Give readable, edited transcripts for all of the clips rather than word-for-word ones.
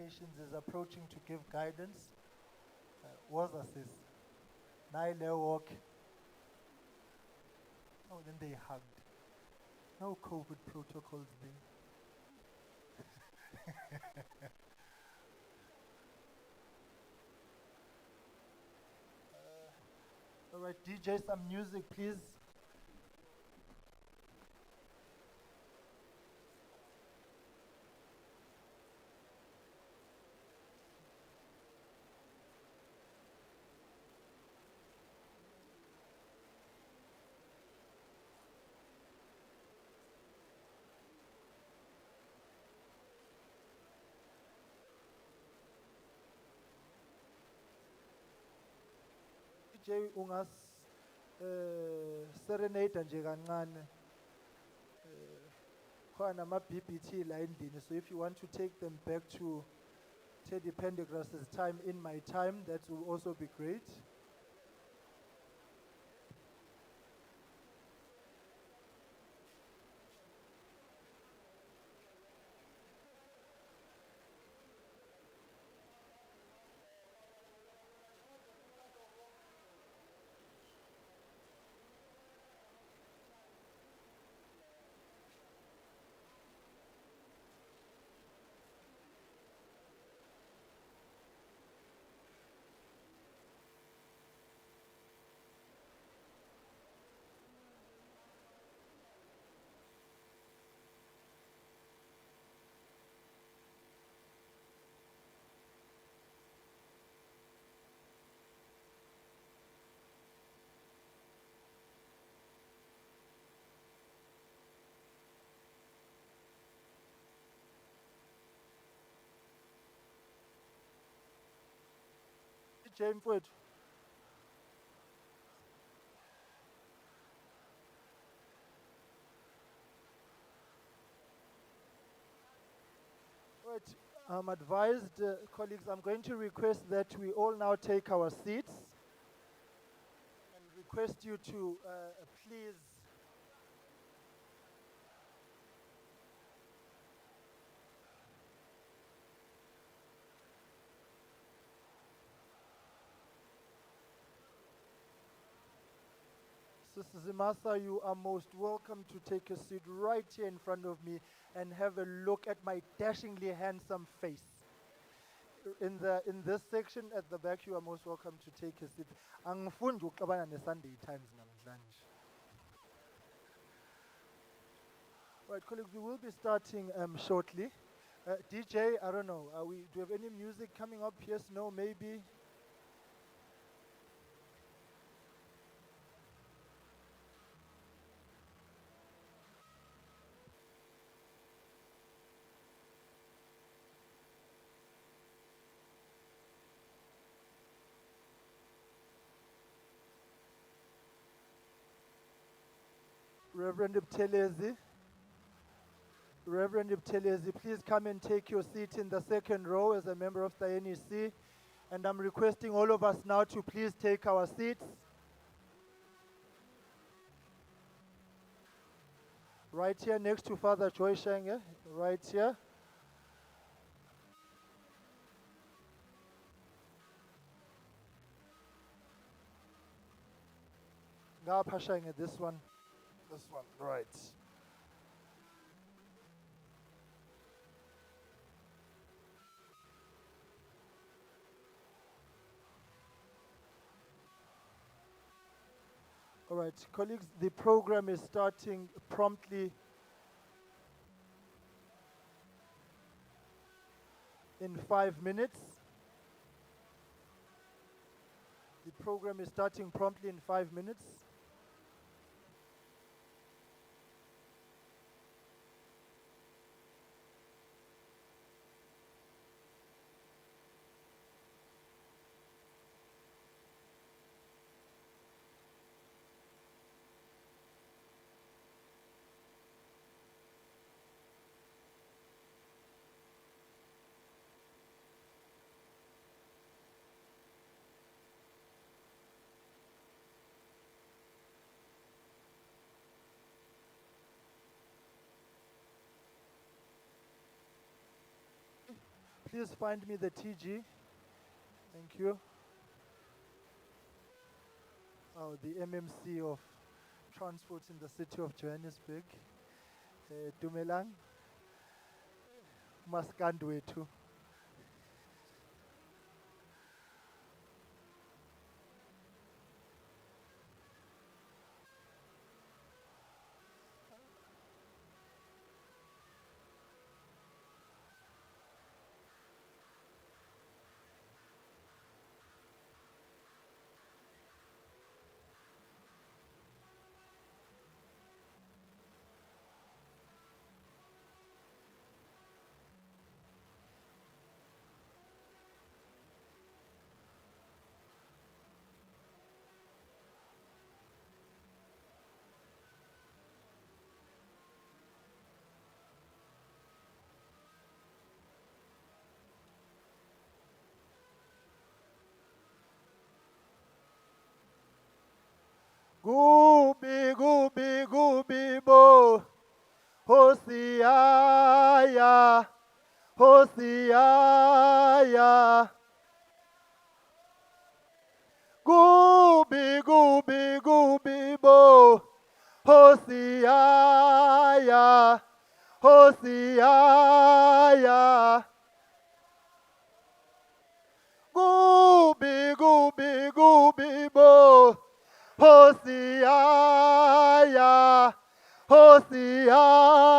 Communications is approaching to give guidance. Was this? Naile walk. Oh, then they hugged. No COVID protocols there. All right, DJ, some music, please. DJ ungas serenade nje kancane. Khona ama-BBT la endlini, so if you want to take them back to Teddy Pendergrass's time in my time, that will also be great. DJ mfowethu. Right, I'm advised, colleagues, I'm going to request that we all now take our seats and request you to please Sister Zimasa, you are most welcome to take a seat right here in front of me and have a look at my dashingly handsome face. In this section at the back, you are most welcome to take a seat. Angifundi ukuxabana ne-Sunday Times namhlanje. Right, colleagues, we will be starting shortly. DJ, I don't know, do you have any music coming up? Yes, no, maybe? Reverend Ibtelezi. Reverend Ibtelezi, please come and take your seat in the second row as a member of the NEC. And I'm requesting all of us now to please take our seats. Right here next to Father Joy Shenge, right here. Ngapha Shenge, this one, right. All right, colleagues, the program is starting promptly in 5 minutes. The program is starting promptly in 5 minutes. Please find me the TG. Thank you. Oh, the MMC of transport in the city of Johannesburg. Dumelang. Maskandwe too. Gubi, gubi, gubi, bo. Hosiaya, Hosiaya. Gubi, gubi, gubi, bo. Hosiaya, Hosiaya. Gubi, gubi, gubi, bo. Hosiaya, Hosiaya.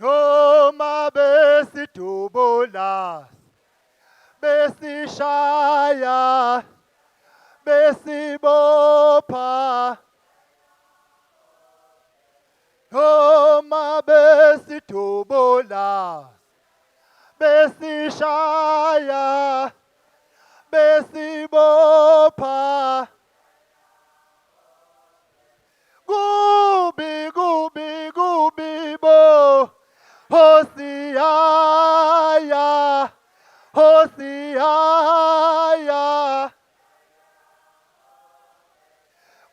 Yoma besitubulas, besishaya, besibopha. Yoma besitubulas, besishaya, besibopha. Gubi, gubi, gubi, bo. Hosiaya, Hosiaya.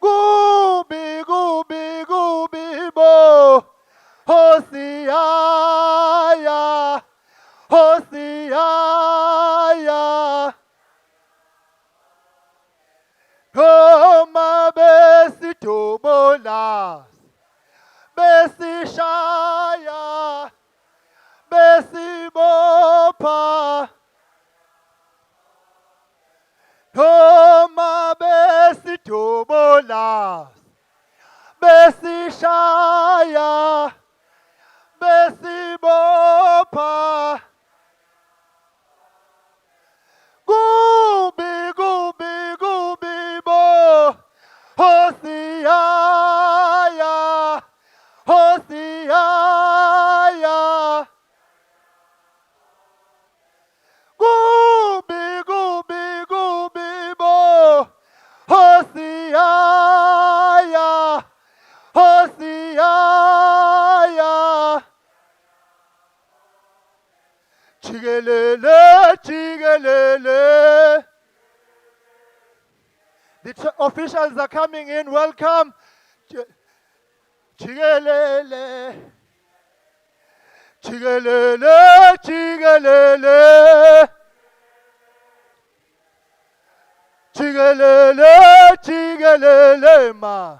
Gubi, gubi, gubi, bo. Hosiaya, Hosiaya. Homa besitubulas, besishaya, besibopha. Homa besitubulas, besishaya, besibopha. Gubi, gubi, gubi, bo. Hosiaya, Hosiaya. Gubi, gubi, gubi, bo. Hosiaya, Hosiaya. Chigelele, chigelele. The officials are coming in. Welcome. Chigelele. Chigelele, chigelele. Chigelele, chigelele, ma.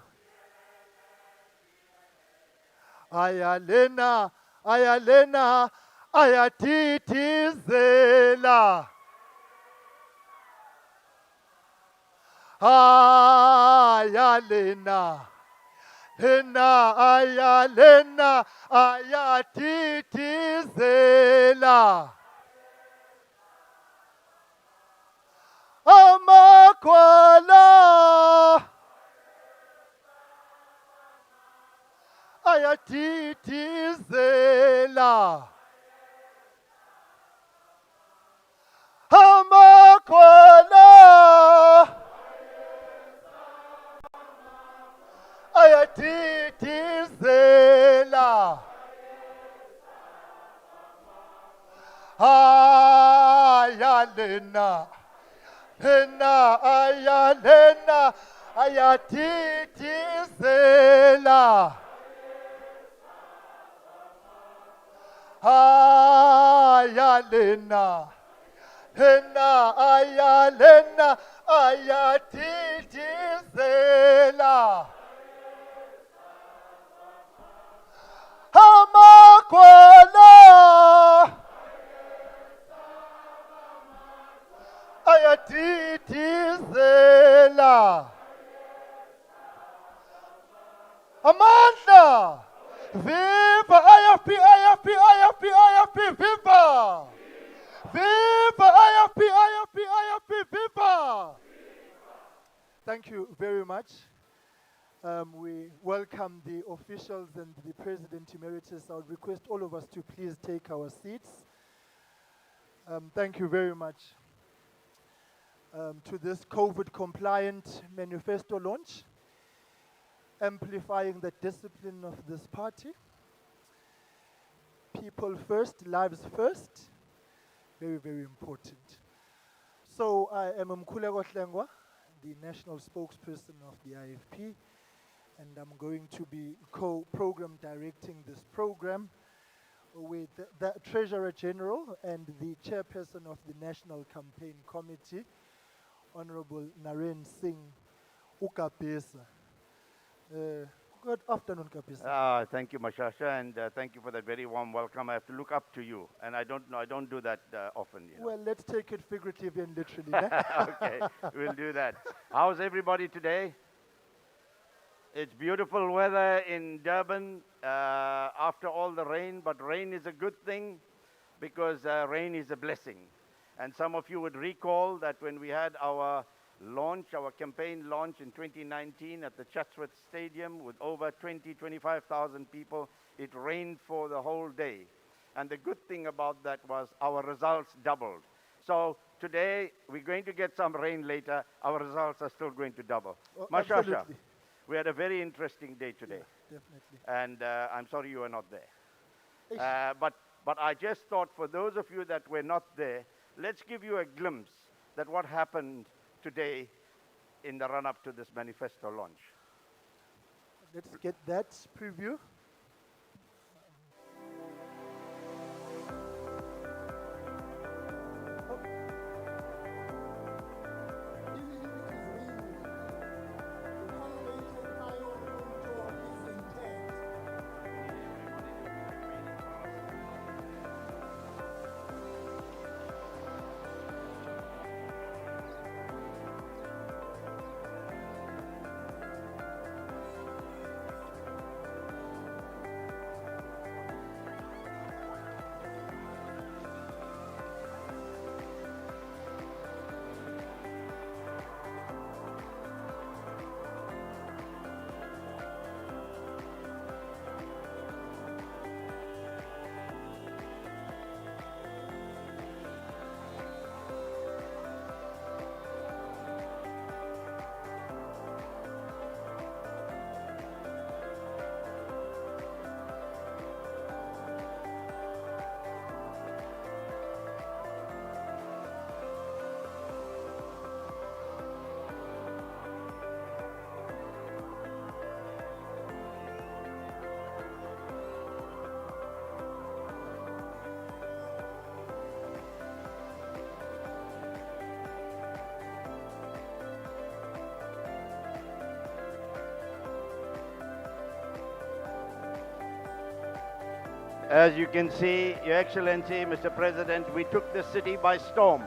Ayalena, ayalena, ayatitizela. Ayalena, lena, ayalena, ayatitizela. Amakwala, ayatitizela. Amakwala, ayatitizela. Ayalena, lena, ayalena, ayatitizela. ayalena hena ayalena ayatitizela amakhola ayatitizela amandla viva IFP IFP IFP IFP viva viva IFP IFP IFP viva. Thank you very much. We welcome the officials and the President Emeritus. I would request all of us to please take our seats. Thank you very much to this COVID-compliant manifesto launch, amplifying the discipline of this party. People first, lives first. Very, very important. So I am Mkhuleko Hlengwa, the national spokesperson of the IFP, and I'm going to be co-program directing this program with the Treasurer General and the Chairperson of the National Campaign Committee, Honorable Naren Singh Ukapesa. Good afternoon, Kapisa. Thank you, Mashasha, and thank you for that very warm welcome. I have to look up to you, and I don't do that often. You know. Well, let's take it figuratively and literally. Okay, we'll do that. How's everybody today? It's beautiful weather in Durban after all the rain, but rain is a good thing because rain is a blessing. And some of you would recall that when we had our campaign launch in 2019 at the Chatsworth Stadium with over 25,000 people, it rained for the whole day. And the good thing about that was our results doubled. So today, we're going to get some rain later. Our results are still going to double. Oh, Mashasha, absolutely. we had a very interesting day today. Yeah, definitely. And I'm sorry you were not there. Eish. But I just thought for those of you that were not there, let's give you a glimpse that what happened today in the run-up to this manifesto launch. Let's get that preview. As you can see, Your Excellency, Mr. President, we took the city by storm,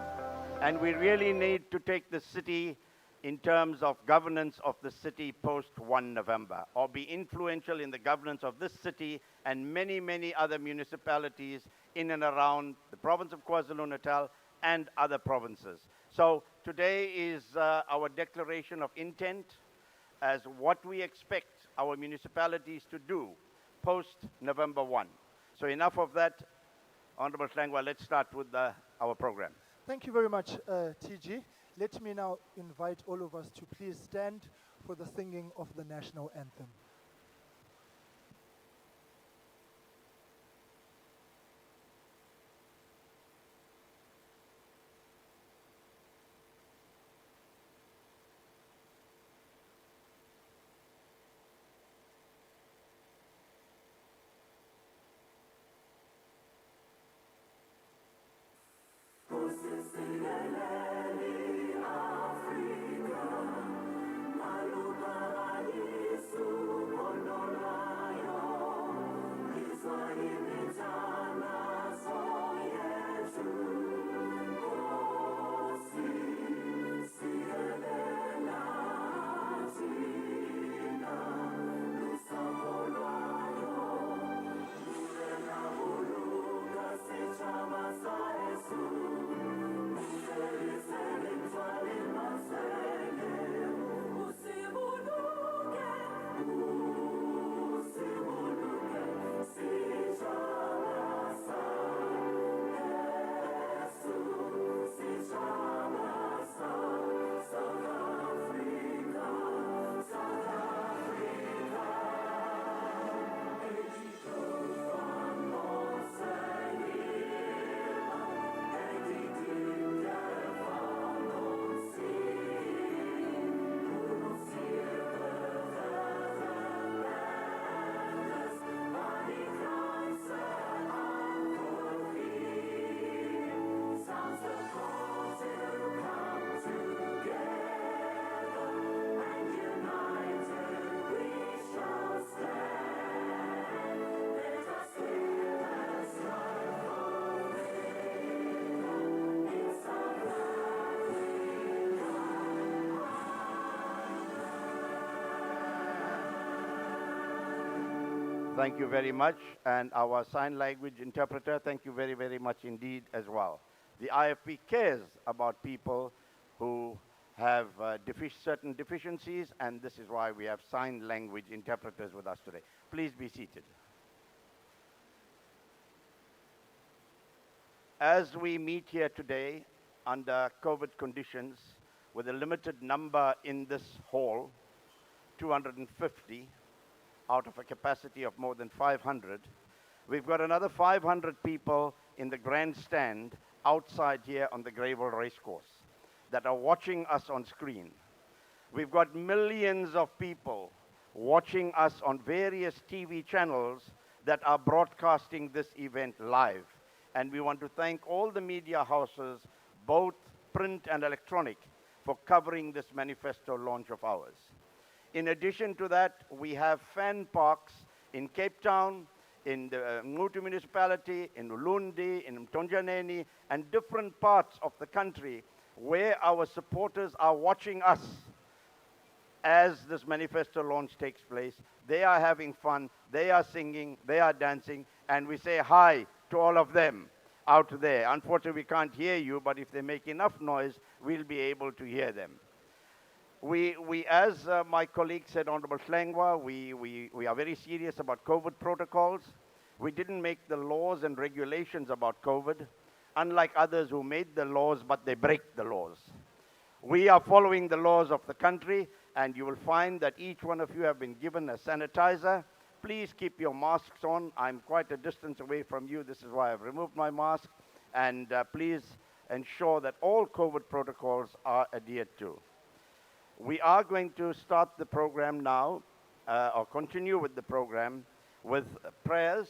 and we really need to take the city in terms of governance of the city post 1 November, or be influential in the governance of this city and many, many other municipalities in and around the province of KwaZulu-Natal and other provinces. So today is our declaration of intent as what we expect our municipalities to do post November 1. So enough of that. Honorable Hlengwa, let's start with our program. Thank you very much, TG. Let me now invite all of us to please stand for the singing of the national anthem. Thank you very much. And our sign language interpreter, thank you very, very much indeed as well. The IFP cares about people who have certain deficiencies, and this is why we have sign language interpreters with us today. Please be seated. As we meet here today under COVID conditions with a limited number in this hall, 250, out of a capacity of more than 500. We've got another 500 people in the grandstand outside here on the Greyville Racecourse that are watching us on screen. We've got millions of people watching us on various TV channels that are broadcasting this event live. And we want to thank all the media houses, both print and electronic, for covering this manifesto launch of ours. In addition to that, we have fan parks in Cape Town, in the Ngutu municipality, in Ulundi, in Mtonjaneni, and different parts of the country where our supporters are watching us as this manifesto launch takes place. They are having fun, they are singing, they are dancing, and we say hi to all of them out there. Unfortunately, we can't hear you, but if they make enough noise, we'll be able to hear them. We as my colleague said, Honorable Slangwa, we are very serious about COVID protocols. We didn't make the laws and regulations about COVID, unlike others who made the laws, but they break the laws. We are following the laws of the country, and you will find that each one of you have been given a sanitizer. Please keep your masks on. I'm quite a distance away from you. This is why I've removed my mask. And please ensure that all COVID protocols are adhered to. We are going to start the program now, or continue with the program, with prayers.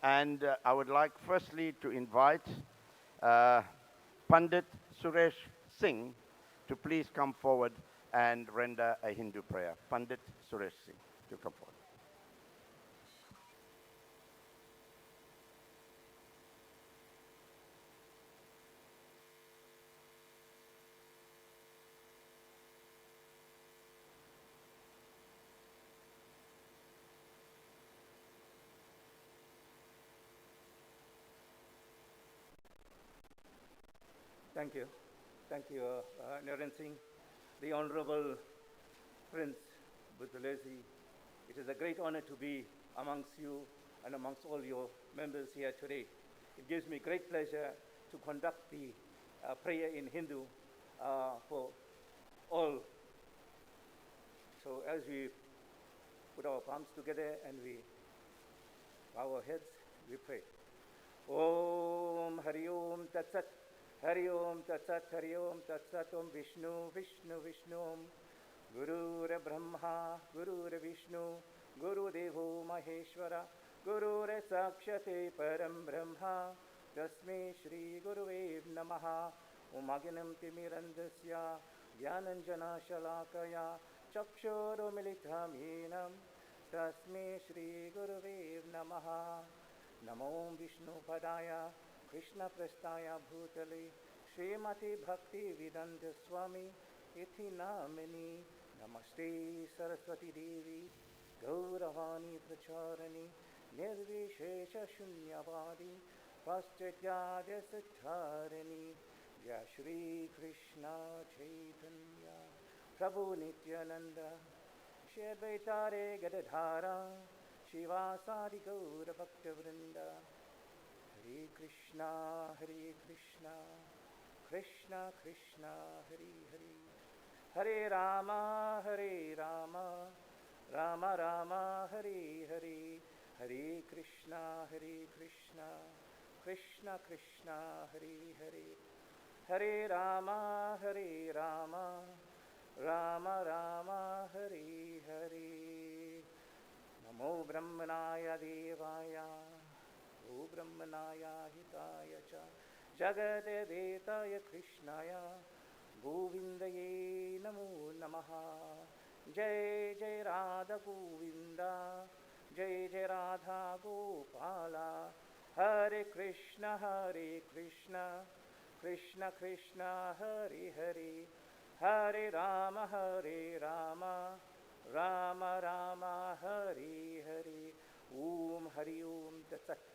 And I would like firstly to invite Pandit Suresh Singh to please come forward and render a Hindu prayer. Pandit Suresh Singh, to come forward. Thank you. Thank you, Naren Singh, the Honorable Prince Buthelezi. It is a great honor to be amongst you and amongst all your members here today. It gives me great pleasure to conduct the prayer in Hindu for all. So as we put our palms together and we bow our heads, we pray. Om Hari Om Tat Sat. Hari Om Tat Sat, Hari Om Tat Sat, Om Vishnu, Vishnu, Vishnu, Guru Re Brahma, Guru Re Vishnu, Guru Devo Maheshwara, Guru Re Sakshate Param Brahma, तस्मै श्रीगुरुवे नमः उमागिनं तिमिरन्धस्य ज्ञानञ्जनशलाकया चक्षुरुमिलितं तस्मै श्रीगुरुवे नमः नमो विष्णुपदाय कृष्णप्रस्थाय भूतले श्रीमती भक्तिवेदान्त स्वामी इति नामिनि नमस्ते सरस्वती देवी गौरवाणी प्रचारिणी निर्विशेषशून्यवादी पाश्चात्याद्यसद्धारिणी जय श्री कृष्ण चैतन्य प्रभु नित्यानंद श्री अद्वैतारे गदाधारा शिवासादि गौरभक्तवृंद हरे कृष्णा कृष्णा कृष्णा हरे हरे हरे राम राम राम हरे हरे हरे कृष्णा कृष्णा कृष्णा हरे हरे हरे राम राम राम हरे हरे नमो ब्रह्मणाय देवाय ओ ब्रह्मणाय हिताय च जगद्वेताय कृष्णाय गोविन्दये नमो नमः जय जय राधा गोविन्द जय जय राधा गोपाल हरे कृष्ण कृष्ण कृष्ण हरे हरे हरे राम राम राम हरे हरे ओम हरि ओम तत्सत्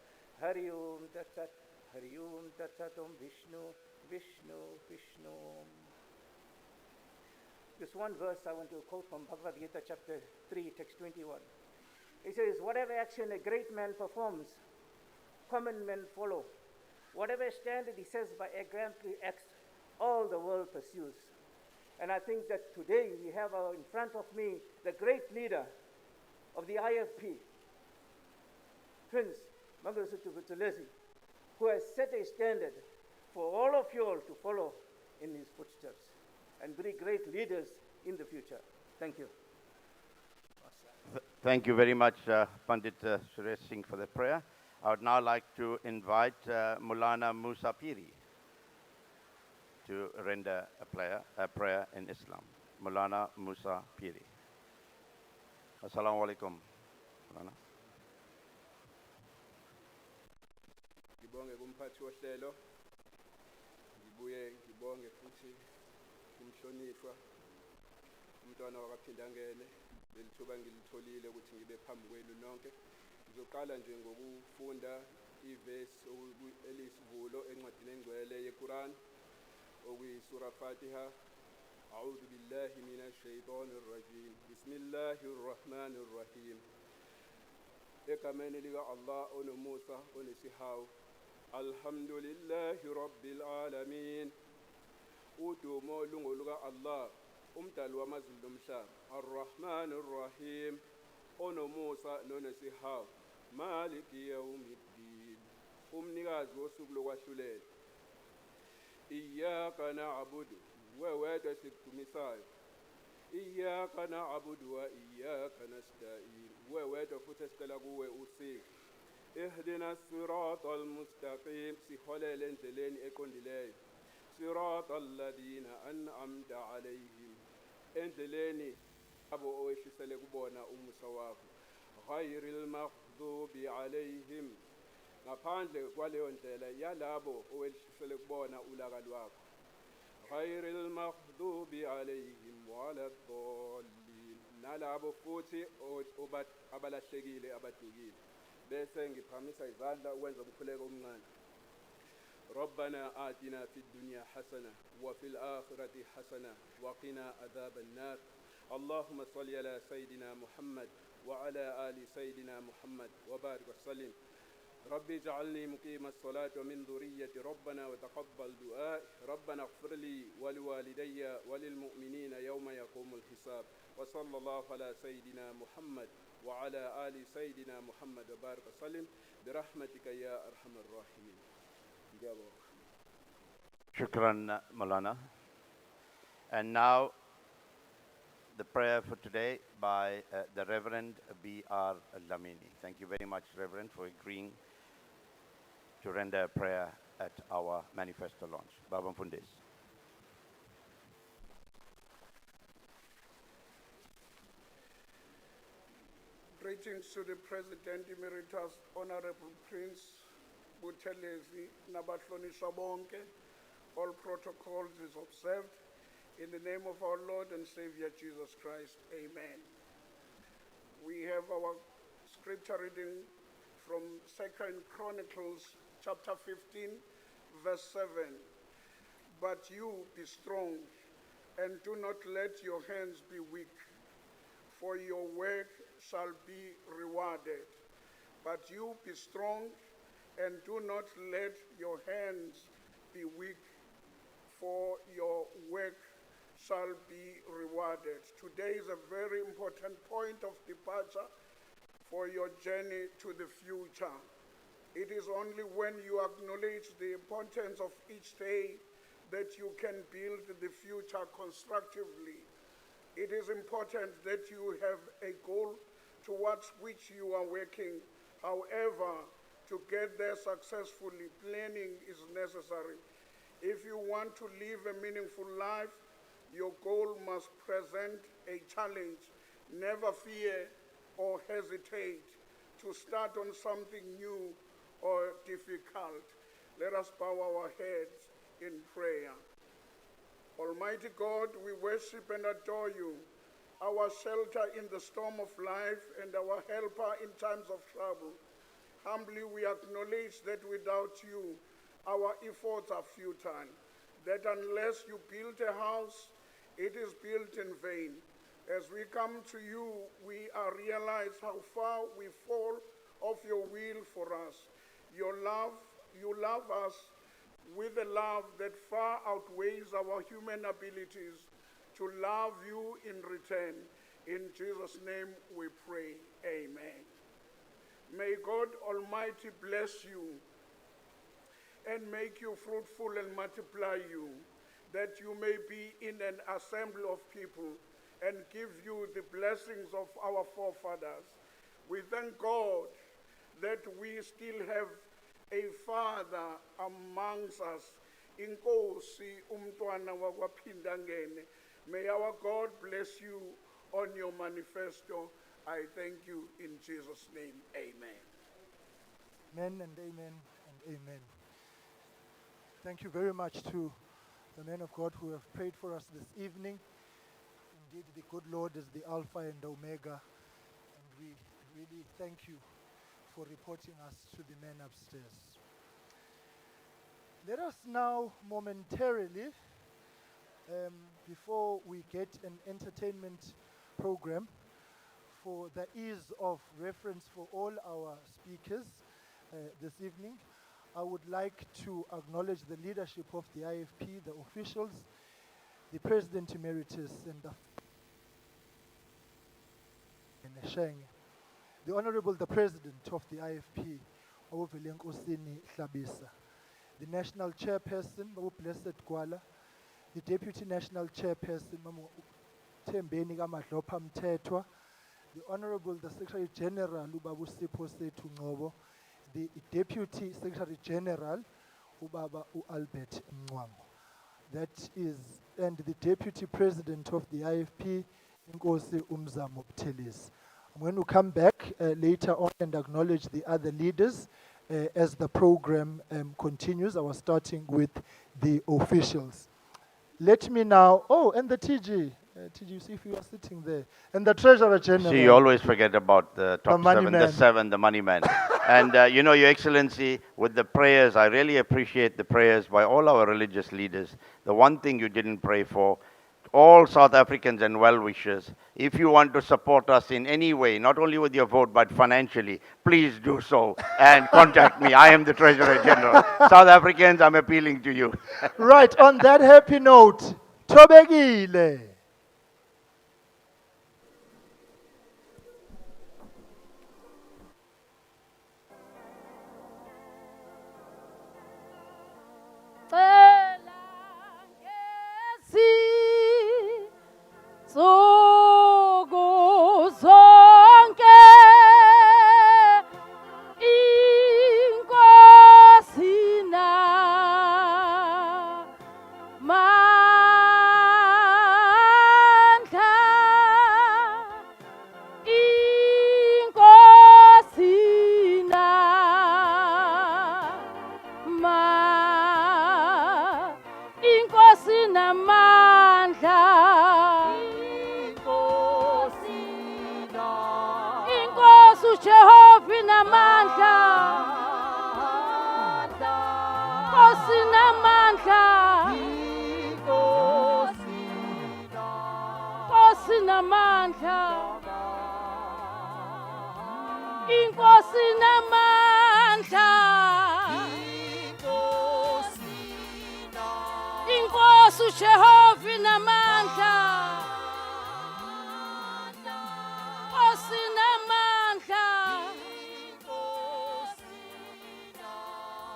हरि ओम तत्सत् हरि ओम तत्सत् ओम Vishnu Vishnu Vishnu. This one verse I want to quote from Bhagavad Gita chapter 3 text 21. It says, whatever action a great man performs, common men follow. Whatever standard he sets by exemplary acts, all the world pursues. And I think that today we have in front of me the great leader of the IFP, Prince Mangosuthu Buthelezi, who has set a standard for all of you all to follow in his footsteps and be great leaders in the future. Thank you. Thank you very much, Pandit Suresh Singh, for the prayer. I would now like to invite Maulana Musa Piri to render a prayer in Islam. Maulana Musa Piri. Assalamu alaikum, Maulana. Ngibonge kumphathi wohlelo, ngibuye ngibonge futhi kumhlonishwa umntwana wakaphinda ngene lelithuba ngilitholile ukuthi ngibe phambi kwenu nonke. Ngizoqala nje ngokufunda ivesi eliyisivulo encwadini engcwele yeQuran okuyisura Fatiha. A'udhu billahi minash shaitanir rajim. Bismillahir rahmanir rahim. Egameni lika Allah onomusa onesihawu. Alhamdulillahi rabbil alamin. Udumo lungoluka Allah umdali wamazulu nomhlaba. Ar-Rahmanir Rahim onomusa nonesihawu. Maliki yawmiddin umnikazi wosuku lokwahlulela. Iyyaka na'budu wewedwa sikudumisayo. Iyyaka na'budu wa iyyaka nasta'in wewedwa futhi esicela kuwe usizo. Ihdina as-siratal mustaqim siholele endleleni eqondileyo. Siratal ladina an'amta alayhim endleleni abo owehlisele kubona umusa wakho. Ghayril maghdubi alayhim ngaphandle kwaleyo ndlela yalabo owehlisele kubona ulaka lwakho. Ghayril maghdubi alayhim waladdallin nalabo futhi abalahlekile abadukile. Bese ngiphamisa izandla ukwenza umkhuleko omncane. ربنا آتنا في الدنيا حسنة وفي الآخرة حسنة وقنا عذاب النار. اللهم صل على سيدنا محمد وعلى آل سيدنا محمد وبارك وسلم. ربي اجعلني مقيم الصلاة ومن ذريتي ربنا وتقبل دعائي. ربنا اغفر لي ولوالدي وللمؤمنين يوم يقوم الحساب. وصلى الله على سيدنا محمد وعلى آل سيدنا محمد وبارك وسلم برحمتك يا أرحم الراحمين. Shukran, Maulana. And now, the prayer for today by the Reverend B.R. Lamini. Thank you very much, Reverend, for agreeing to render a prayer at our manifesto launch. Baba Mfundisi. Greetings to the President Emeritus, Honorable Prince Buthelezi, nabahlonishwa bonke. All protocols is observed. In the name of our Lord and Savior Jesus Christ, amen. We have our scripture reading from 2 Chronicles chapter 15, verse 7. But you be strong, and do not let your hands be weak, for your work shall be rewarded. But you be strong, and do not let your hands be weak, for your work shall be rewarded. Today is a very important point of departure for your journey to the future. It is only when you acknowledge the importance of each day that you can build the future constructively. It is important that you have a goal towards which you are working. However, to get there successfully, planning is necessary. If you want to live a meaningful life, your goal must present a challenge. Never fear or hesitate to start on something new or difficult. Let us bow our heads in prayer. Almighty God, we worship and adore you, our shelter in the storm of life and our helper in times of trouble. Humbly we acknowledge that without you, our efforts are futile, that unless you build a house, it is built in vain. As we come to you, we realize how far we fall of your will for us. You love us with a love that far outweighs our human abilities to love you in return. In Jesus' name we pray, amen. May God Almighty bless you and make you fruitful and multiply you, that you may be in an assembly of people and give you the blessings of our forefathers. We thank God that we still have a Father amongst us. Inkosi umntwana wakwaphindangene. May our God bless you on your manifesto. I thank you in Jesus' name. Amen. Amen and amen and amen. Thank you very much to the men of God who have prayed for us this evening. Indeed, the good Lord is the Alpha and Omega, and we really thank you for reporting us to the men upstairs. Let us now momentarily, before we get an entertainment program, for the ease of reference for all our speakers this evening, I would like to acknowledge the leadership of the IFP, the officials, the President Emeritus, and the Honorable the President of the IFP, the National Chairperson, Blessed Gwala, the Deputy National Chairperson, Tembeni Kamadlopha Mthethwa, the Honorable the Secretary General, Ubabu Sipho Sethu Ngcobo, the Deputy Secretary General, Ubaba Albert Mngwango. That is, and the Deputy President of the IFP, Inkosi Umzamo Buthelezi. I'm going to come back later on and acknowledge the other leaders as the program continues. I was starting with the officials. Let me now, and the TG, you see if you are sitting there, and the Treasurer General. See, you always forget about the top The seven, the money man. And Your Excellency, with the prayers, I really appreciate the prayers by all our religious leaders. The one thing you didn't pray for, all South Africans and well-wishers, if you want to support us in any way, not only with your vote, but financially, please do so and contact me. I am the Treasurer General. South Africans, I'm appealing to you. Right, on that happy note, Tobegile. Inkosi namandla Inkosi namandla Inkosi uJehova namandla Inkosi namandla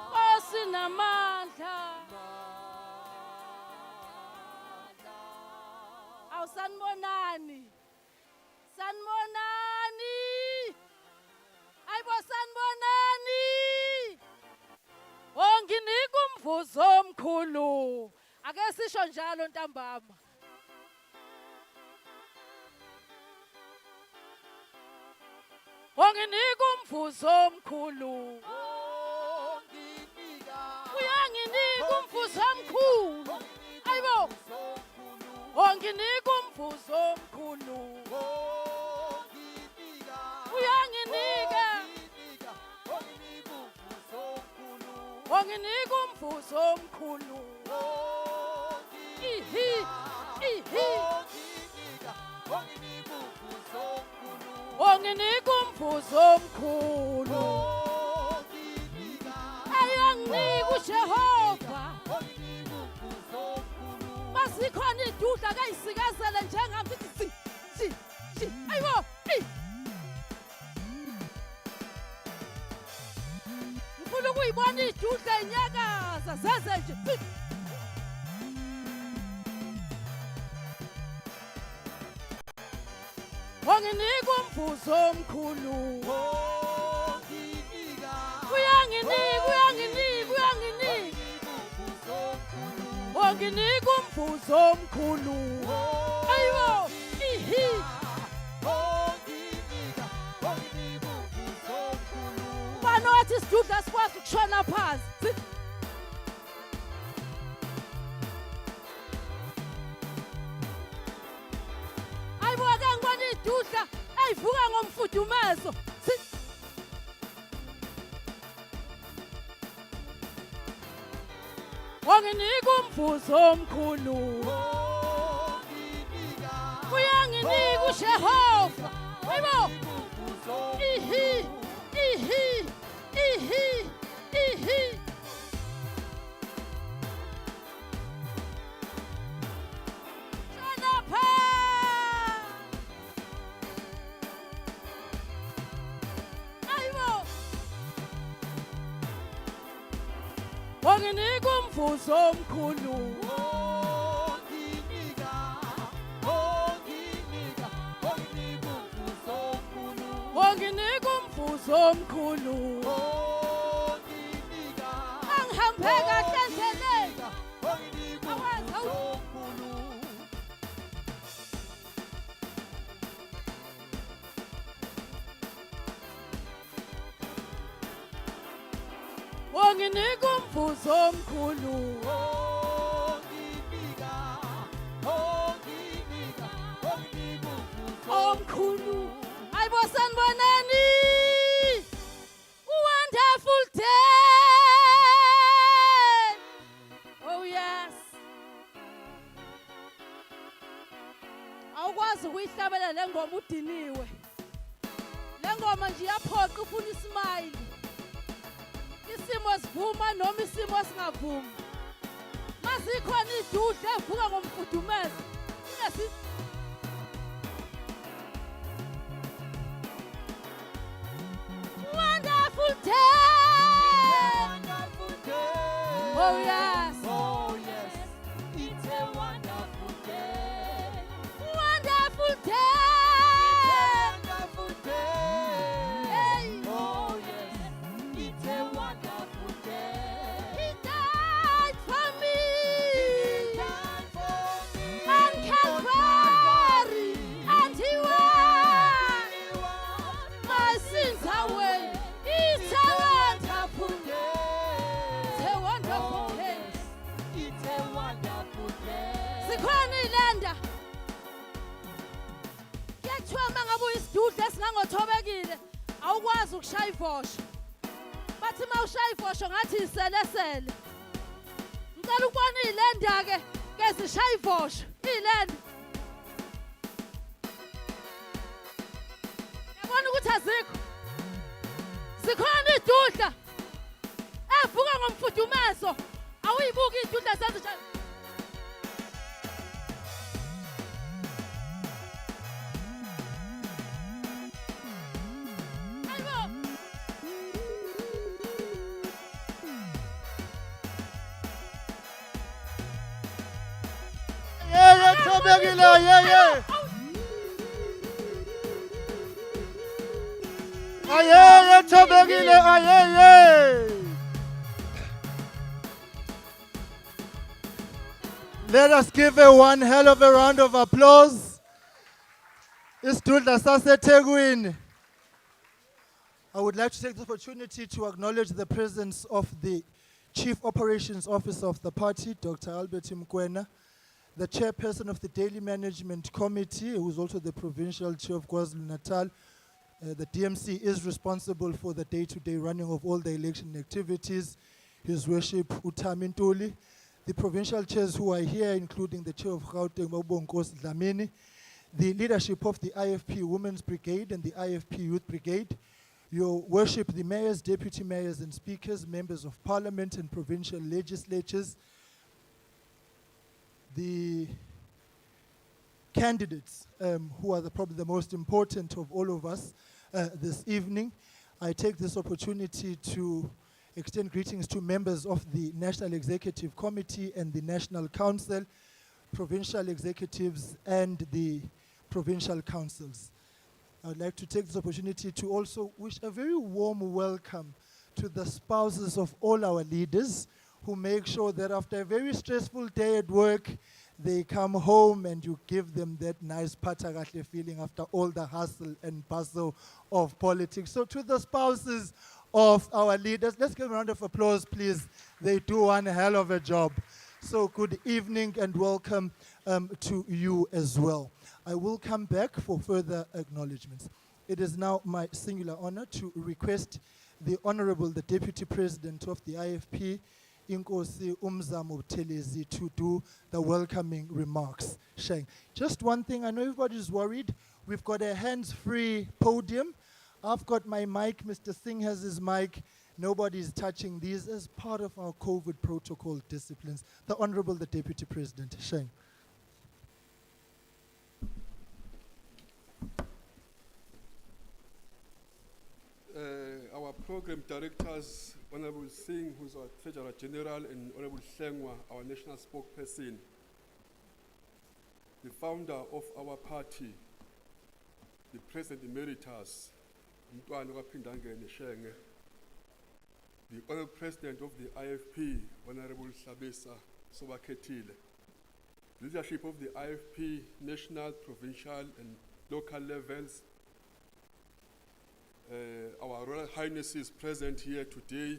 Inkosi namandla Awusanibonani Sanibonani Ayibo sanibonani Onginika umvuzo omkhulu ake sisho njalo ntambama Onginika umvuzo omkhulu Uyanginika umvuzo omkhulu Ayibo Onginika umvuzo omkhulu Uyanginika Onginika umvuzo omkhulu Ihi Onginika umvuzo omkhulu Ayanginika uJehova Masikhona idudla kayisikazele njengami ayibo Ngifuna ukuyibona idudla inyakaza zeze nje Onginika umvuzo omkhulu Uyanginika Onginika umvuzo omkhulu Ayibo ihi Banothi isidudla sikwazi ukushona phansi Ayibo ake ngibona idudla ayivuka ngomfudumezo Onginika umvuzo omkhulu Uyanginika uJehova Ayibo ihi Shanapa Ayibo Onginika umvuzo omkhulu Onginika umvuzo omkhulu Angihambe kahle endleleni Onginika umvuzo omkhulu omkhulu Ayibo sanibonani Wonderful day Oh yes Awukwazi ukuyihlabela le ngoma udiniwe Le ngoma nje iyaphoqa ufuna ismile Isimo sivuma noma isimo singavumi Masikhona idudla evuka ngomfudumezo Wonderful day Oh yes It's a wonderful day Wonderful day Wonderful day Oh yes It's a wonderful day He died for me On Calvary And he won My sins away It's a wonderful day It's a wonderful day It's a wonderful day Sikhona ilanda Kuyathiwa mangabe uyisidudla esingangothobekile awukwazi ukushaya ivosho Bathi mawushaya ivosho ngathi iselesele Ngicela ukubona ilenda ke zishaya ivosho ilenda azikho zikhona idudla evuka ngomfudumezo awuyibuki idudla senze njani Let us give her one hell of a round of applause. Isdudla saseThekwini. I would like to take this opportunity to acknowledge the presence of the Chief Operations Officer of the party, Dr. Albert Mkwena, the chairperson of the Daily Management Committee, who is also the provincial chair of KwaZulu-Natal. The DMC is responsible for the day-to-day running of all the election activities. His Worship Utami Ntuli, the provincial chairs who are here, including the chair of Gauteng, Babonkosi Dlamini, the leadership of the IFP Women's Brigade and the IFP Youth Brigade, Your Worship, the mayors, deputy mayors and speakers, members of parliament and provincial legislatures, the candidates who are probably the most important of all of us this evening. I take this opportunity to extend greetings to members of the National Executive Committee and the National Council, provincial executives and the provincial councils. I would like to take this opportunity to also wish a very warm welcome to the spouses of all our leaders who make sure that after a very stressful day at work, they come home and you give them that nice patakahle feeling after all the hustle and bustle of politics. So to the spouses of our leaders, let's give a round of applause, please. They do one hell of a job. So good evening and welcome to you as well. I will come back for further acknowledgements. It is now my singular honor to request the Honorable, the Deputy President of the IFP, Inkosi Umzamo Buthelezi, to do the welcoming remarks. Sheng. Just one thing, I know everybody's worried. We've got a hands-free podium. I've got my mic, Mr. Singh has his mic. Nobody's touching these as part of our COVID protocol disciplines. The Honorable, the Deputy President. Sheng. Our program directors, Honorable Singh, who's our Treasurer General, and Honorable Hlengwa, our national spokesperson, the founder of our party, the President Emeritus, Mntwana kaPhindangene Shenge, the Honorable President of the IFP, Honorable Hlabisa Sobakhethile, leadership of the IFP, national, provincial, and local levels, our Royal Highnesses present here today,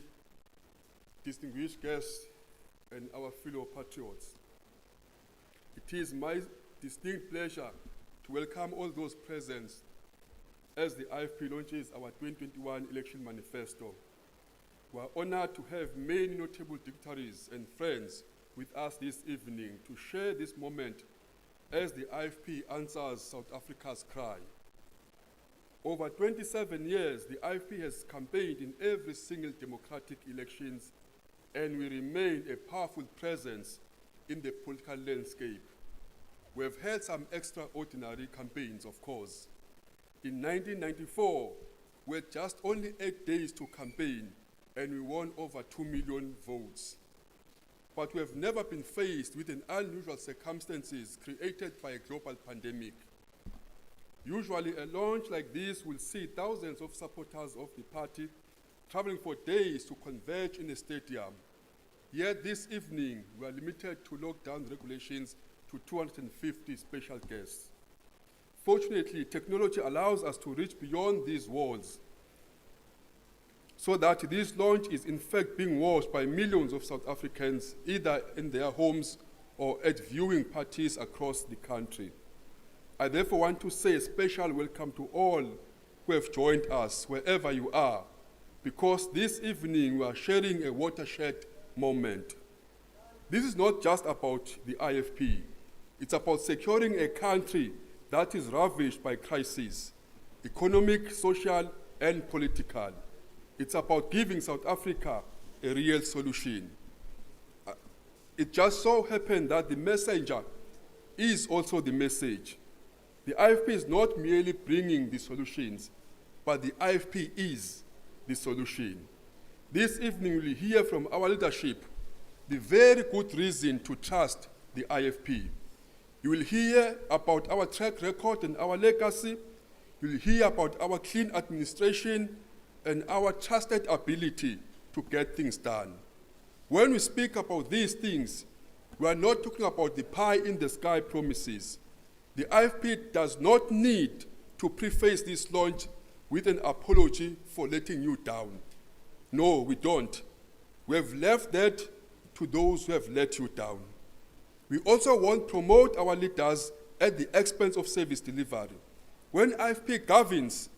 distinguished guests, and our fellow patriots. It is my distinct pleasure to welcome all those present as the IFP launches our 2021 election manifesto. We are honored to have many notable dignitaries and friends with us this evening to share this moment as the IFP answers South Africa's cry. Over 27 years, the IFP has campaigned in every single democratic elections, and we remain a powerful presence in the political landscape. We have had some extraordinary campaigns, of course. In 1994, we had just only 8 days to campaign, and we won over 2 million votes. But we have never been faced with an unusual circumstances created by a global pandemic. Usually, a launch like this will see thousands of supporters of the party traveling for days to converge in a stadium. Yet this evening, we are limited to lockdown regulations to 250 special guests. Fortunately, technology allows us to reach beyond these walls so that this launch is in fact being watched by millions of South Africans, either in their homes or at viewing parties across the country. I therefore want to say a special welcome to all who have joined us, wherever you are, because this evening we are sharing a watershed moment. This is not just about the IFP. It's about securing a country that is ravaged by crisis. economic, social, and political. It's about giving South Africa a real solution. It just so happened that the messenger is also the message. The IFP is not merely bringing the solutions, but the IFP is the solution. This evening we'll hear from our leadership the very good reason to trust the IFP. You will hear about our track record and our legacy. You will hear about our clean administration and our trusted ability to get things done. When we speak about these things, we are not talking about the pie-in-the-sky promises. The IFP does not need to preface this launch with an apology for letting you down. No, we don't. We have left that to those who have let you down. We also won't promote our leaders at the expense of service delivery. When IFP governs,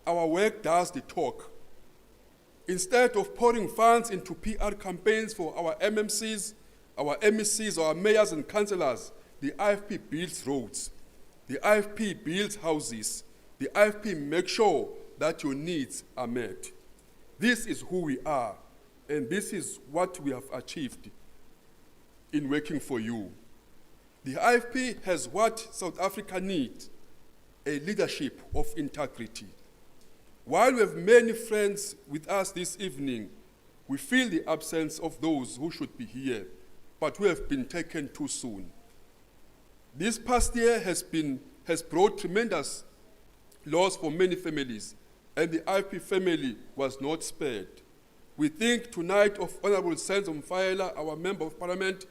our work does the talk. Instead of pouring funds into PR campaigns for our MMCs, our MECs, our mayors and councillors, the IFP builds roads. The IFP builds houses. The IFP makes sure that your needs are met. This is who we are, and this is what we have achieved in working for you. The IFP has what South Africa needs, a leadership of integrity. While we have many friends with us this evening, we feel the absence of those who should be here, but who have been taken too soon. This past year has brought tremendous loss for many families, and the IFP family was not spared. We think tonight of Honorable Senzo Mfaela, our Member of Parliament.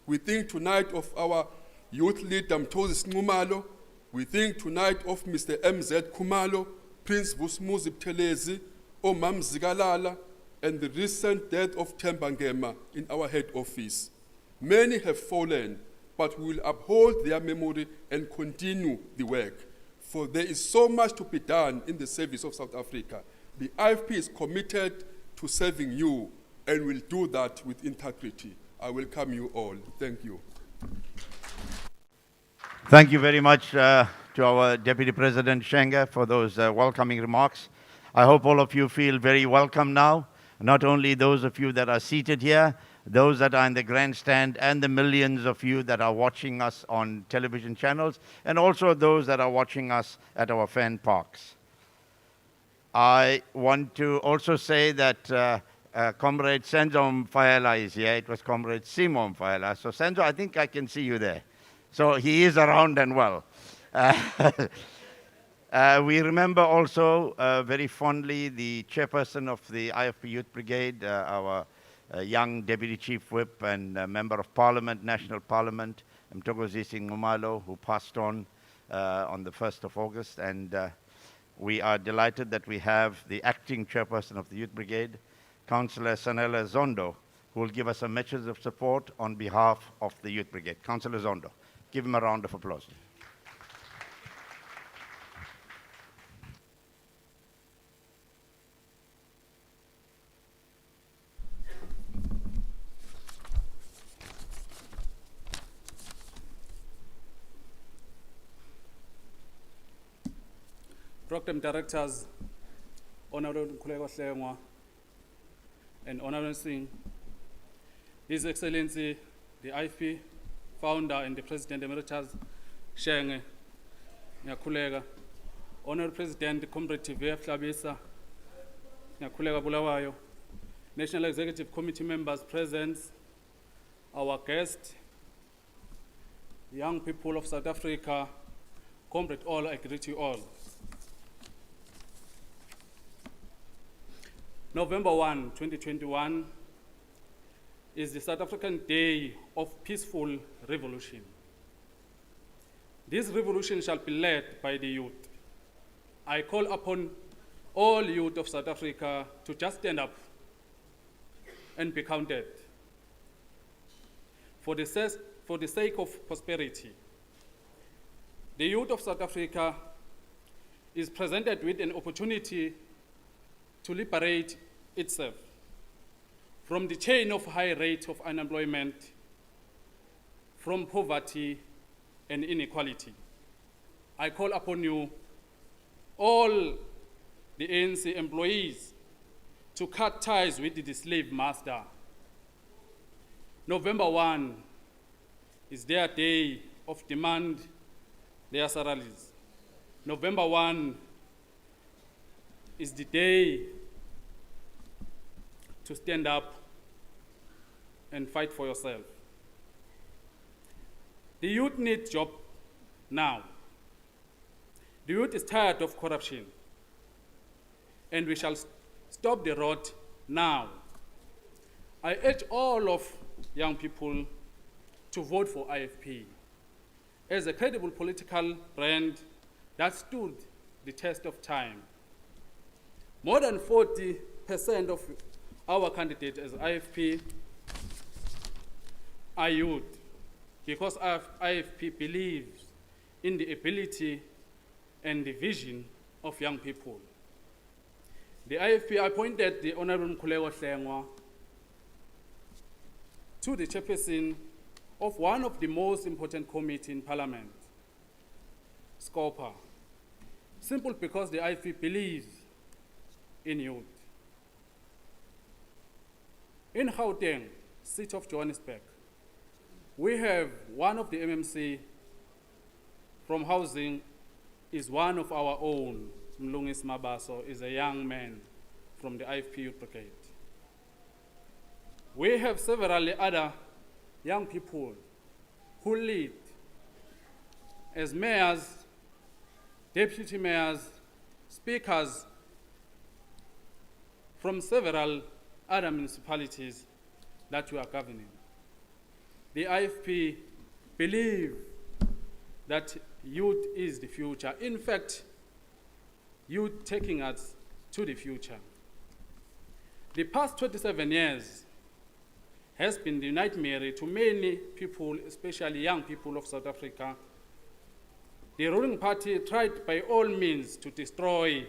We think tonight of our youth leader, Mthozi Sinqumalo. We think tonight of Mr. MZ Khumalo, Prince Vusumuzi Buthelezi, Omam Zigalala, and the recent death of Themba Ngema in our head office. Many have fallen, but we will uphold their memory and continue the work. For there is so much to be done in the service of South Africa. The IFP is committed to serving you and will do that with integrity. I welcome you all. Thank you. Thank you very much to our Deputy President Shenga for those welcoming remarks. I hope all of you feel very welcome now, not only those of you that are seated here, those that are in the grandstand, and the millions of you that are watching us on television channels, and also those that are watching us at our fan parks. I want to also say that Comrade Senzo Mfaela is here. It was Comrade Simo Mfaela. So Senzo, I think I can see you there. So he is around and well. We remember also very fondly the chairperson of the IFP Youth Brigade, our young Deputy Chief Whip and Member of Parliament, National Parliament, Mthokozisi Sinqumalo, who passed on the 1st of August. And we are delighted that we have the acting chairperson of the Youth Brigade, Councillor Sanela Zondo, who will give us a message of support on behalf of the Youth Brigade. Councillor Zondo. Give him a round of applause. Program Directors, Honorable Nkululeko Hlengwa and Honorable Singh, His Excellency, the IFP Founder and the President Emeritus, Shenge Nyakulega, Honorable President Comrade Tivea Flabisa Nyakulega Bulawayo, National Executive Committee members present, our guests, young people of South Africa, Comrade all, I greet you all. November 1, 2021 is the South African Day of Peaceful Revolution. This revolution shall be led by the youth. I call upon all youth of South Africa to just stand up and be counted. For the sake of prosperity, the youth of South Africa is presented with an opportunity to liberate itself from the chain of high rate of unemployment, from poverty and inequality. I call upon you, all the ANC employees to cut ties with the slave master. November 1 is their day of demand their salaries. November 1 is the day to stand up and fight for yourself. The youth need job now. The youth is tired of corruption, and we shall stop the rot now. I urge all of young people to vote for IFP as a credible political brand that stood the test of time. More than 40% of our candidates as IFP are youth, because IFP believes in the ability and the vision of young people. The IFP appointed the Honorable Mkhuleko Hlengwa to the chairperson of one of the most important committees in Parliament, SCOPA, simply because the IFP believes in youth. In Gauteng, city of Johannesburg, we have one of the MMC from housing is one of our own. Mlungis Mabaso is a young man from the IFP Youth Brigade. We have several other young people who lead as mayors, deputy mayors, speakers from several other municipalities that we are governing. The IFP believe that youth is the future. In fact, youth taking us to the future. The past 27 years has been the nightmare to many people, especially young people of South Africa. The ruling party tried by all means to destroy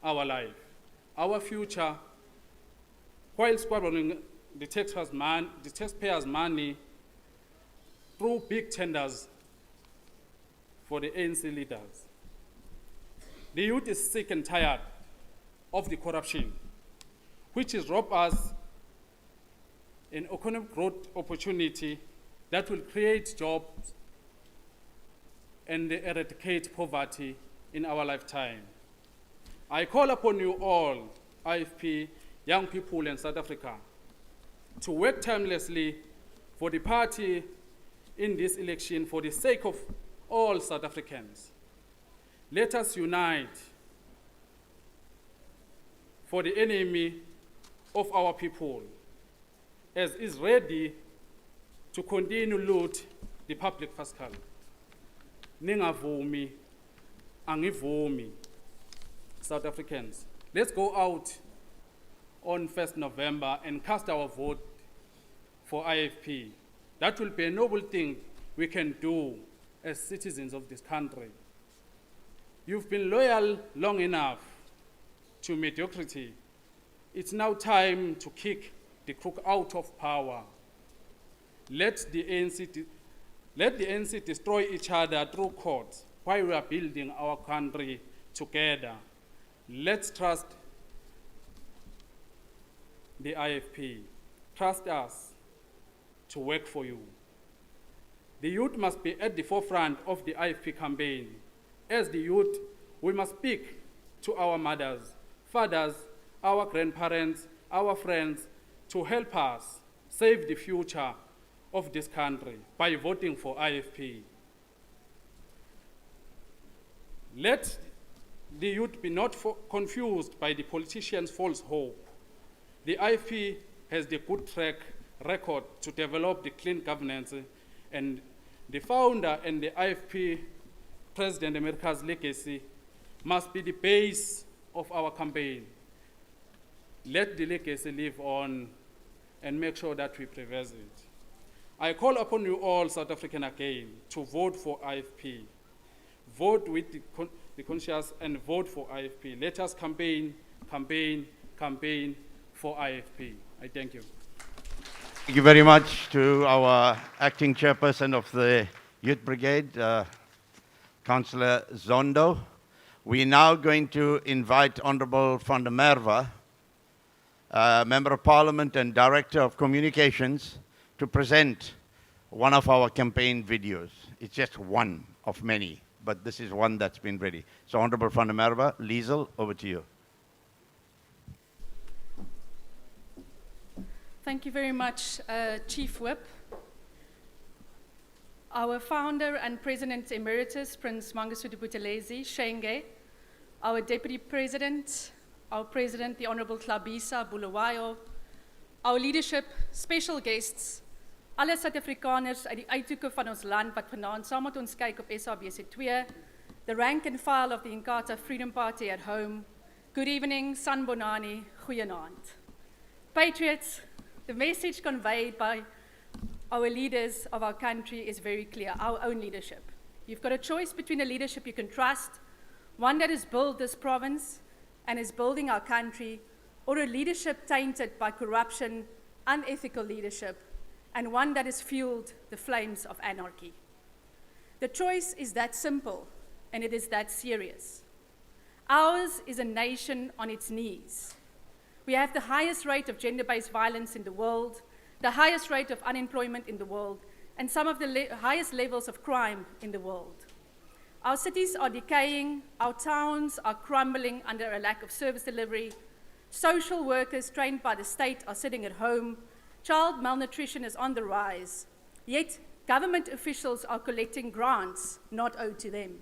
our life, our future, while squandering the taxpayers' money through big tenders for the ANC leaders. The youth is sick and tired of the corruption, which has robbed us an economic growth opportunity that will create jobs and eradicate poverty in our lifetime. I call upon you all, IFP, young people in South Africa, to work tirelessly for the party in this election for the sake of all South Africans. Let us unite for the enemy of our people, as is ready to continue loot the public fiscal. Ningavumi, angivumi, South Africans. Let's go out on 1st November and cast our vote for IFP. That will be a noble thing we can do as citizens of this country. You've been loyal long enough to mediocrity. It's now time to kick the crook out of power. Let the ANC destroy each other through courts while we are building our country together. Let's trust the IFP. Trust us to work for you. The youth must be at the forefront of the IFP campaign. As the youth, we must speak to our mothers, fathers, our grandparents, our friends, to help us save the future of this country by voting for IFP. Let the youth be not confused by the politicians' false hope. The IFP has the good track record to develop the clean governance, and the founder and the IFP President America's legacy must be the base of our campaign. Let the legacy live on and make sure that we preserve it. I call upon you all, South African, again, to vote for IFP. Vote with the conscience and vote for IFP. Let us campaign for IFP. I thank you. Thank you very much to our acting chairperson of the Youth Brigade, Councillor Zondo. We're now going to invite Honorable van der Merwe, Member of Parliament and Director of Communications, to present one of our campaign videos. It's just one of many, but this is one that's been ready. So Honorable van der Merwe, Liesel, over to you. Thank you very much, Chief Whip. Our founder and President Emeritus, Prince Mangosuthu Buthelezi, Shenge, our Deputy President, our President, the Honorable Tlhabisa Bulawayo, our leadership, special guests, alle Suid-Afrikaners uit die uithoeke van ons land wat vanaand saam met ons kyk op SABC2, the rank and file of the Inkatha Freedom Party at home, good evening, Sanbonani, goeienaand. Patriots, the message conveyed by our leaders of our country is very clear, our own leadership. You've got a choice between a leadership you can trust, one that has built this province and is building our country, or a leadership tainted by corruption, unethical leadership, and one that has fueled the flames of anarchy. The choice is that simple, and it is that serious. Ours is a nation on its knees. We have the highest rate of gender-based violence in the world, the highest rate of unemployment in the world, and some of the highest levels of crime in the world. Our cities are decaying, our towns are crumbling under a lack of service delivery, social workers trained by the state are sitting at home, child malnutrition is on the rise, yet government officials are collecting grants not owed to them.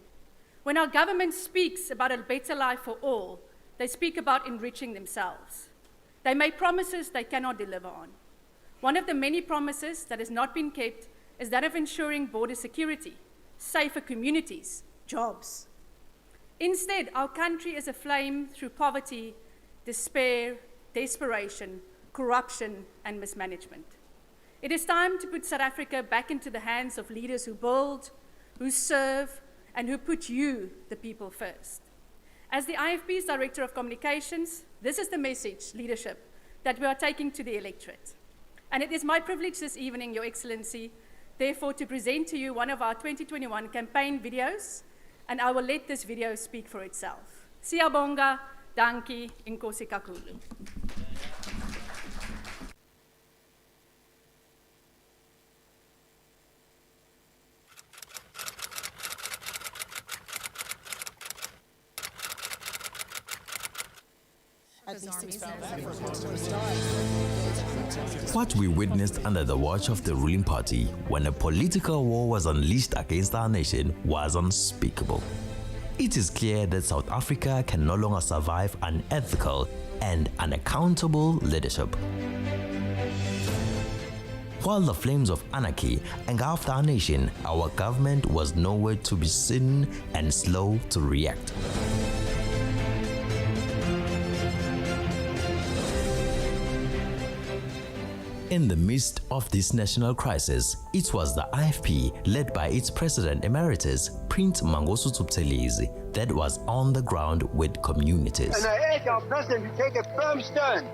When our government speaks about a better life for all, they speak about enriching themselves. They make promises they cannot deliver on. One of the many promises that has not been kept is that of ensuring border security, safer communities, jobs. Instead, our country is aflame through poverty, despair, desperation, corruption, and mismanagement. It is time to put South Africa back into the hands of leaders who build, who serve, and who put you, the people, first. As the IFP's Director of Communications, this is the message, leadership, that we are taking to the electorate. And it is my privilege this evening, Your Excellency, therefore, to present to you one of our 2021 campaign videos, and I will let this video speak for itself. Siyabonga, danki, inkosi kakhulu. What we witnessed under the watch of the ruling party when a political war was unleashed against our nation was unspeakable. It is clear that South Africa can no longer survive unethical and unaccountable leadership. While the flames of anarchy engulfed our nation, our government was nowhere to be seen and slow to react. In the midst of this national crisis, it was the IFP, led by its President Emeritus, Prince Mangosuthu Buthelezi, that was on the ground with communities. And I urge our President to take a firm stand.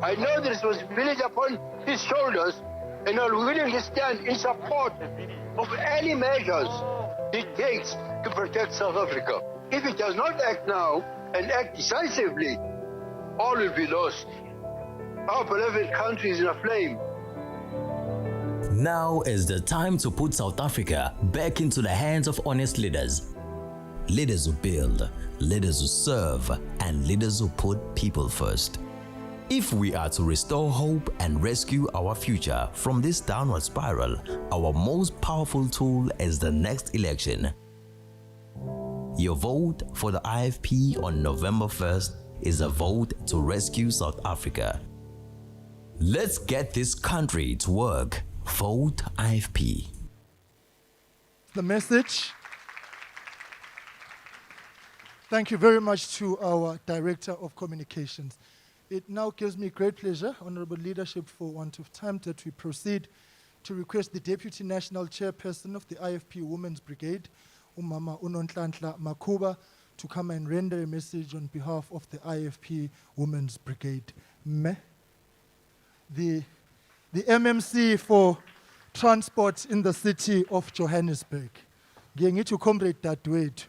I know this was village upon his shoulders, and are willing to stand in support of any measures he takes to protect South Africa. If it does not act now and act decisively, all will be lost. Our beloved country is in a flame. Now is the time to put South Africa back into the hands of honest leaders. Leaders who build, leaders who serve, and leaders who put people first. If we are to restore hope and rescue our future from this downward spiral, our most powerful tool is the next election. Your vote for the IFP on November 1st is a vote to rescue South Africa. Let's get this country to work. Vote IFP. The message. Thank you very much to our Director of Communications. It now gives me great pleasure, Honorable Leadership, for want of time, that we proceed to request the Deputy National Chairperson of the IFP Women's Brigade, Umama Unonhlanhla Makuba, to come and render a message on behalf of the IFP Women's Brigade. The MMC for transport in the city of Johannesburg. Ngiye ngithi uComrade Dadewethu.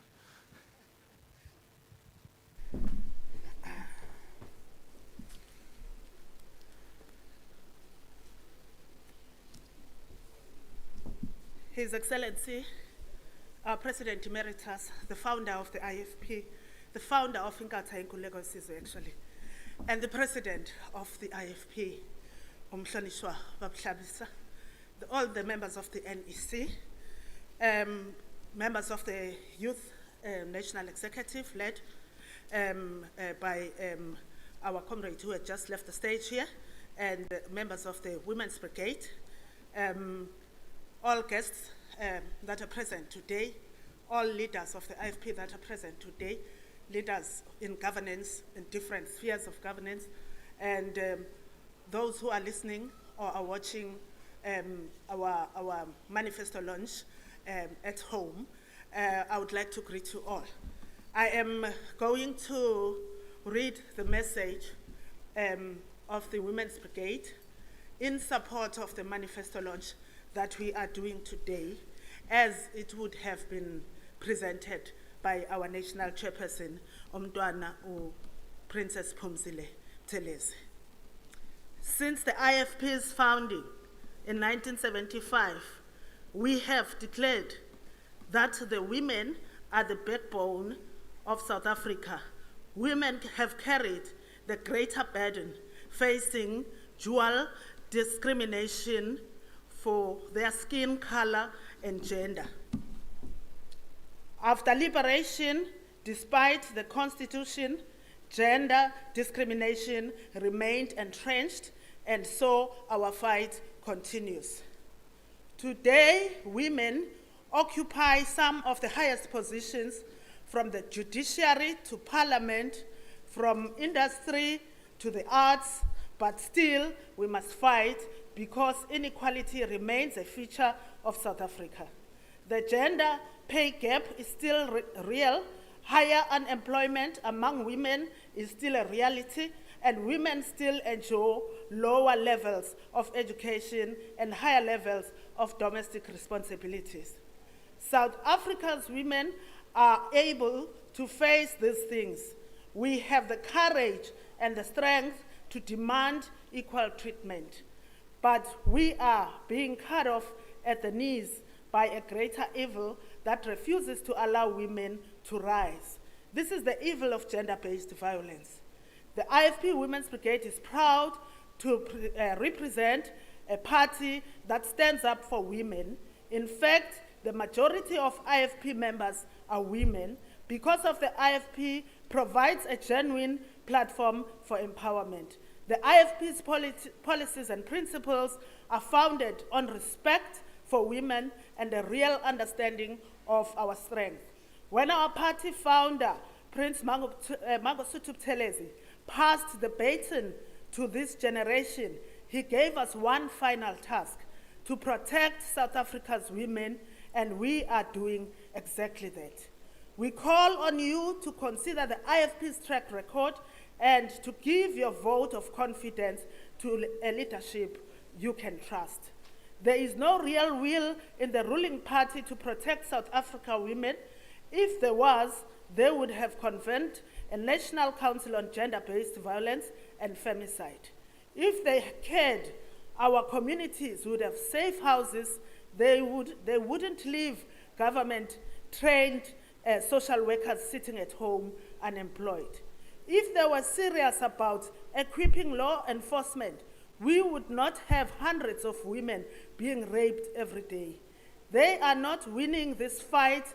His Excellency, our President Emeritus, the founder of the IFP, the founder of Inkatha actually, and the President of the IFP, Umhlonishwa Babhlabisa, all the members of the NEC, members of the Youth National Executive, led by our comrade who had just left the stage here, and members of the Women's Brigade, all guests that are present today, all leaders of the IFP that are present today, leaders in governance, in different spheres of governance, and those who are listening or are watching our Manifesto Launch at home, I would like to greet you all. I am going to read the message of the Women's Brigade in support of the Manifesto Launch that we are doing today, as it would have been presented by our national chairperson, Umntwana Princess Phumzile Buthelezi. Since the IFP's founding in 1975, we have declared that the women are the backbone of South Africa. Women have carried the greater burden facing dual discrimination for their skin color and gender. After liberation, despite the Constitution, gender discrimination remained entrenched, and so our fight continues. Today, women occupy some of the highest positions, from the judiciary to parliament, from industry to the arts, but still we must fight because inequality remains a feature of South Africa. The gender pay gap is still real. Higher unemployment among women is still a reality, and women still enjoy lower levels of education and higher levels of domestic responsibilities. South Africa's women are able to face these things. We have the courage and the strength to demand equal treatment, but we are being cut off at the knees by a greater evil that refuses to allow women to rise. This is the evil of gender-based violence. The IFP Women's Brigade is proud to represent a party that stands up for women. In fact, the majority of IFP members are women because of the IFP provides a genuine platform for empowerment. The IFP's policies and principles are founded on respect for women and a real understanding of our strength. When our party founder, Prince Mangosuthu Buthelezi, passed the baton to this generation, he gave us one final task: to protect South Africa's women, and we are doing exactly that. We call on you to consider the IFP's track record and to give your vote of confidence to a leadership you can trust. There is no real will in the ruling party to protect South Africa women. If there was, they would have convened a National Council on Gender-Based Violence and Femicide. If they cared, our communities would have safe houses. They wouldn't leave government-trained social workers sitting at home unemployed. If they were serious about equipping law enforcement, we would not have hundreds of women being raped every day. They are not winning this fight.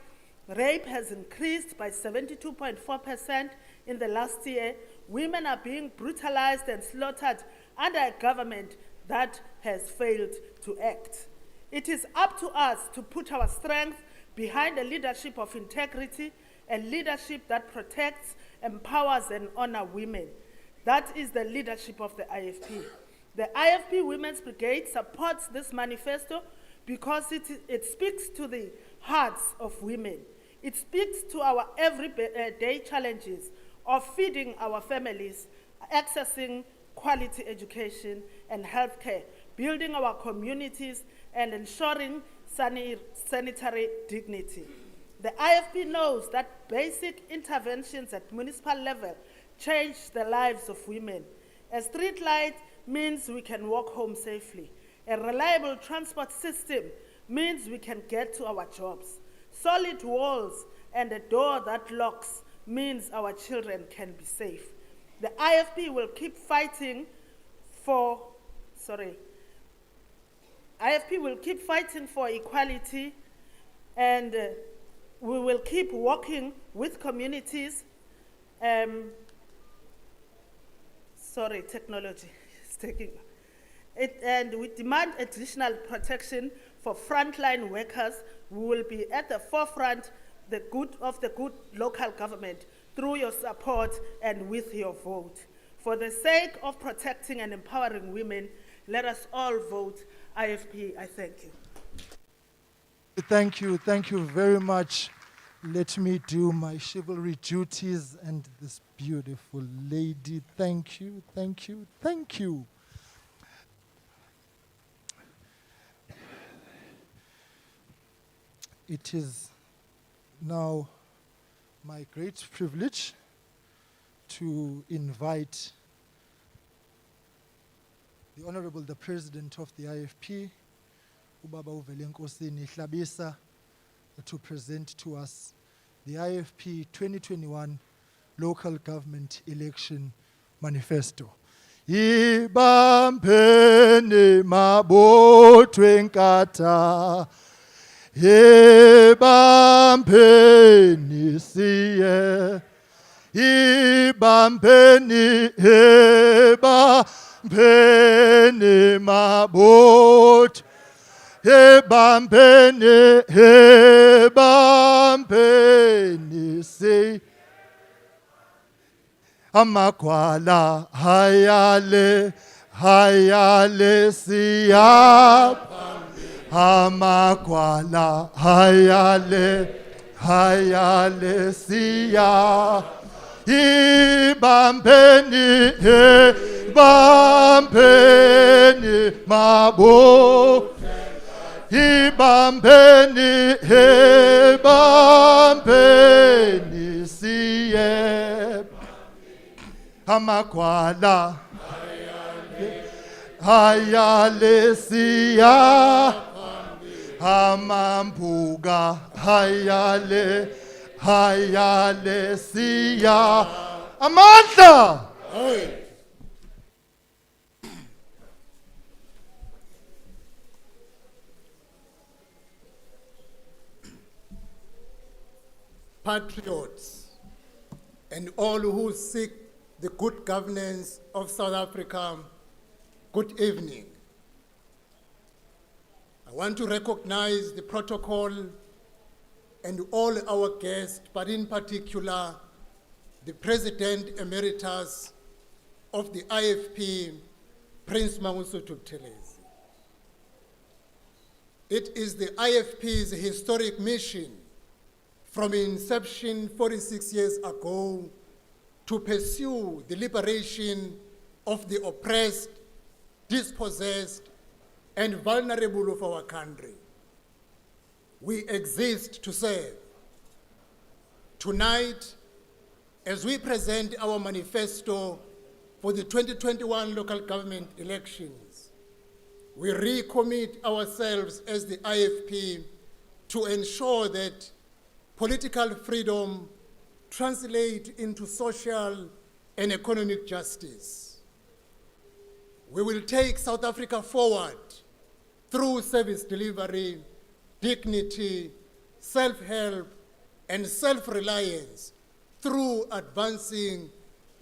Rape has increased by 72.4% in the last year. Women are being brutalized and slaughtered under a government that has failed to act. It is up to us to put our strength behind a leadership of integrity, a leadership that protects, empowers, and honors women. That is the leadership of the IFP. The IFP Women's Brigade supports this manifesto because it speaks to the hearts of women. It speaks to our everyday challenges of feeding our families, accessing quality education and healthcare, building our communities, and ensuring sanitary dignity. The IFP knows that basic interventions at municipal level change the lives of women. A street light means we can walk home safely. A reliable transport system means we can get to our jobs. Solid walls and a door that locks means our children can be safe. The IFP will keep fighting for equality, and we will keep working with communities. Technology is taking it, and we demand additional protection for frontline workers. We will be at the forefront of the good local government through your support and with your vote. For the sake of protecting and empowering women, let us all vote IFP. I thank you. Thank you very much. Let me do my chivalry duties and this beautiful lady. Thank you. It is now my great privilege to invite the Honorable the President of the IFP, Ubaba Uvelenkosini Hlabisa, to present to us the IFP 2021 Local Government Election Manifesto. Ibambeni mabotwe Inkatha, ibambeni siye, ibambeni mabotwe, ibambeni siye. Amakwala hayale siya. Amakwala hayale siya. Ibambeni mabo. Ibambeni siye. Amakwala hayale siya. Amambuga hayale siya. Amandla. Patriots and all who seek the good governance of South Africa, good evening. I want to recognize the protocol and all our guests, but in particular, the President Emeritus of the IFP, Prince Mangosuthu Buthelezi. It is the IFP's historic mission from inception 46 years ago to pursue the liberation of the oppressed, dispossessed, and vulnerable of our country. We exist to serve. Tonight, as we present our manifesto for the 2021 local government elections, we recommit ourselves as the IFP to ensure that political freedom translate into social and economic justice. We will take South Africa forward through service delivery, dignity, self-help, and self-reliance through advancing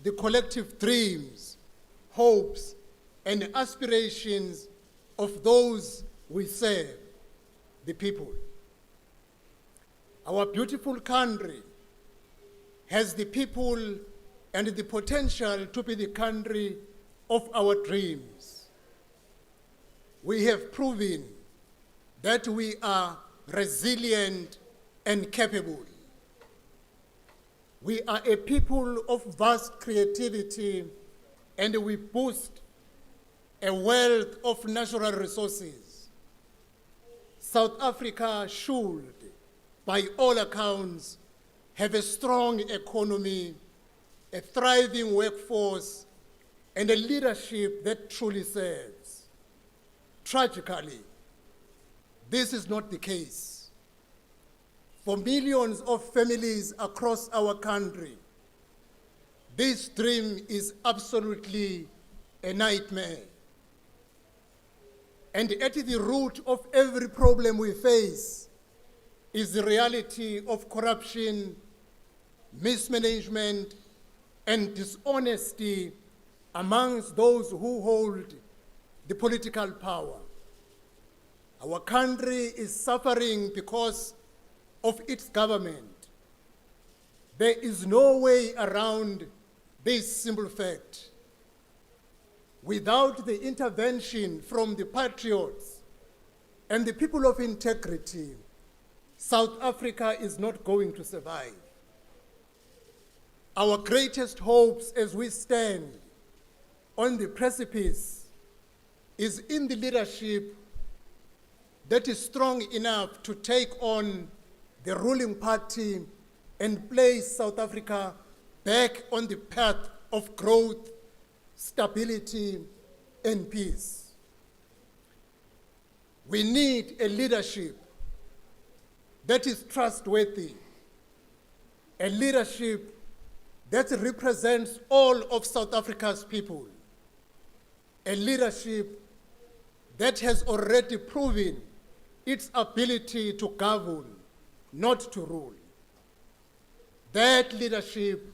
the collective dreams, hopes, and aspirations of those we serve, the people. Our beautiful country has the people and the potential to be the country of our dreams. We have proven that we are resilient and capable. We are a people of vast creativity, and we boast a wealth of natural resources. South Africa should, by all accounts, have a strong economy, a thriving workforce, and a leadership that truly serves. Tragically, this is not the case. For millions of families across our country, this dream is absolutely a nightmare. And at the root of every problem we face is the reality of corruption, mismanagement, and dishonesty amongst those who hold the political power. Our country is suffering because of its government. There is no way around this simple fact. Without the intervention from the patriots and the people of integrity, South Africa is not going to survive. Our greatest hopes as we stand on the precipice is in the leadership that is strong enough to take on the ruling party and place South Africa back on the path of growth, stability, and peace. We need a leadership that is trustworthy, a leadership that represents all of South Africa's people, a leadership that has already proven its ability to govern, not to rule. That leadership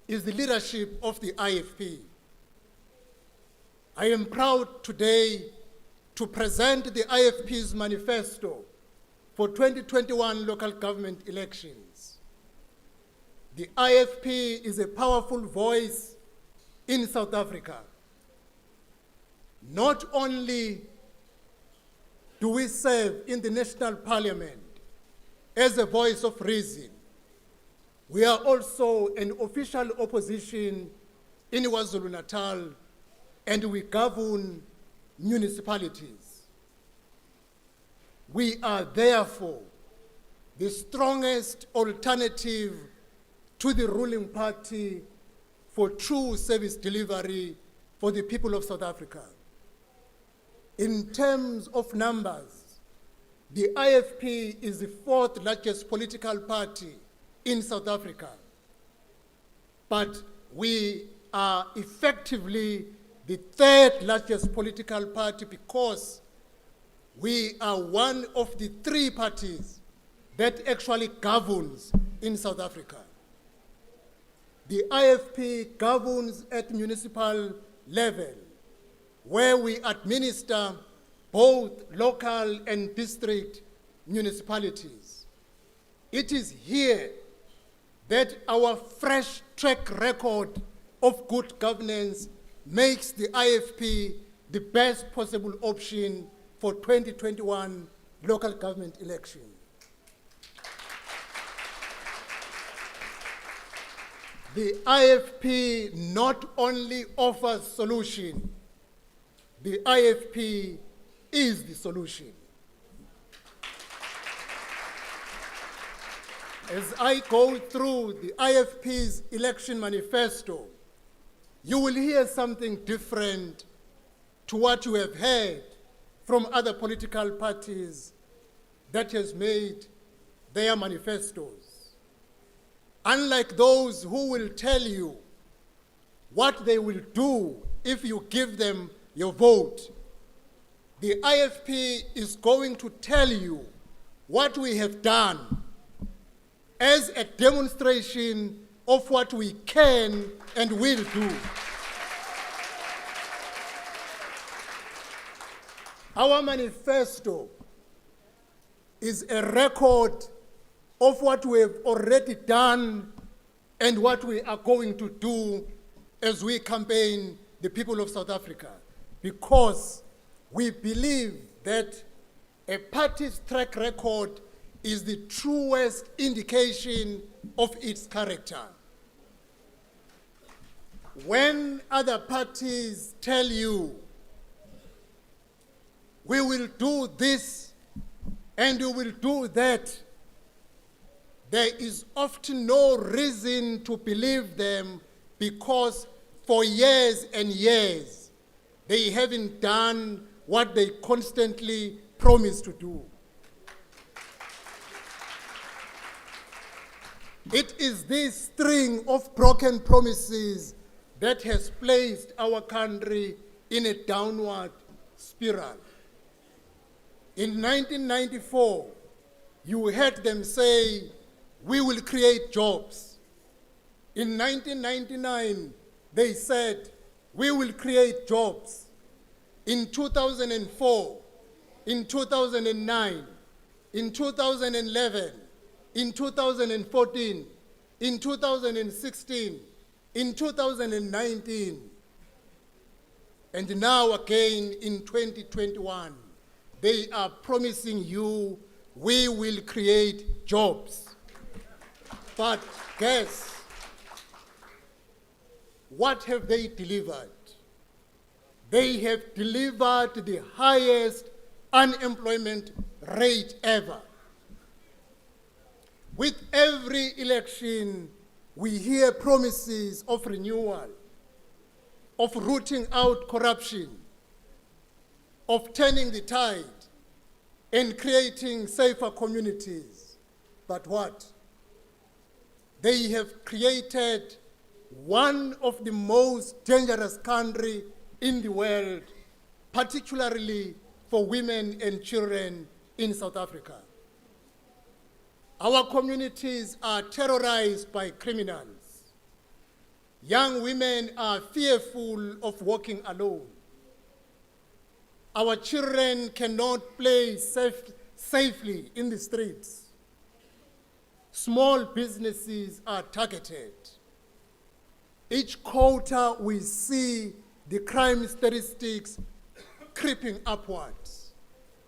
is the leadership of the IFP. I am proud today to present the IFP's manifesto for 2021 local government elections. The IFP is a powerful voice in South Africa. Not only do we serve in the national parliament as a voice of reason, we are also an official opposition in KwaZulu-Natal, and we govern municipalities. We are therefore the strongest alternative to the ruling party for true service delivery for the people of South Africa. In terms of numbers, the IFP is the fourth largest political party in South Africa, but we are effectively the third largest political party because we are one of the three parties that actually governs in South Africa. The IFP governs at municipal level, where we administer both local and district municipalities. It is here that our fresh track record of good governance makes the IFP the best possible option for 2021 local government election. The IFP not only offers solution, the IFP is the solution. As I go through the IFP's election manifesto, you will hear something different to what you have heard from other political parties that has made their manifestos. Unlike those who will tell you what they will do if you give them your vote, the IFP is going to tell you what we have done as a demonstration of what we can and will do. Our manifesto is a record of what we have already done and what we are going to do as we campaign the people of South Africa, because we believe that a party's track record is the truest indication of its character. When other parties tell you, we will do this and we will do that, there is often no reason to believe them, because for years and years, they haven't done what they constantly promise to do. It is this string of broken promises that has placed our country in a downward spiral. In 1994, you heard them say, we will create jobs. In 1999, they said, we will create jobs. In 2004, in 2009, in 2011, in 2014, in 2016, in 2019, and now again in 2021, they are promising you, we will create jobs. But guess, what have they delivered? They have delivered the highest unemployment rate ever. With every election, we hear promises of renewal, of rooting out corruption, of turning the tide, and creating safer communities. But what? They have created one of the most dangerous countries in the world, particularly for women and children in South Africa. Our communities are terrorized by criminals. Young women are fearful of walking alone. Our children cannot play safely in the streets. Small businesses are targeted. Each quarter we see the crime statistics creeping upwards,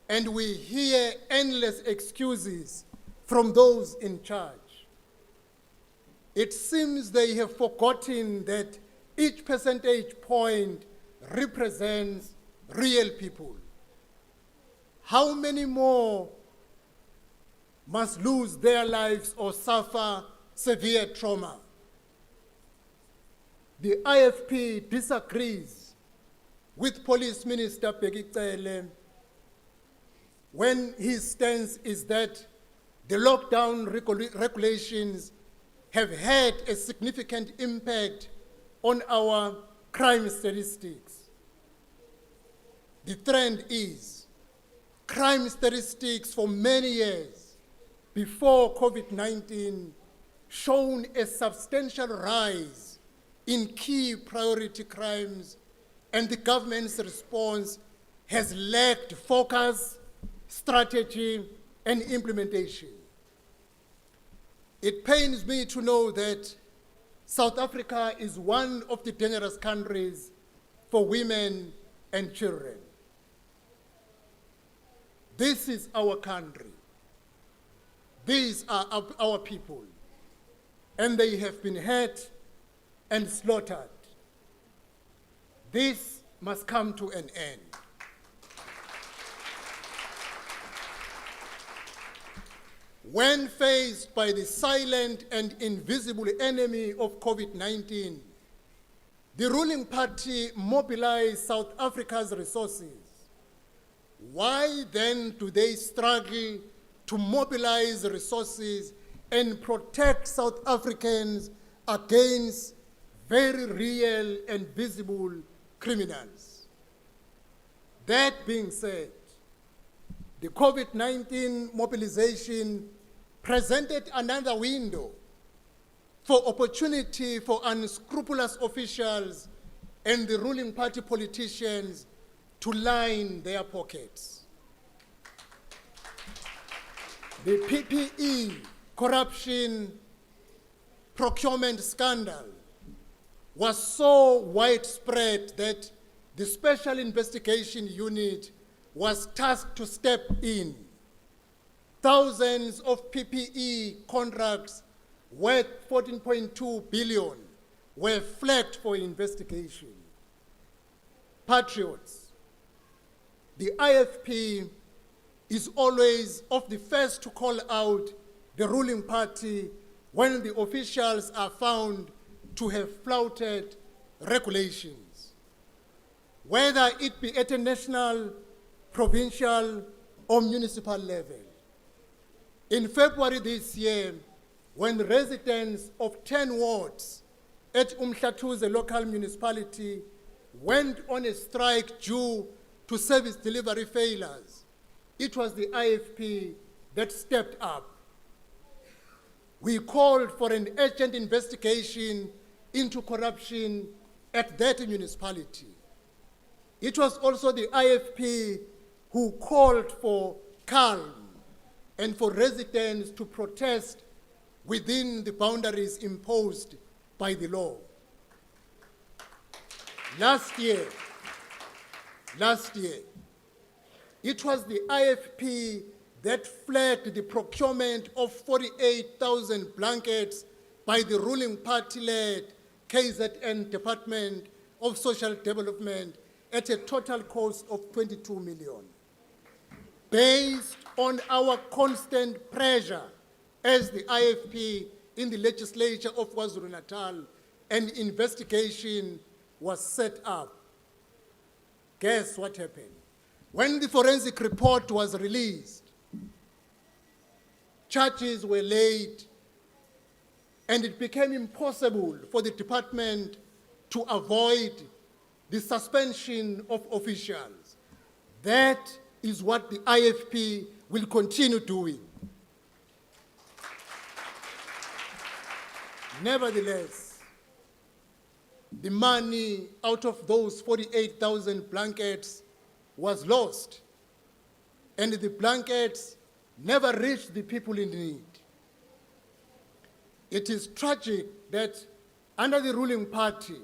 and we hear endless excuses from those in charge. It seems they have forgotten that each percentage point represents real people. How many more must lose their lives or suffer severe trauma? The IFP disagrees with Police Minister Bheki Cele when his stance is that the lockdown regulations have had a significant impact on our crime statistics. The trend is crime statistics for many years before COVID-19 shown a substantial rise in key priority crimes, and the government's response has lacked focus, strategy, and implementation. It pains me to know that South Africa is one of the dangerous countries for women and children. This is our country. These are our people, and they have been hurt and slaughtered. This must come to an end. When faced by the silent and invisible enemy of COVID-19, the ruling party mobilized South Africa's resources. Why then do they struggle to mobilize resources and protect South Africans against very real and visible criminals? That being said, the COVID-19 mobilization presented another window for opportunity for unscrupulous officials and the ruling party politicians to line their pockets. The PPE corruption procurement scandal was so widespread that the Special Investigation Unit was tasked to step in. Thousands of PPE contracts worth 14.2 billion were flagged for investigation. Patriots, the IFP is always of the first to call out the ruling party when the officials are found to have flouted regulations, whether it be at a national, provincial, or municipal level. In February this year, when residents of 10 wards at Umhlatuze local municipality went on a strike due to service delivery failures, it was the IFP that stepped up. We called for an urgent investigation into corruption at that municipality. It was also the IFP who called for calm and for residents to protest within the boundaries imposed by the law. Last year, it was the IFP that flagged the procurement of 48,000 blankets by the ruling party-led KZN Department of Social Development at a total cost of 22 million. Based on our constant pressure as the IFP in the legislature of KwaZulu-Natal, an investigation was set up. Guess what happened? When the forensic report was released, charges were laid, and it became impossible for the department to avoid the suspension of officials. That is what the IFP will continue doing. Nevertheless, the money out of those 48,000 blankets was lost, and the blankets never reached the people in need. It is tragic that under the ruling party,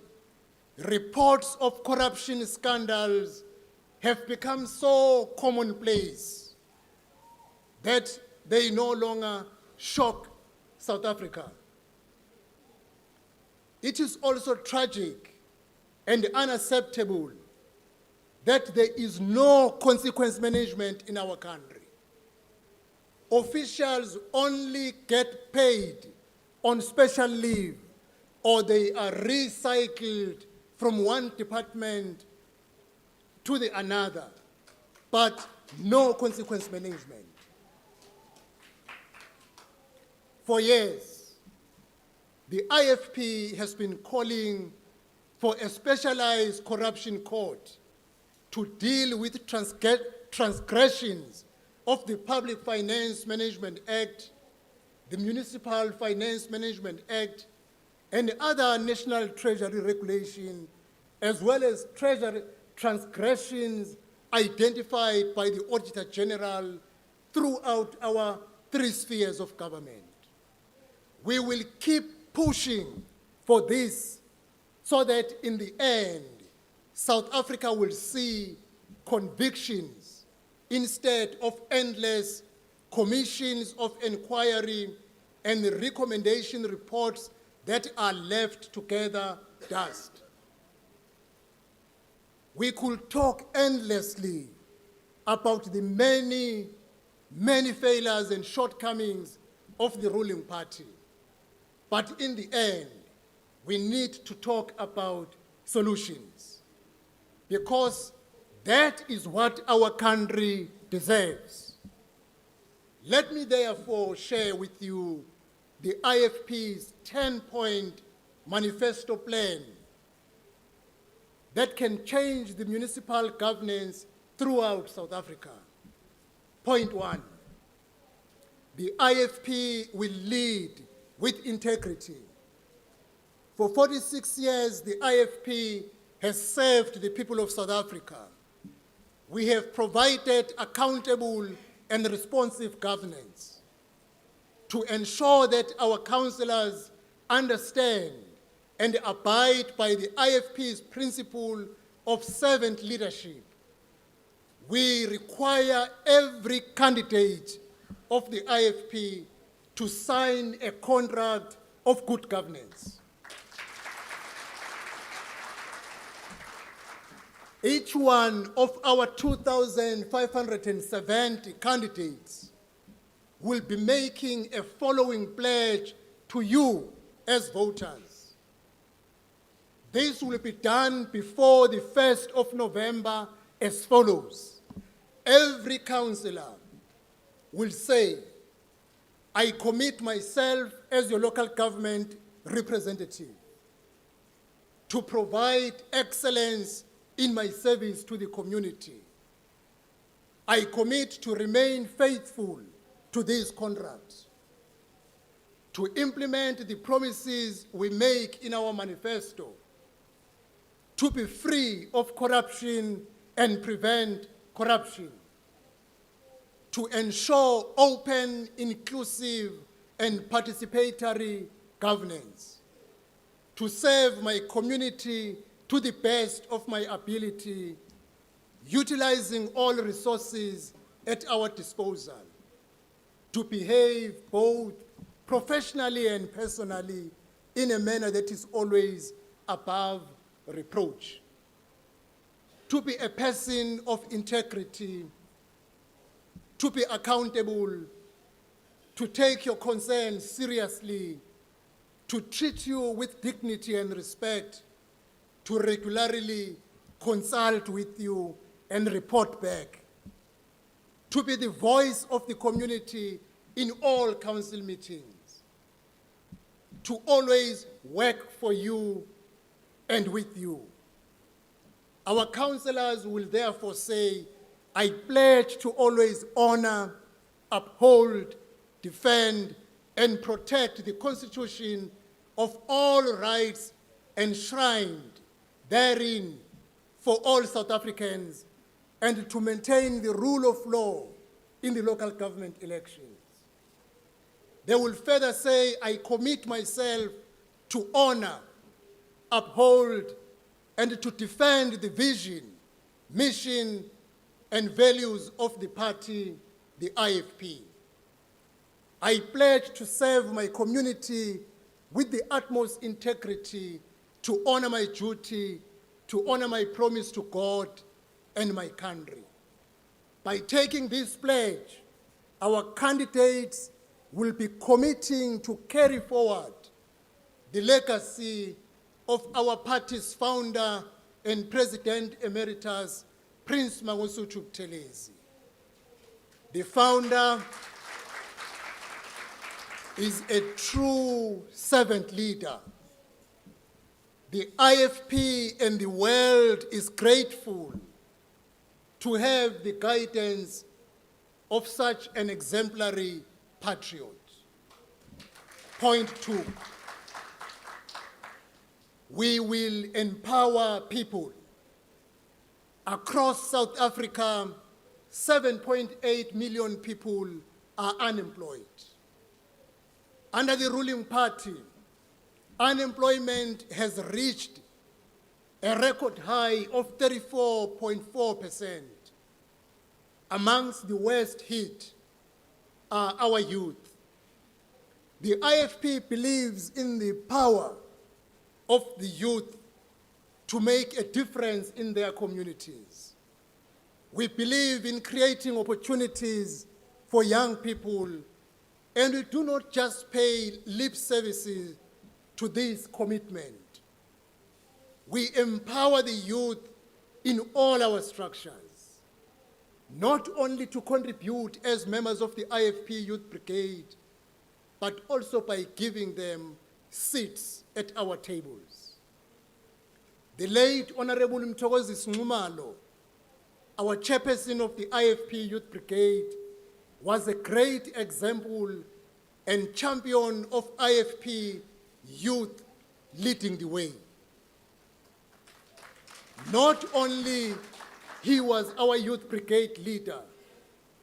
reports of corruption scandals have become so commonplace that they no longer shock South Africa. It is also tragic and unacceptable that there is no consequence management in our country. Officials only get paid on special leave, or they are recycled from one department to the another, but no consequence management. For years, the IFP has been calling for a specialized corruption court to deal with transgressions of the Public Finance Management Act, the Municipal Finance Management Act, and other National Treasury regulation, as well as treasury transgressions identified by the Auditor General throughout our 3 spheres of government. We will keep pushing for this so that in the end, South Africa will see convictions instead of endless commissions of inquiry and recommendation reports that are left to gather dust. We could talk endlessly about the many failures and shortcomings of the ruling party. But in the end, we need to talk about solutions, because that is what our country deserves. Let me therefore share with you the IFP's 10-point manifesto plan that can change the municipal governance throughout South Africa. Point 1, the IFP will lead with integrity. For 46 years, the IFP has served the people of South Africa. We have provided accountable and responsive governance to ensure that our councillors understand and abide by the IFP's principle of servant leadership. We require every candidate of the IFP to sign a contract of good governance. Each one of our 2,570 candidates will be making a following pledge to you as voters. This will be done before the 1st of November as follows. Every councillor will say, I commit myself as your local government representative to provide excellence in my service to the community. I commit to remain faithful to these contracts, to implement the promises we make in our manifesto, to be free of corruption and prevent corruption, to ensure open, inclusive, and participatory governance, to serve my community to the best of my ability, utilizing all resources at our disposal, to behave both professionally and personally in a manner that is always above reproach, to be a person of integrity, to be accountable, to take your concerns seriously, to treat you with dignity and respect, to regularly consult with you and report back, to be the voice of the community in all council meetings, to always work for you and with you. Our councillors will therefore say, I pledge to always honor, uphold, defend, and protect the Constitution of all rights enshrined therein for all South Africans, and to maintain the rule of law in the local government elections. They will further say, I commit myself to honor, uphold, and to defend the vision, mission, and values of the party, the IFP. I pledge to serve my community with the utmost integrity, to honor my duty, to honor my promise to God and my country. By taking this pledge, our candidates will be committing to carry forward the legacy of our party's founder and President Emeritus, Prince Mangosuthu Buthelezi. The founder is a true servant leader. The IFP and the world is grateful to have the guidance of such an exemplary patriot. Point 2. We will empower people. Across South Africa, 7.8 million people are unemployed. Under the ruling party, unemployment has reached a record high of 34.4%. Amongst the worst hit are our youth. The IFP believes in the power of the youth to make a difference in their communities. We believe in creating opportunities for young people, and we do not just pay lip services to this commitment. We empower the youth in all our structures, not only to contribute as members of the IFP Youth Brigade, but also by giving them seats at our tables. The late Honorable Mthokozi Sinxumalo, our chairperson of the IFP Youth Brigade, was a great example and champion of IFP youth leading the way. Not only he was our youth brigade leader,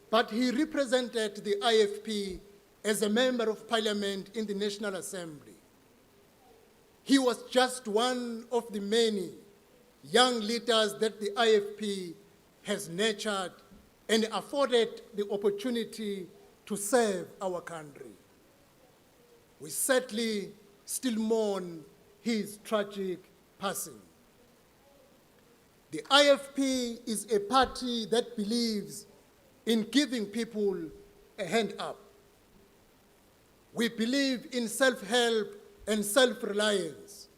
but he represented the IFP as a member of parliament in the National Assembly. He was just one of the many young leaders that the IFP has nurtured and afforded the opportunity to serve our country. We sadly still mourn his tragic passing. The IFP is a party that believes in giving people a hand up. We believe in self-help and self-reliance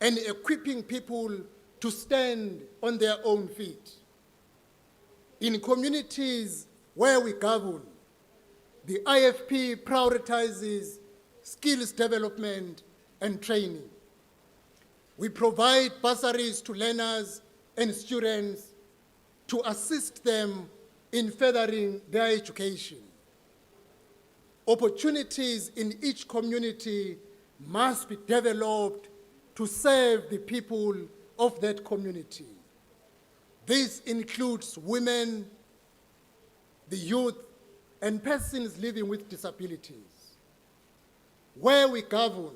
and equipping people to stand on their own feet. In communities where we govern, the IFP prioritizes skills development and training. We provide bursaries to learners and students to assist them in furthering their education. Opportunities in each community must be developed to serve the people of that community. This includes women, the youth, and persons living with disabilities. Where we govern,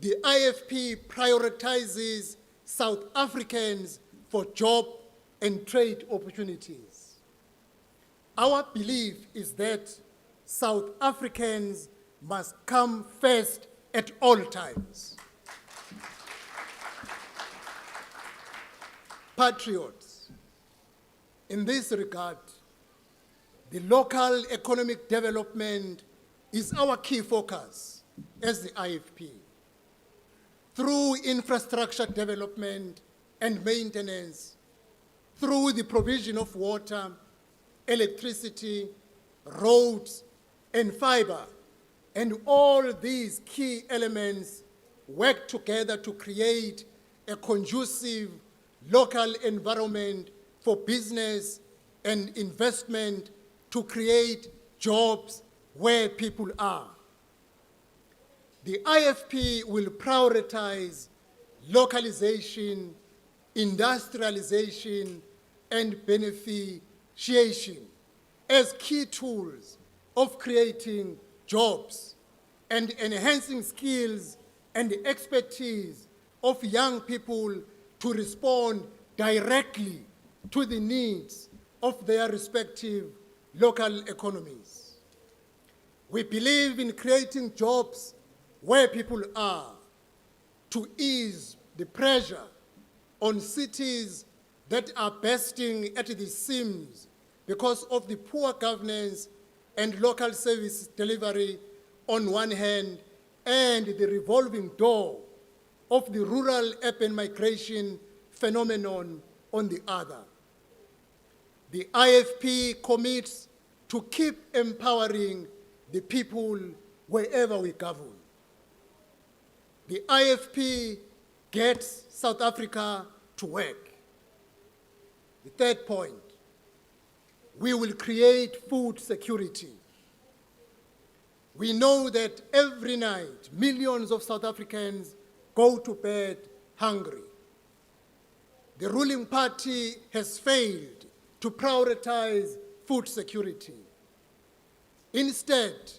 the IFP prioritizes South Africans for job and trade opportunities. Our belief is that South Africans must come first at all times. Patriots, in this regard, the local economic development is our key focus as the IFP. Through infrastructure development and maintenance, through the provision of water, electricity, roads, and fiber, and all these key elements work together to create a conducive local environment for business and investment to create jobs where people are. The IFP will prioritize localization, industrialization, and beneficiation as key tools of creating jobs and enhancing skills and expertise of young people to respond directly to the needs of their respective local economies. We believe in creating jobs where people are to ease the pressure on cities that are bursting at the seams because of the poor governance and local service delivery on one hand, and the revolving door of the rural-urban migration phenomenon on the other. The IFP commits to keep empowering the people wherever we govern. The IFP gets South Africa to work. The third point, we will create food security. We know that every night, millions of South Africans go to bed hungry. The ruling party has failed to prioritize food security. Instead,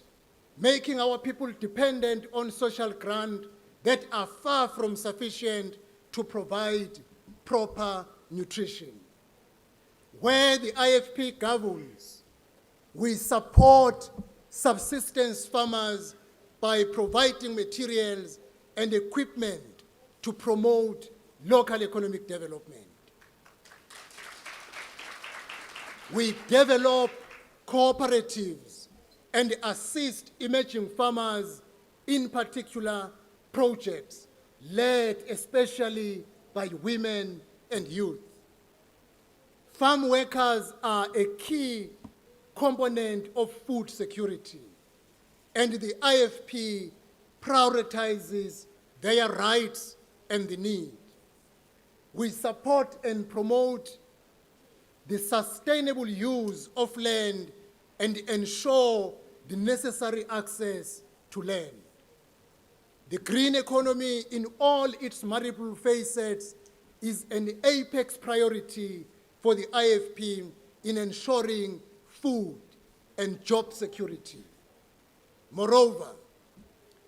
making our people dependent on social grants that are far from sufficient to provide proper nutrition. Where the IFP governs, we support subsistence farmers by providing materials and equipment to promote local economic development. We develop cooperatives and assist emerging farmers, in particular projects led especially by women and youth. Farm workers are a key component of food security, and the IFP prioritizes their rights and the need. We support and promote the sustainable use of land and ensure the necessary access to land. The green economy in all its multiple facets is an apex priority for the IFP in ensuring food and job security. Moreover,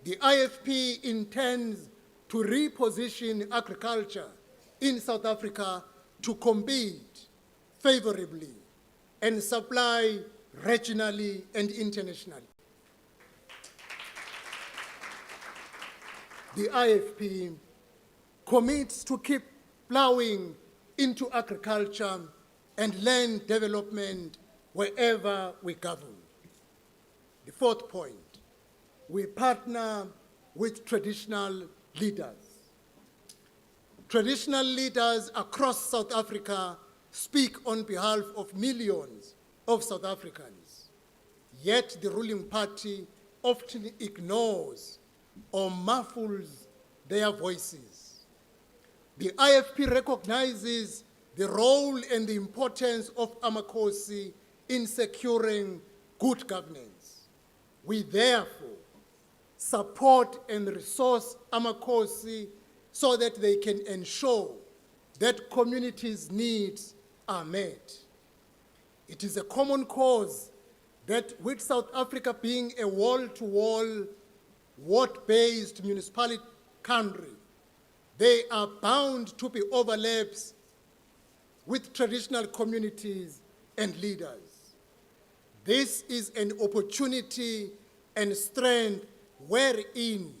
the IFP intends to reposition agriculture in South Africa to compete favorably and supply regionally and internationally. The IFP commits to keep plowing into agriculture and land development wherever we govern. The fourth point, we partner with traditional leaders. Traditional leaders across South Africa speak on behalf of millions of South Africans. yet the ruling party often ignores or muffles their voices. The IFP recognizes the role and the importance of Amakosi in securing good governance. We therefore support and resource Amakosi so that they can ensure that communities' needs are met. It is a common cause that with South Africa being a wall-to-wall, ward-based municipality country, there are bound to be overlaps with traditional communities and leaders. This is an opportunity and strength wherein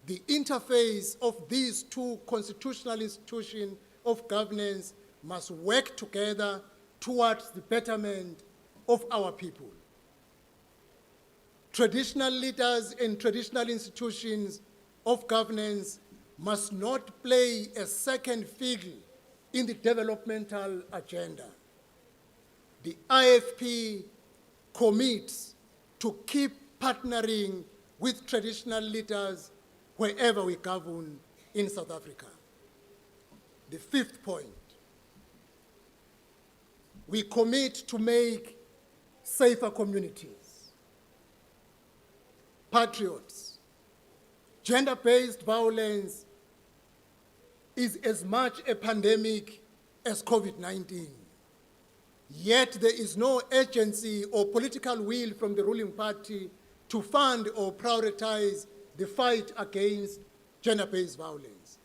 the interface of these two constitutional institutions of governance must work together towards the betterment of our people. Traditional leaders and traditional institutions of governance must not play a second fiddle in the developmental agenda. The IFP commits to keep partnering with traditional leaders wherever we govern in South Africa. The fifth point, we commit to make safer communities. Patriots, gender-based violence is as much a pandemic as COVID-19. Yet there is no urgency or political will from the ruling party to fund or prioritize the fight against gender-based violence.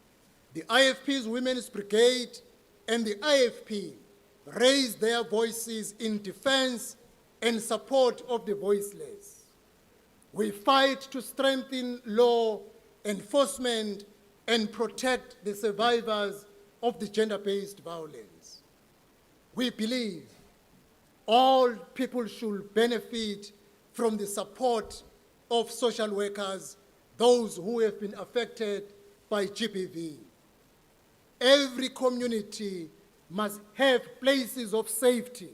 The IFP's Women's Brigade and the IFP raised their voices in defense and support of the voiceless. We fight to strengthen law enforcement and protect the survivors of the gender-based violence. We believe all people should benefit from the support of social workers, those who have been affected by GBV. Every community must have places of safety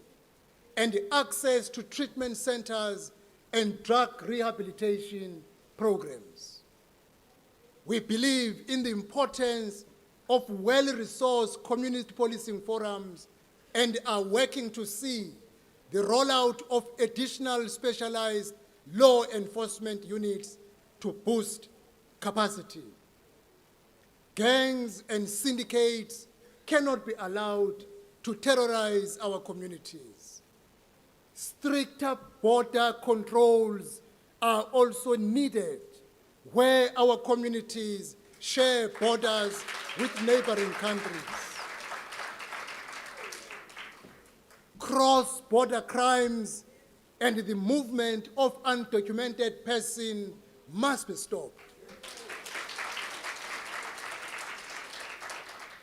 and access to treatment centers and drug rehabilitation programs. We believe in the importance of well-resourced community policing forums and are working to see the rollout of additional specialized law enforcement units to boost capacity. Gangs and syndicates cannot be allowed to terrorize our communities. Stricter border controls are also needed where our communities share borders with neighboring countries. Cross-border crimes and the movement of undocumented persons must be stopped.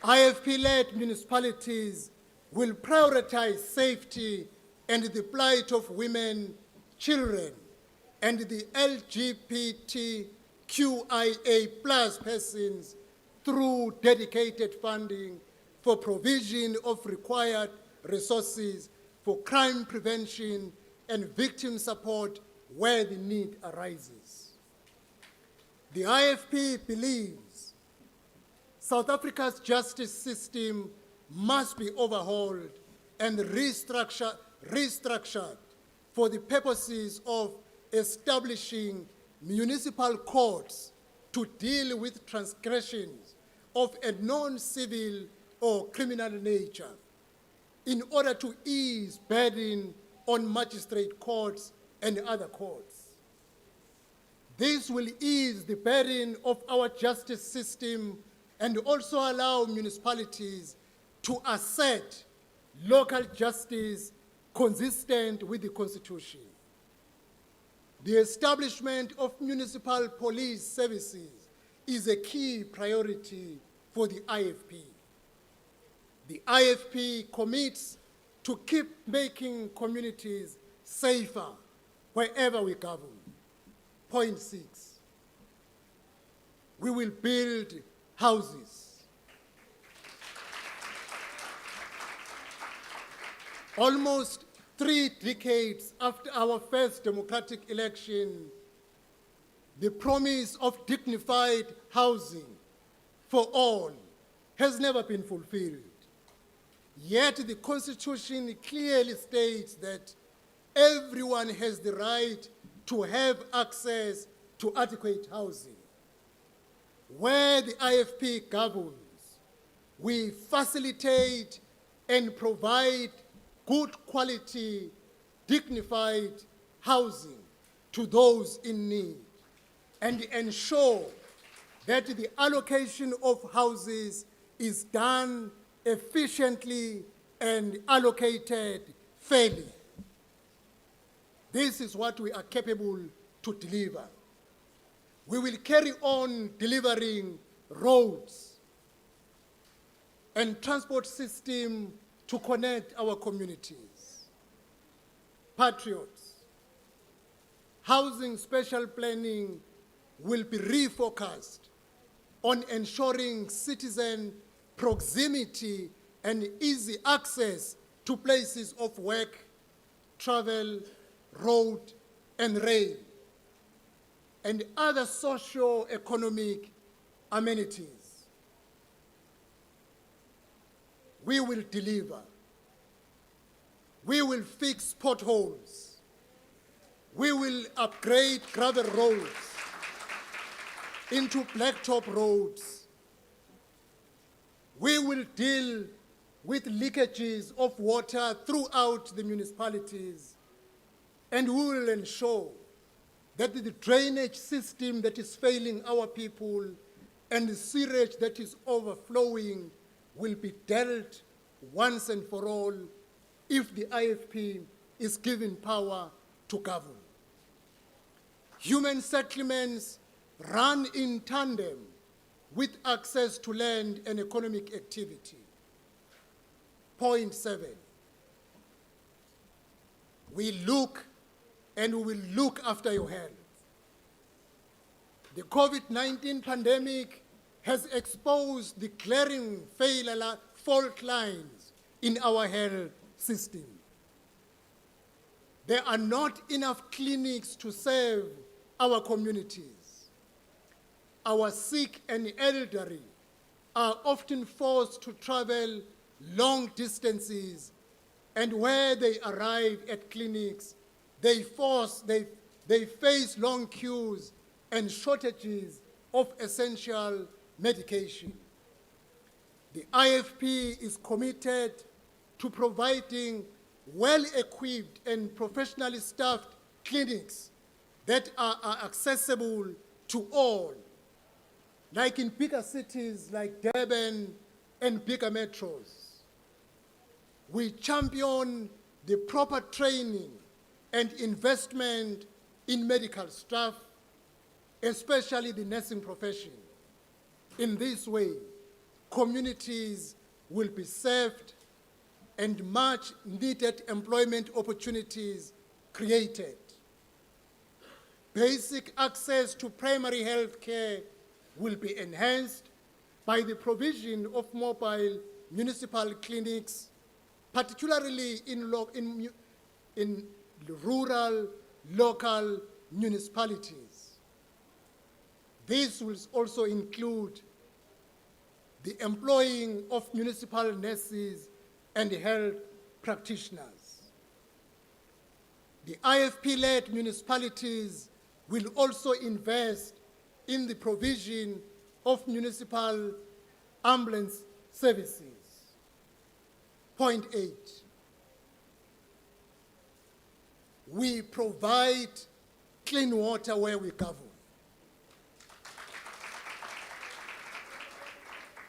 IFP-led municipalities will prioritize safety and the plight of women, children, and the LGBTQIA+ persons through dedicated funding for provision of required resources for crime prevention and victim support where the need arises. The IFP believes South Africa's justice system must be overhauled and restructured for the purposes of establishing municipal courts to deal with transgressions of a non-civil or criminal nature in order to ease burden on magistrate courts and other courts. This will ease the burden of our justice system and also allow municipalities to assert local justice consistent with the Constitution. The establishment of municipal police services is a key priority for the IFP. The IFP commits to keep making communities safer wherever we govern. Point 6, we will build houses. Almost 3 decades after our first democratic election, the promise of dignified housing for all has never been fulfilled. Yet the Constitution clearly states that everyone has the right to have access to adequate housing. Where the IFP governs, we facilitate and provide good quality, dignified housing to those in need and ensure that the allocation of houses is done efficiently and allocated fairly. This is what we are capable to deliver. We will carry on delivering roads and transport system to connect our communities. Patriots, housing special planning will be refocused on ensuring citizen proximity and easy access to places of work, travel, road, and rail, and other socio-economic amenities. We will deliver. We will fix potholes. We will upgrade gravel roads into blacktop roads. We will deal with leakages of water throughout the municipalities, and we will ensure that the drainage system that is failing our people and the sewage that is overflowing will be dealt once and for all if the IFP is given power to govern. Human settlements run in tandem with access to land and economic activity. Point 7, we look and we will look after your health. The COVID-19 pandemic has exposed the glaring fault lines in our health system. There are not enough clinics to serve our communities. Our sick and elderly are often forced to travel long distances, and where they arrive at clinics, they face long queues and shortages of essential medication. The IFP is committed to providing well-equipped and professionally staffed clinics that are accessible to all, like in bigger cities like Durban and bigger metros. We champion the proper training and investment in medical staff, especially the nursing profession. In this way, communities will be served and much needed employment opportunities created. Basic access to primary health care will be enhanced by the provision of mobile municipal clinics, particularly in rural, local municipalities. This will also include the employing of municipal nurses and health practitioners. The IFP-led municipalities will also invest in the provision of municipal ambulance services. Point 8, we provide clean water where we govern.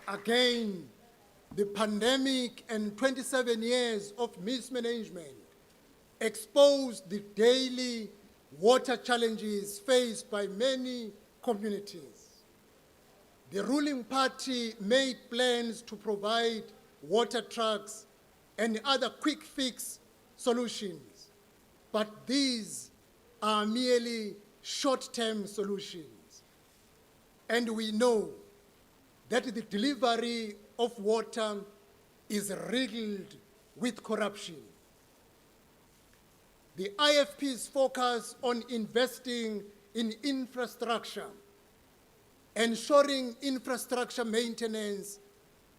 Again, the pandemic and 27 years of mismanagement exposed the daily water challenges faced by many communities. The ruling party made plans to provide water trucks and other quick fix solutions, but these are merely short-term solutions. And we know that the delivery of water is riddled with corruption. The IFP's focus on investing in infrastructure, ensuring infrastructure maintenance,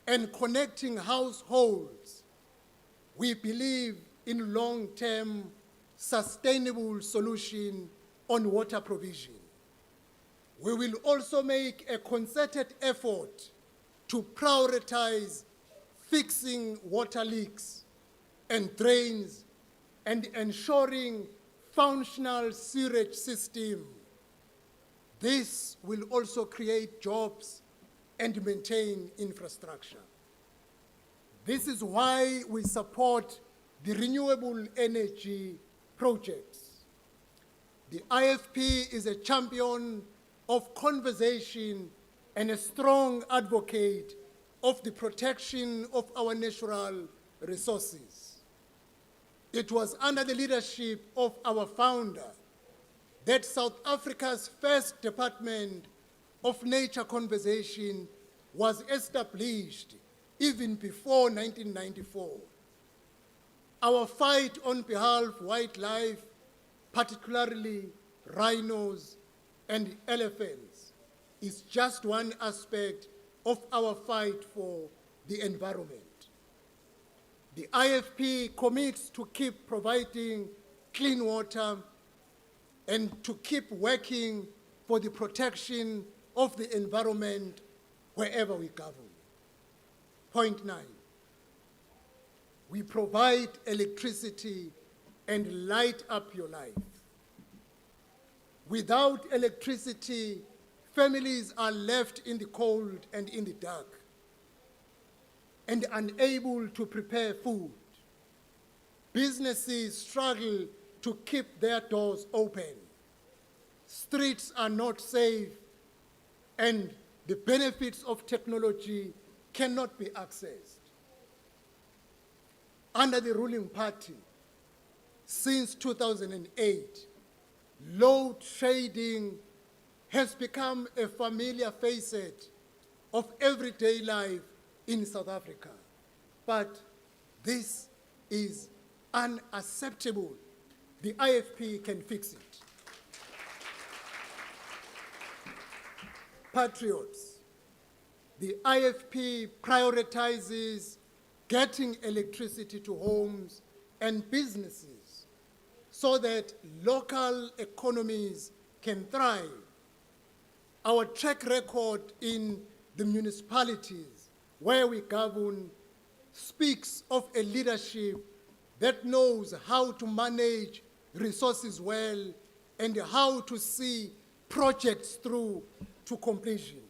and connecting households, we believe in long-term sustainable solution on water provision. We will also make a concerted effort to prioritize fixing water leaks and drains and ensuring functional sewage system. This will also create jobs and maintain infrastructure. This is why we support the renewable energy projects. The IFP is a champion of conservation and a strong advocate of the protection of our natural resources. It was under the leadership of our founder that South Africa's first Department of Nature Conservation was established even before 1994. Our fight on behalf of wildlife, particularly rhinos and elephants, is just one aspect of our fight for the environment. The IFP commits to keep providing clean water and to keep working for the protection of the environment wherever we govern. Point 9, we provide electricity and light up your life. Without electricity, families are left in the cold and in the dark and unable to prepare food. Businesses struggle to keep their doors open. Streets are not safe, and the benefits of technology cannot be accessed. Under the ruling party, since 2008, load shedding has become a familiar facet of everyday life in South Africa. But this is unacceptable. The IFP can fix it. Patriots, the IFP prioritizes getting electricity to homes and businesses so that local economies can thrive. Our track record in the municipalities where we govern speaks of a leadership that knows how to manage resources well and how to see projects through to completion.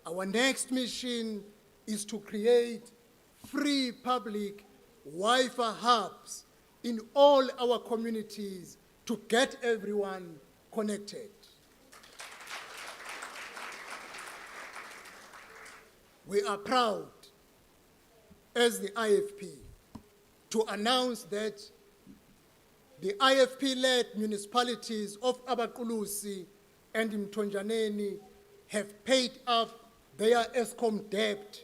Our next mission is to create free public Wi-Fi hubs in all our communities to get everyone connected. We are proud as the IFP to announce that the IFP-led municipalities of Abaqulusi and Mthonjaneni have paid up their Eskom debt,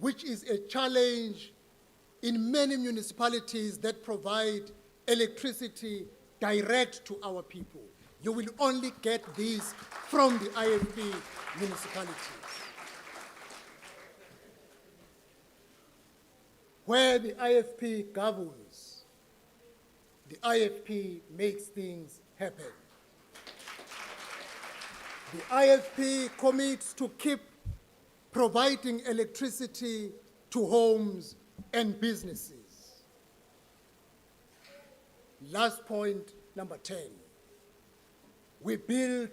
which is a challenge in many municipalities that provide electricity direct to our people. You will only get this from the IFP municipalities. Where the IFP governs, the IFP makes things happen. The IFP commits to keep providing electricity to homes and businesses. Last point, number 10. We build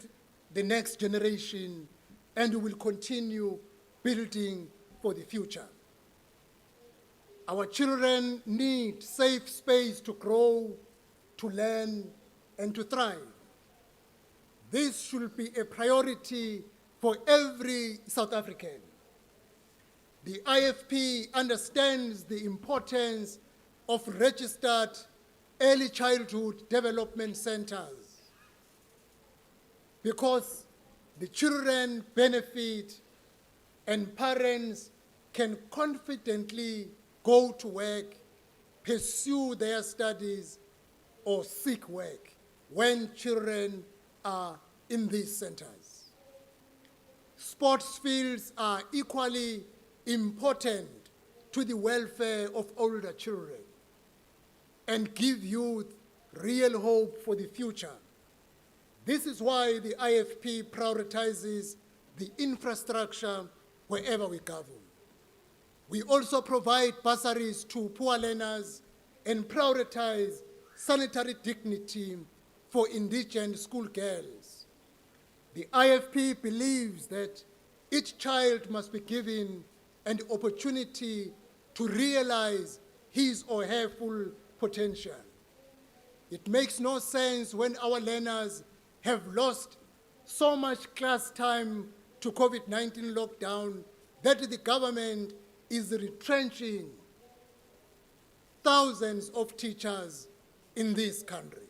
the next generation and we will continue building for the future. Our children need safe space to grow, to learn, and to thrive. This should be a priority for every South African. The IFP understands the importance of registered early childhood development centers because the children benefit and parents can confidently go to work, pursue their studies, or seek work when children are in these centers. Sports fields are equally important to the welfare of older children and give youth real hope for the future. This is why the IFP prioritizes the infrastructure wherever we govern. We also provide bursaries to poor learners and prioritize sanitary dignity for indigent schoolgirls. The IFP believes that each child must be given an opportunity to realize his or her full potential. It makes no sense when our learners have lost so much class time to COVID-19 lockdown that the government is retrenching thousands of teachers in this country.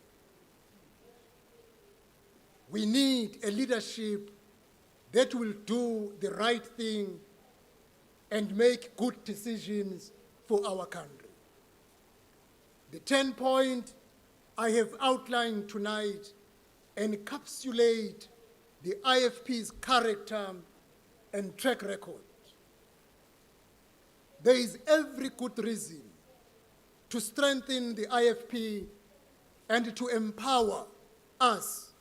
We need a leadership that will do the right thing and make good decisions for our country. The 10-point I have outlined tonight encapsulate the IFP's character and track record. There is every good reason to strengthen the IFP and to empower us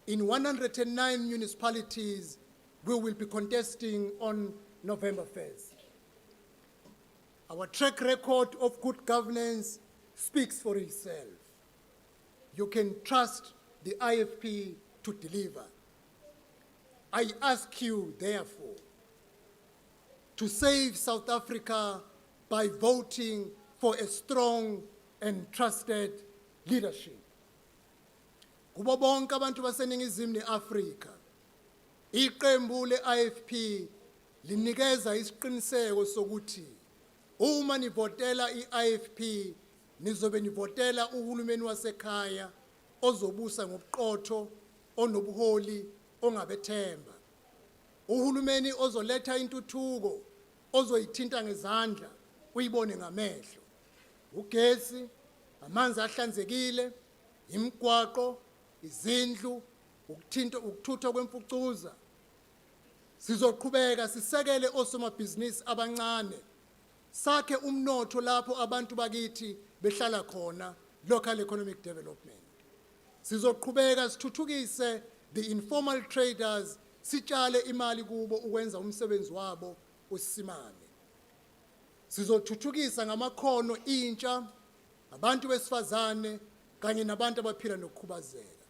in 109 municipalities we will be contesting on November 1st. Our track record of good governance speaks for itself. You can trust the IFP to deliver. I ask you, therefore, to save South Africa by voting for a strong and trusted leadership. Kubo bonke abantu baseningizimu neAfrika, iqembu le-IFP linikeza isiqiniseko sokuthi uma nivotela i-IFP nizobe nivotela uhulumeni wasekhaya ozobusa ngobuqotho, onobuholi, ongabethemba. Uhulumeni ozoletha intuthuko, ozoyithinta ngezandla, uyibone ngamehlo. Ugesi, amanzi ahlanzekile, imigwaqo, izindlu, ukuthutha kwemfucuza. Sizoqhubeka sisekele osomabhizinisi abancane. Sakhe umnotho lapho abantu bakithi behlala khona, local economic development. Sizoqhubeka sithuthukise the informal traders, sitshale imali kubo ukwenza umsebenzi wabo usimame. Sizothuthukisa ngamakhono intsha, abantu besifazane kanye nabantu abaphila nokukhubazeka.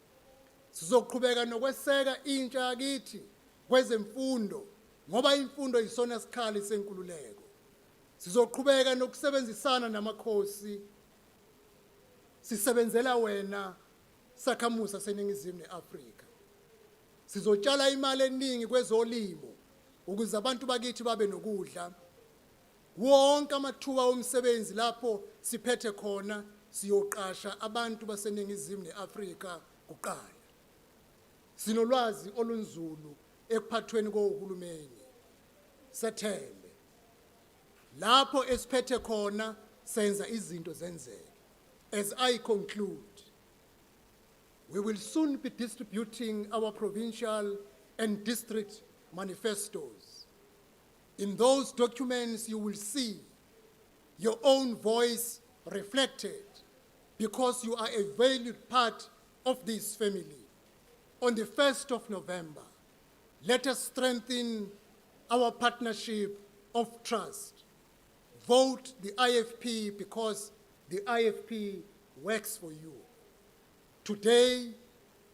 Sizoqhubeka nokweseka intsha yakithi kwezemfundo ngoba imfundo yisona sikhali senkululeko. Sizoqhubeka nokusebenzisana namakhosi. Sisebenzela wena sakhamuza seningizimu neAfrika. Sizotshala imali eningi kwezolimo ukuze abantu bakithi babe nokudla. Wonke amathuba omsebenzi lapho siphethe khona siyoqasha abantu baseningizimu neAfrika kuqala. Sinolwazi olunzulu ekuphathweni kohulumeni. Sethembe. Lapho esiphethe khona senza izinto zenzeke. As I conclude, we will soon be distributing our provincial and district manifestos. In those documents, you will see your own voice reflected because you are a valued part of this family. On the 1st of November, let us strengthen our partnership of trust. Vote the IFP because the IFP works for you. Today,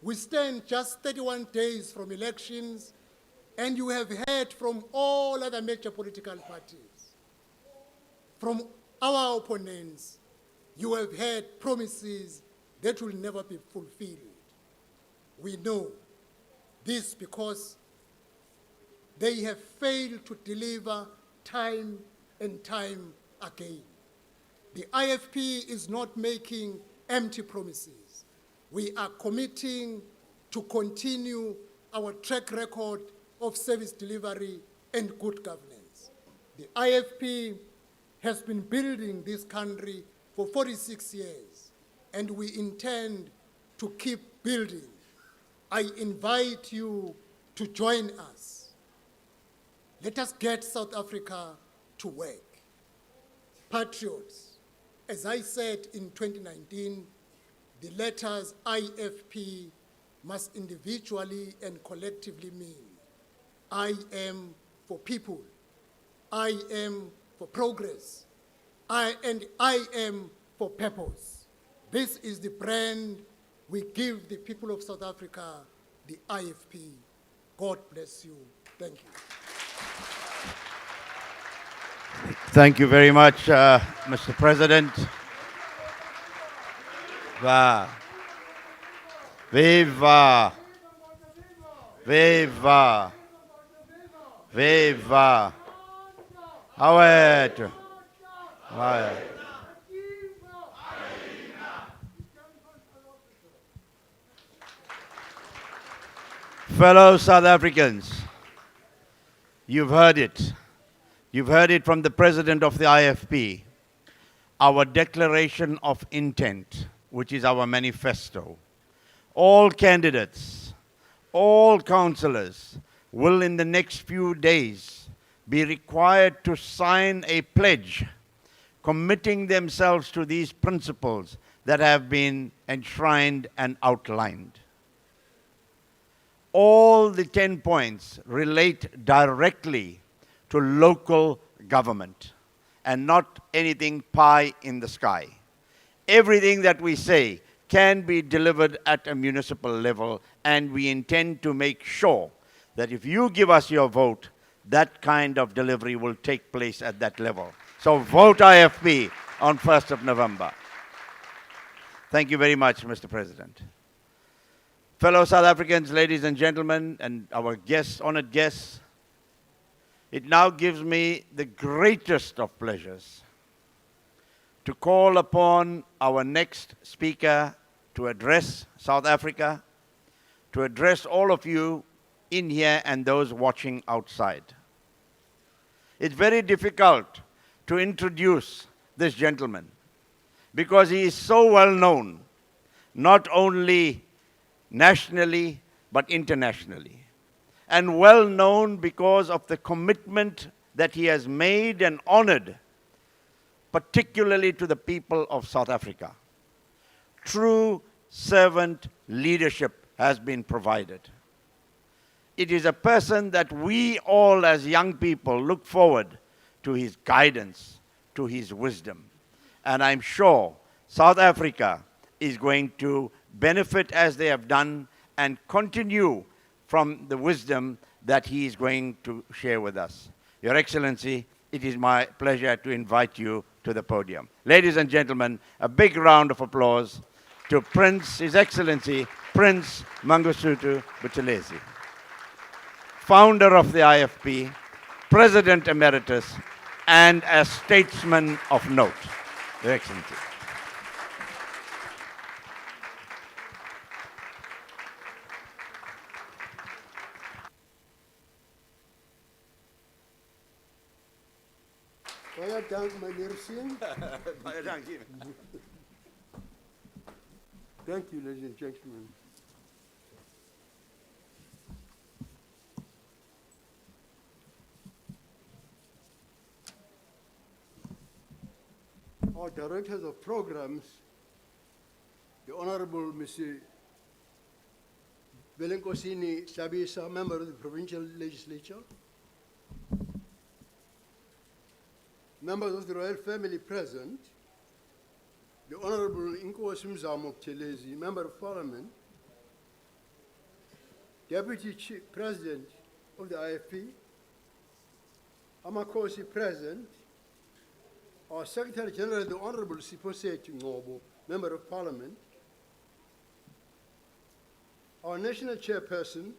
we stand just 31 days from elections, and you have heard from all other major political parties. From our opponents, you have heard promises that will never be fulfilled. We know this because they have failed to deliver time and time again. The IFP is not making empty promises. We are committing to continue our track record of service delivery and good governance. The IFP has been building this country for 46 years. and we intend to keep building. I invite you to join us. Let us get South Africa to work. Patriots, as I said in 2019, the letters IFP must individually and collectively mean I am for people, I am for progress, I am for purpose. This is the brand we give the people of South Africa, the IFP. God bless you. Thank you. Thank you very much, Mr. President. Viva! Viva! Viva! Howard! Howard! Fellow South Africans, you've heard it. You've heard it from the President of the IFP. Our declaration of intent, which is our manifesto. All candidates, all councillors will in the next few days be required to sign a pledge committing themselves to these principles that have been enshrined and outlined. All the 10 points relate directly to local government and not anything pie in the sky. Everything that we say can be delivered at a municipal level, and we intend to make sure that if you give us your vote, that kind of delivery will take place at that level. So vote IFP on 1st of November. Thank you very much, Mr. President. Fellow South Africans, ladies and gentlemen, and our guests, honored guests, it now gives me the greatest of pleasures to call upon our next speaker to address South Africa, to address all of you in here and those watching outside. It's very difficult to introduce this gentleman because he is so well known, not only nationally but internationally, and well known because of the commitment that he has made and honored, particularly to the people of South Africa. True servant leadership has been provided. It is a person that we all as young people look forward to his guidance, to his wisdom. And I'm sure South Africa is going to benefit as they have done and continue from the wisdom that he is going to share with us. Your Excellency, it is my pleasure to invite you to the podium. Ladies and gentlemen, a big round of applause to His Excellency, Prince Mangosuthu Buthelezi, founder of the IFP, President Emeritus, and a statesman of note. Your Excellency. Baie dank, meneer Singh. Baie dankie. Thank you, ladies and gentlemen. Our directors of programs, the Honorable Mr. Belenkosini Sabisa, member of the Provincial Legislature, members of the royal family present, the Honorable Inkatha Freedom Party, Member of Parliament, Deputy President of the IFP, Amakosi President, our Secretary General, the Honorable Siposeti Ngobo, Member of Parliament, our National Chairperson,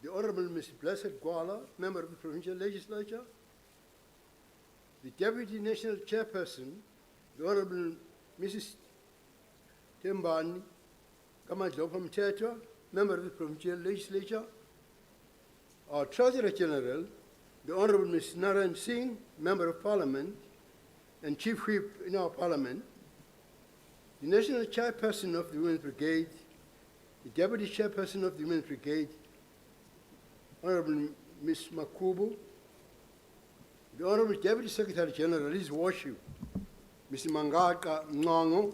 the Honorable Ms. Blessed Gwala, Member of the Provincial Legislature, the Deputy National Chairperson, the Honorable Mrs. Tembani Kamadlopa Mtetwa, Member of the Provincial Legislature, our Treasurer General, the Honorable Ms. Narayan Singh, Member of Parliament and Chief Whip in our Parliament, the national chairperson of the Women's Brigade, the deputy chairperson of the Women's Brigade, Honorable Ms. Makubu, the Honorable Deputy Secretary General, His Worship, Mr. Mangaka Ngongo,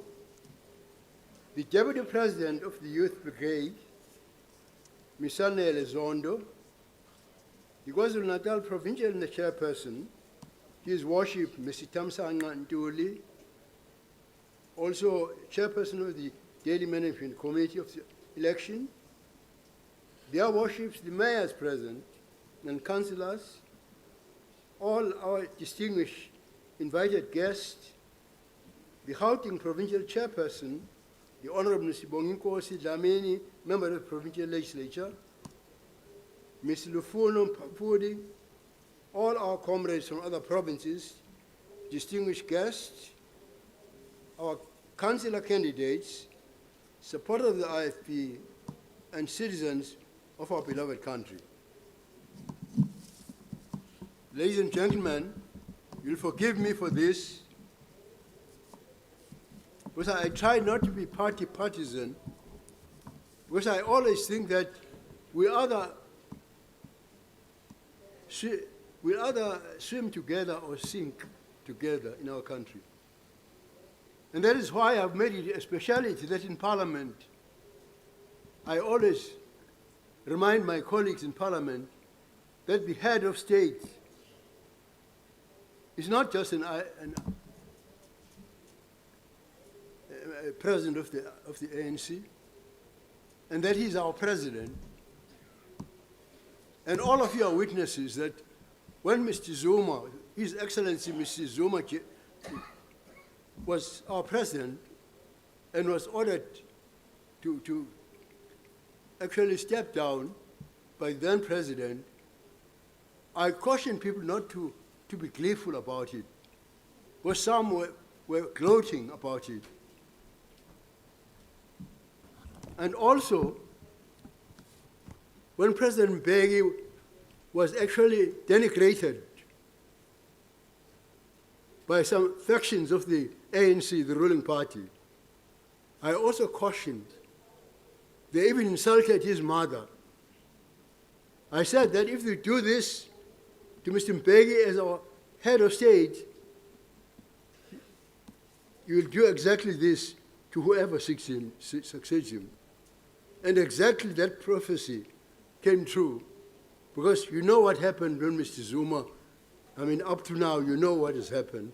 the Deputy President of the Youth Brigade, Ms. Sanele Zondo, the KwaZulu-Natal Provincial Chairperson, His Worship, Mr. Tamsanga Ntuli, also Chairperson of the Daily Management Committee of the election, their worships, the mayors present and councillors, all our distinguished invited guests, the Gauteng Provincial Chairperson, the Honorable Mr. Bonginkosi Dlamini, Member of the Provincial Legislature, Mr. Lufuno Mpapudi, all our comrades from other provinces, distinguished guests, our councillor candidates, supporters of the IFP, and citizens of our beloved country. Ladies and gentlemen, you'll forgive me for this, because I try not to be partisan, because I always think that we either swim together or sink together in our country. And that is why I've made it a speciality that in Parliament, I always remind my colleagues in Parliament that the head of state is not just a president of the ANC, and that he's our president. And all of you are witnesses that when Mr. Zuma, His Excellency Mr. Zuma, was our president and was ordered to actually step down by the then president, I caution people not to be gleeful about it, because some were gloating about it. And also, when President Mbeki was actually denigrated by some factions of the ANC, the ruling party, I also cautioned. They even insulted his mother. I said that if you do this to Mr. Mbeki as our head of state, you will do exactly this to whoever succeeds him. And exactly that prophecy came true, because you know what happened when Mr. Zuma, I mean, up to now, you know what has happened.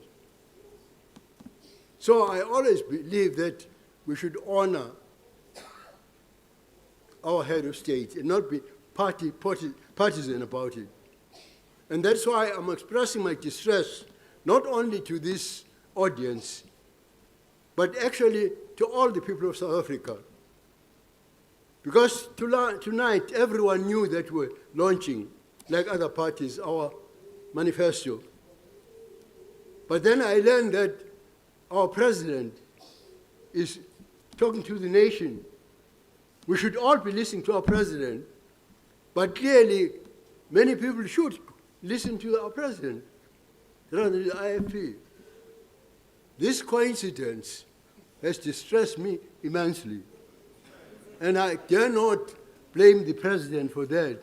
So I always believe that we should honor our head of state and not be partisan about it. And that's why I'm expressing my distress not only to this audience, but actually to all the people of South Africa. Because tonight, everyone knew that we're launching, like other parties, our manifesto. But then I learned that our president is talking to the nation. We should all be listening to our president, but clearly many people should listen to our president rather than the IFP. This coincidence has distressed me immensely. And I dare not blame the president for that,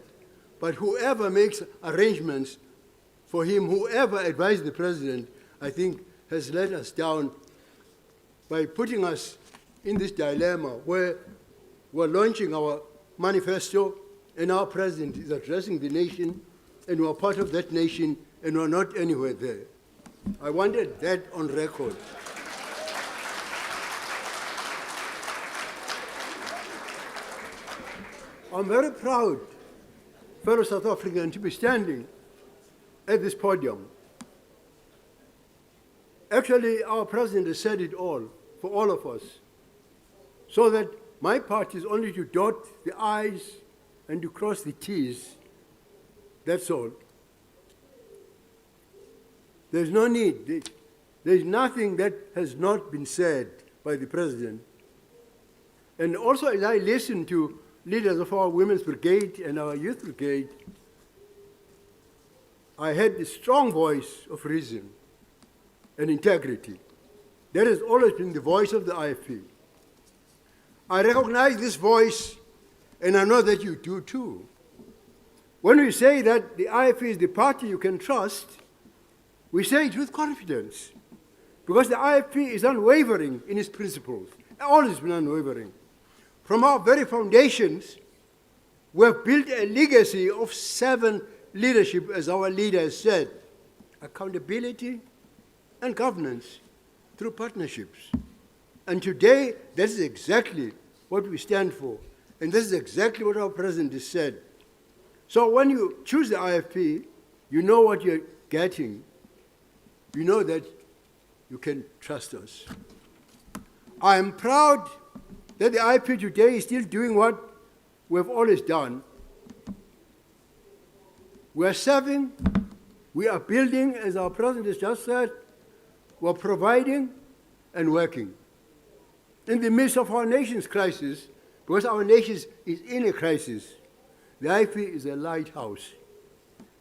but whoever makes arrangements for him, whoever advised the president, I think has let us down by putting us in this dilemma where we're launching our manifesto and our president is addressing the nation and we're part of that nation and we're not anywhere there. I wanted that on record. I'm very proud, fellow South African, to be standing at this podium. Actually, our president has said it all for all of us, so that my part is only to dot the I's and to cross the T's. That's all. There's no need. There's nothing that has not been said by the president. And also, as I listen to leaders of our Women's Brigade and our Youth Brigade, I had the strong voice of reason and integrity. That has always been the voice of the IFP. I recognize this voice, and I know that you do too. When we say that the IFP is the party you can trust, we say it with confidence, because the IFP is unwavering in its principles, always been unwavering. From our very foundations, we have built a legacy of servant leadership, as our leader has said, accountability and governance through partnerships. And today, that is exactly what we stand for, and this is exactly what our president has said. So when you choose the IFP, you know what you're getting. You know that you can trust us. I am proud that the IFP today is still doing what we've always done. We are serving, we are building, as our president has just said, we're providing and working. In the midst of our nation's crisis, because our nation is in a crisis, the IFP is a lighthouse,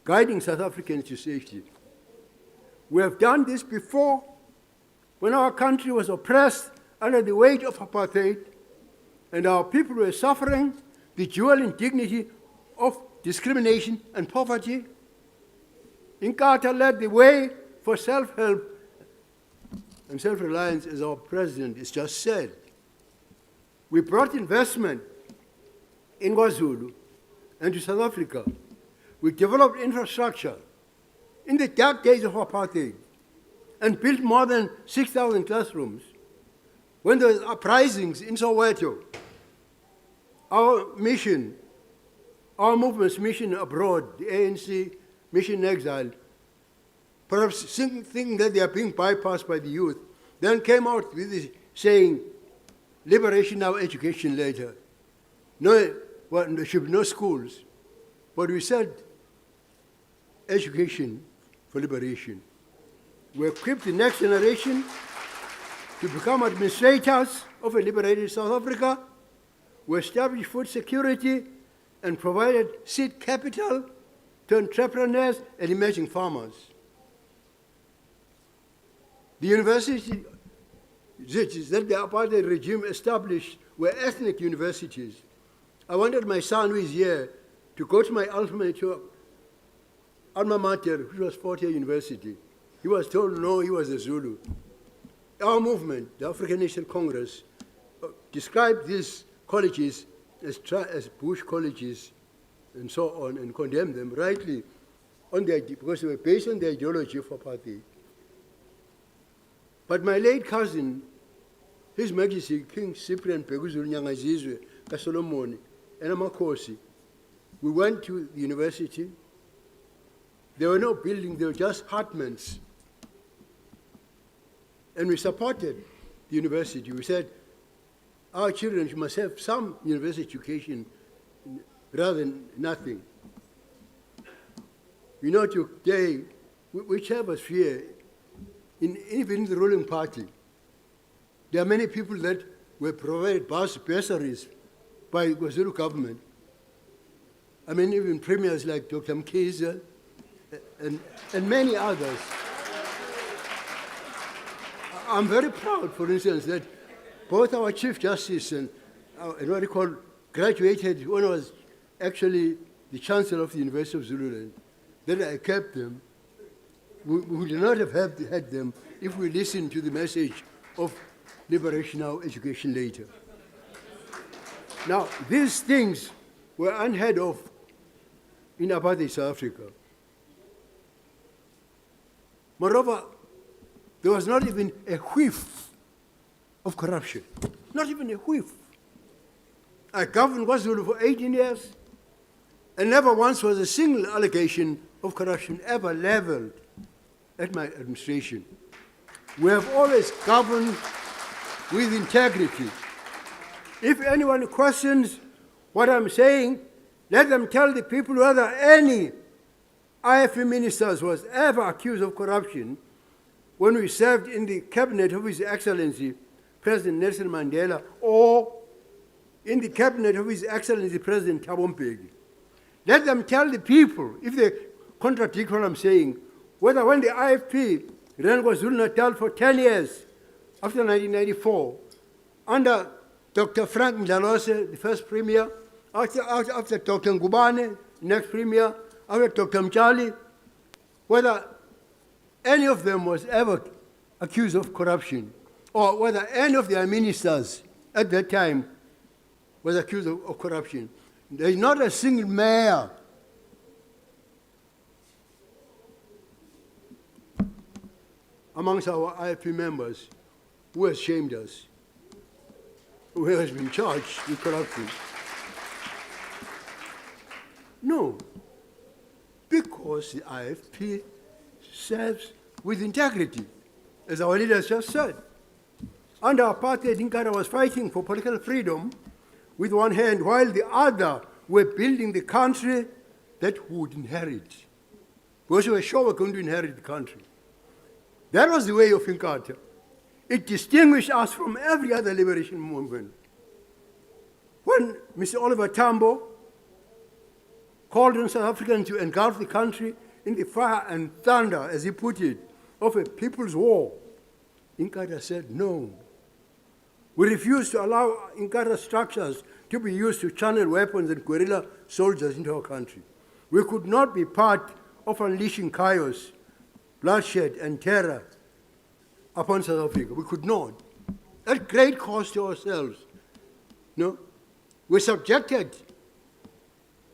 guiding South Africans to safety. We have done this before, when our country was oppressed under the weight of apartheid, and our people were suffering the dual indignity of discrimination and poverty. Inkatha led the way for self-help and self-reliance, as our president has just said. We brought investment in KwaZulu and to South Africa. We developed infrastructure in the dark days of apartheid and built more than 6,000 classrooms. When there were uprisings in Soweto, our mission, our movement's mission abroad, the ANC mission in exile, perhaps thinking that they are being bypassed by the youth, then came out with this saying, liberation now, education later. No, well, there should be no schools. But we said, education for liberation. We equip the next generation to become administrators of a liberated South Africa. We established food security and provided seed capital to entrepreneurs and emerging farmers. The universities that the apartheid regime established were ethnic universities. I wanted my son, who is here, to go to my alma mater, which was Fort Hare University. He was told no, he was a Zulu. Our movement, the African National Congress, described these colleges as Bush colleges and so on, and condemned them rightly on because they were based on the ideology of apartheid. But my late cousin, His Majesty King Cyprian Peguzulu Nyangazizwe Kasolomoni and Amakosi, we went to the university. There were no buildings, there were just hutments. And we supported the university. We said, our children must have some university education rather than nothing. You know, today, whichever sphere, even in the ruling party, there are many people that were provided bursaries by the KwaZulu government. I mean, even premiers like Dr. Mkhize and many others. I'm very proud, for instance, that both our Chief Justice and what we call graduated when I was actually the Chancellor of the University of Zululand, that I kept them. We would not have had them if we listened to the message of liberation now, education later. Now, these things were unheard of in apartheid South Africa. Moreover, there was not even a whiff of corruption. Not even a whiff. I governed KwaZulu for 18 years, and never once was a single allegation of corruption ever leveled at my administration. We have always governed with integrity. If anyone questions what I'm saying, let them tell the people whether any IFP ministers was ever accused of corruption when we served in the cabinet of His Excellency President Nelson Mandela, or in the cabinet of His Excellency President Thabo Mbeki. Let them tell the people, if they contradict what I'm saying, whether when the IFP ran KwaZulu-Natal for 10 years, after 1994, under Dr. Frank Ndlalose, the first premier, after Dr. Ngubane, next premier, after Dr. Mchali, whether any of them was ever accused of corruption, or whether any of their ministers at that time was accused of corruption. There is not a single mayor amongst our IFP members who has shamed us, who has been charged with corruption. No, because the IFP serves with integrity, as our leaders just said. Under apartheid, Inkatha was fighting for political freedom with one hand, while the other were building the country that we would inherit. Because we were sure we were going to inherit the country. That was the way of Inkatha. It distinguished us from every other liberation movement. When Mr. Oliver Tambo called on South Africans to engulf the country in the fire and thunder, as he put it, of a people's war, Inkatha said no. We refused to allow Inkatha structures to be used to channel weapons and guerrilla soldiers into our country. We could not be part of unleashing chaos, bloodshed, and terror upon South Africa. We could not. At great cost to ourselves. No? We're subjected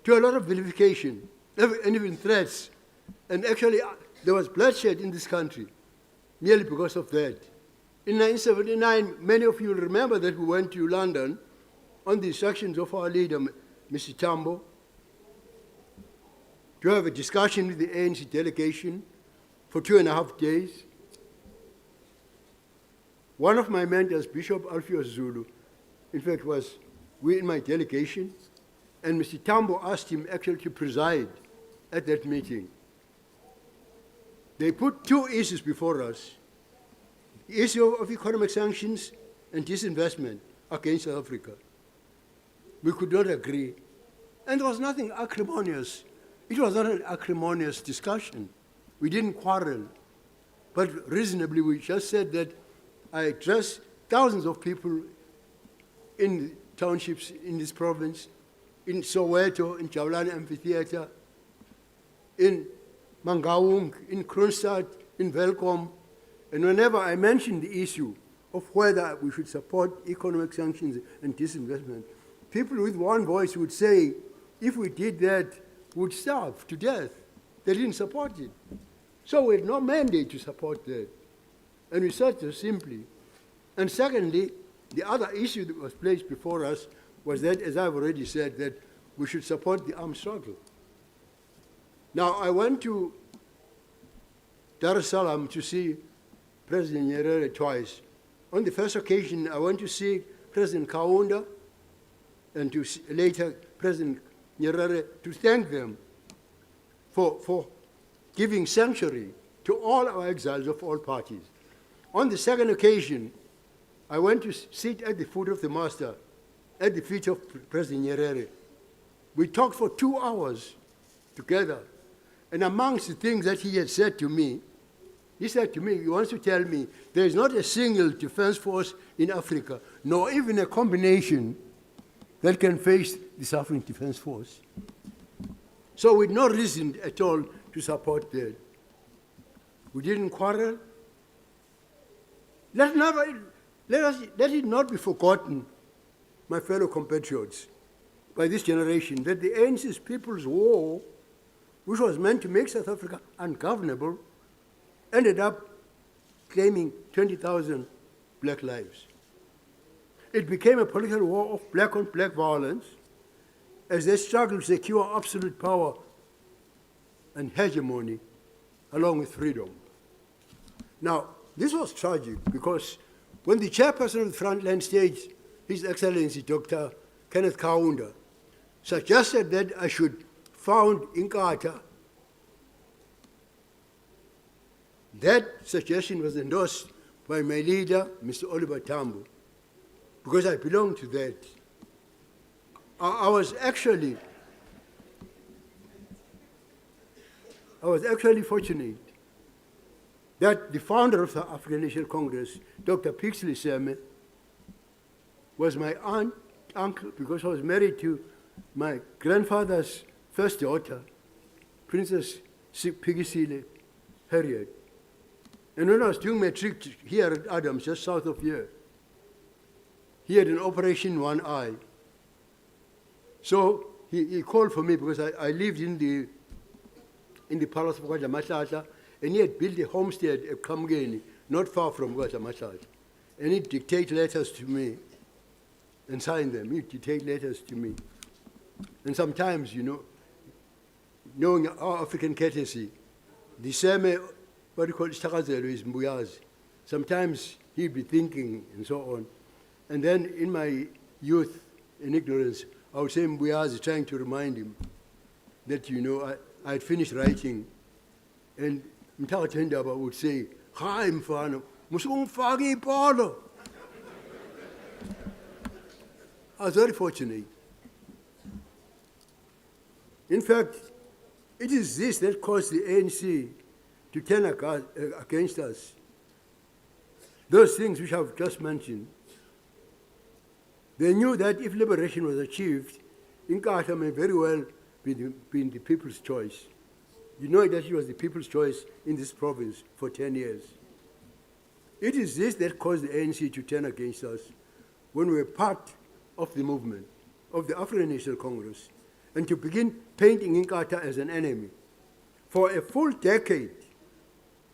to a lot of vilification and even threats. And actually, there was bloodshed in this country merely because of that. In 1979, many of you will remember that we went to London on the instructions of our leader, Mr. Tambo, to have a discussion with the ANC delegation for 2.5 days. One of my mentors, Bishop Alpheus Zulu, in fact, was in my delegation, and Mr. Tambo asked him actually to preside at that meeting. They put two issues before us: the issue of economic sanctions and disinvestment against South Africa. We could not agree. And there was nothing acrimonious. It was not an acrimonious discussion. We didn't quarrel. But reasonably, we just said that I addressed thousands of people in townships in this province, in Soweto, in Jabulani Amphitheatre, in Mangaung, in Kroonstad, in Welkom. And whenever I mentioned the issue of whether we should support economic sanctions and disinvestment, people with one voice would say, if we did that, we would starve to death. They didn't support it. So we had no mandate to support that. And we said so simply. And secondly, the other issue that was placed before us was that, as I've already said, that we should support the armed struggle. Now, I went to Dar es Salaam to see President Nyerere twice. On the first occasion, I went to see President Kaunda and to see later President Nyerere to thank them for giving sanctuary to all our exiles of all parties. On the second occasion, I went to sit at the foot of the master, at the feet of President Nyerere. We talked for 2 hours together. And amongst the things that he had said to me, he said to me, he wants to tell me, there is not a single defense force in Africa, nor even a combination that can face the South African Defense Force. So with no reason at all to support that. We didn't quarrel. Let it not be forgotten, my fellow compatriots, by this generation, that the ANC's People's War, which was meant to make South Africa ungovernable, ended up claiming 20,000 black lives. It became a political war of black-on-black violence as they struggled to secure absolute power and hegemony along with freedom. Now, this was tragic because when the chairperson of the Frontline Stage, His Excellency Dr. Kenneth Kaunda, suggested that I should found Inkatha, that suggestion was endorsed by my leader, Mr. Oliver Tambo, because I belong to that. I was actually fortunate that the founder of the African National Congress, Dr. Pixley Seme, was my uncle, because I was married to my grandfather's first daughter, Princess Pigisile Harriet. And when I was doing my trip here at Adams, just south of here, he had an operation in one eye. So he called for me because I lived in the palace of KwaDlamahlahla, and he had built a homestead at Kamgeni, not far from KwaDlamahlahla. And he'd dictate letters to me and sign them. He'd dictate letters to me. And sometimes, you know, knowing our African courtesy, the same, what you call Istakazelo is Mbuyazi. Sometimes he'd be thinking and so on. And then in my youth and ignorance, I would say Mbuyazi, trying to remind him that, you know, I had finished writing. And Mtakatendaba would say, "Hi, mfana, musungfaki ibholo." I was very fortunate. In fact, it is this that caused the ANC to turn against us. Those things which I've just mentioned. They knew that if liberation was achieved, Inkatha may very well be the people's choice. You know that it was the people's choice in this province for 10 years. It is this that caused the ANC to turn against us when we were part of the movement of the African National Congress and to begin painting Inkatha as an enemy. For a full decade,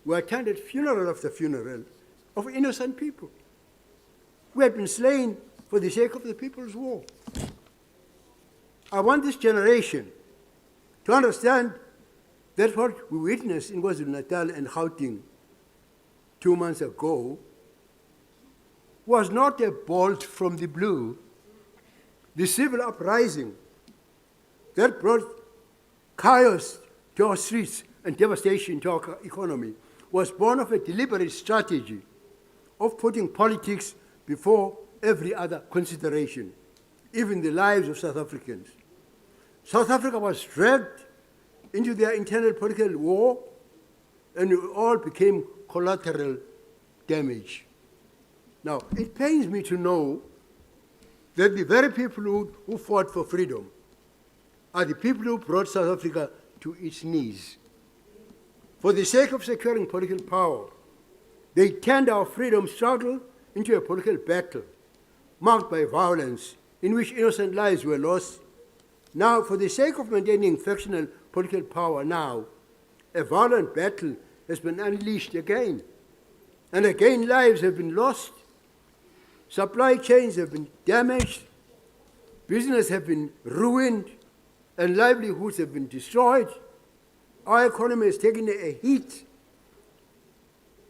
we attended funeral after funeral of innocent people who had been slain for the sake of the People's War. I want this generation to understand that what we witnessed in KwaZulu-Natal and Gauteng 2 months ago was not a bolt from the blue. The civil uprising that brought chaos to our streets and devastation to our economy was born of a deliberate strategy of putting politics before every other consideration, even the lives of South Africans. South Africa was dragged into their internal political war, and it all became collateral damage. Now, it pains me to know that the very people who fought for freedom are the people who brought South Africa to its knees. For the sake of securing political power, they turned our freedom struggle into a political battle marked by violence in which innocent lives were lost. Now, for the sake of maintaining factional political power now, a violent battle has been unleashed again. And again, lives have been lost. Supply chains have been damaged. Business have been ruined. And livelihoods have been destroyed. Our economy has taken a hit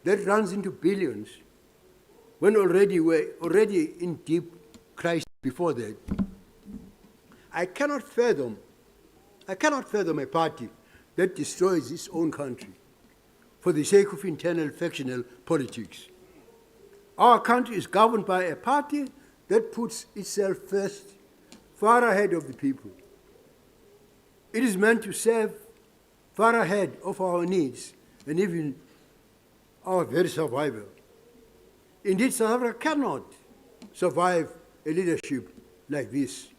that runs into billions when we're already in deep crisis before that. I cannot fathom a party that destroys its own country for the sake of internal factional politics. Our country is governed by a party that puts itself first, far ahead of the people. It is meant to serve far ahead of our needs and even our very survival. Indeed, South Africa cannot survive a leadership like this.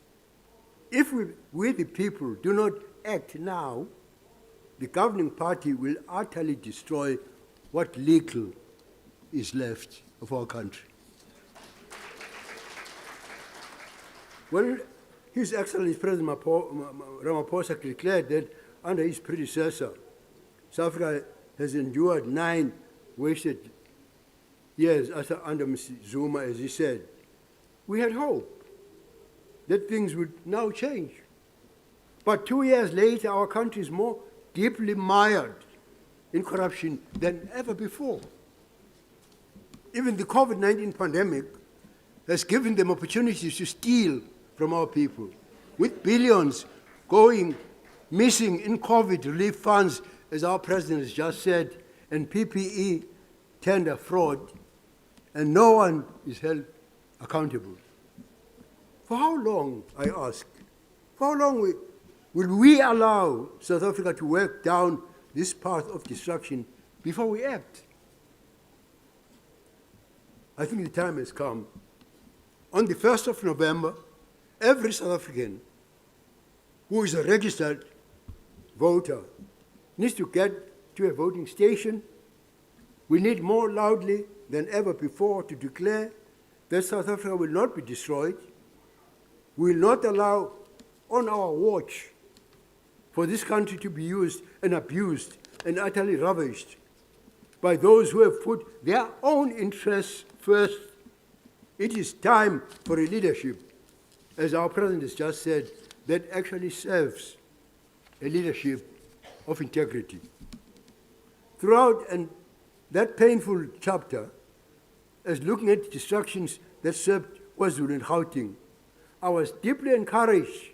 If we the people do not act now, the governing party will utterly destroy what little is left of our country. When His Excellency President Ramaphosa declared that under his predecessor, South Africa has endured 9 wasted years under Mr. Zuma, as he said, we had hope that things would now change. But 2 years later, our country is more deeply mired in corruption than ever before. Even the COVID-19 pandemic has given them opportunities to steal from our people, with billions going missing in COVID relief funds, as our president has just said, and PPE tender fraud, and no one is held accountable. For how long, I ask, for how long will we allow South Africa to work down this path of destruction before we act? I think the time has come. On the 1st of November, every South African who is a registered voter needs to get to a voting station. We need more loudly than ever before to declare that South Africa will not be destroyed. We will not allow on our watch for this country to be used and abused and utterly ravished by those who have put their own interests first. It is time for a leadership, as our president has just said, that actually serves a leadership of integrity. Throughout and that painful chapter, as looking at destructions that swept KwaZulu and Gauteng, I was deeply encouraged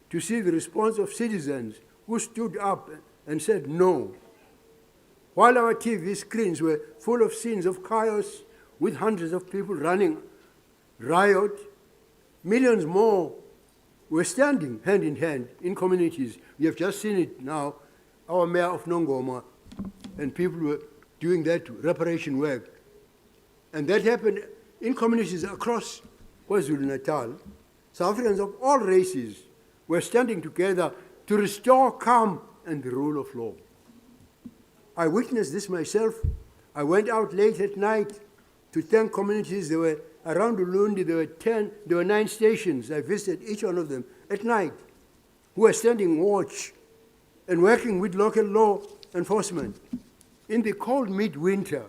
to see the response of citizens who stood up and said no. While our TV screens were full of scenes of chaos with hundreds of people running riot, millions more were standing hand in hand in communities. We have just seen it now, our mayor of Nongoma, and people were doing that reparation work. And that happened in communities across KwaZulu-Natal. South Africans of all races were standing together to restore calm and the rule of law. I witnessed this myself. I went out late at night to 10 communities. There were around Ulundi, there were 9 stations. I visited each one of them at night, who were standing watch and working with local law enforcement. In the cold midwinter,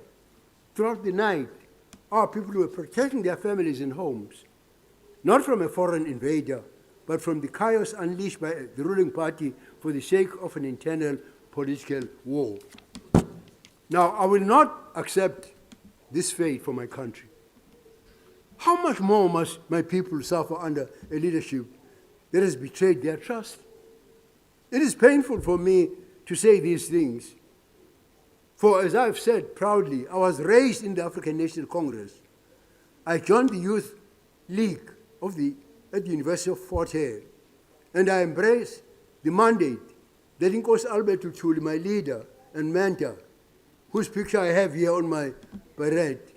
throughout the night, our people were protecting their families and homes, not from a foreign invader, but from the chaos unleashed by the ruling party for the sake of an internal political war. Now, I will not accept this fate for my country. How much more must my people suffer under a leadership that has betrayed their trust? It is painful for me to say these things. For as I've said proudly, I was raised in the African National Congress. I joined the Youth League at the University of Fort Hare, and I embrace the mandate that Inkosi Albert Luthuli, my leader and mentor, whose picture I have here on my beret,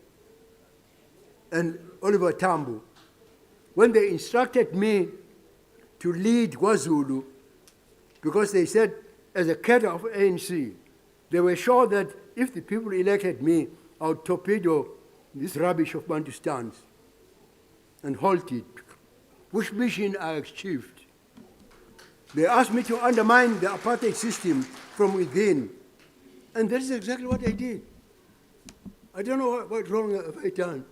and Oliver Tambo, when they instructed me to lead KwaZulu, because they said, as a cadre of ANC, they were sure that if the people elected me, I would torpedo this rubbish of Bantustans and halt it, which mission I achieved. They asked me to undermine the apartheid system from within, and that is exactly what I did. I don't know what wrong have I done.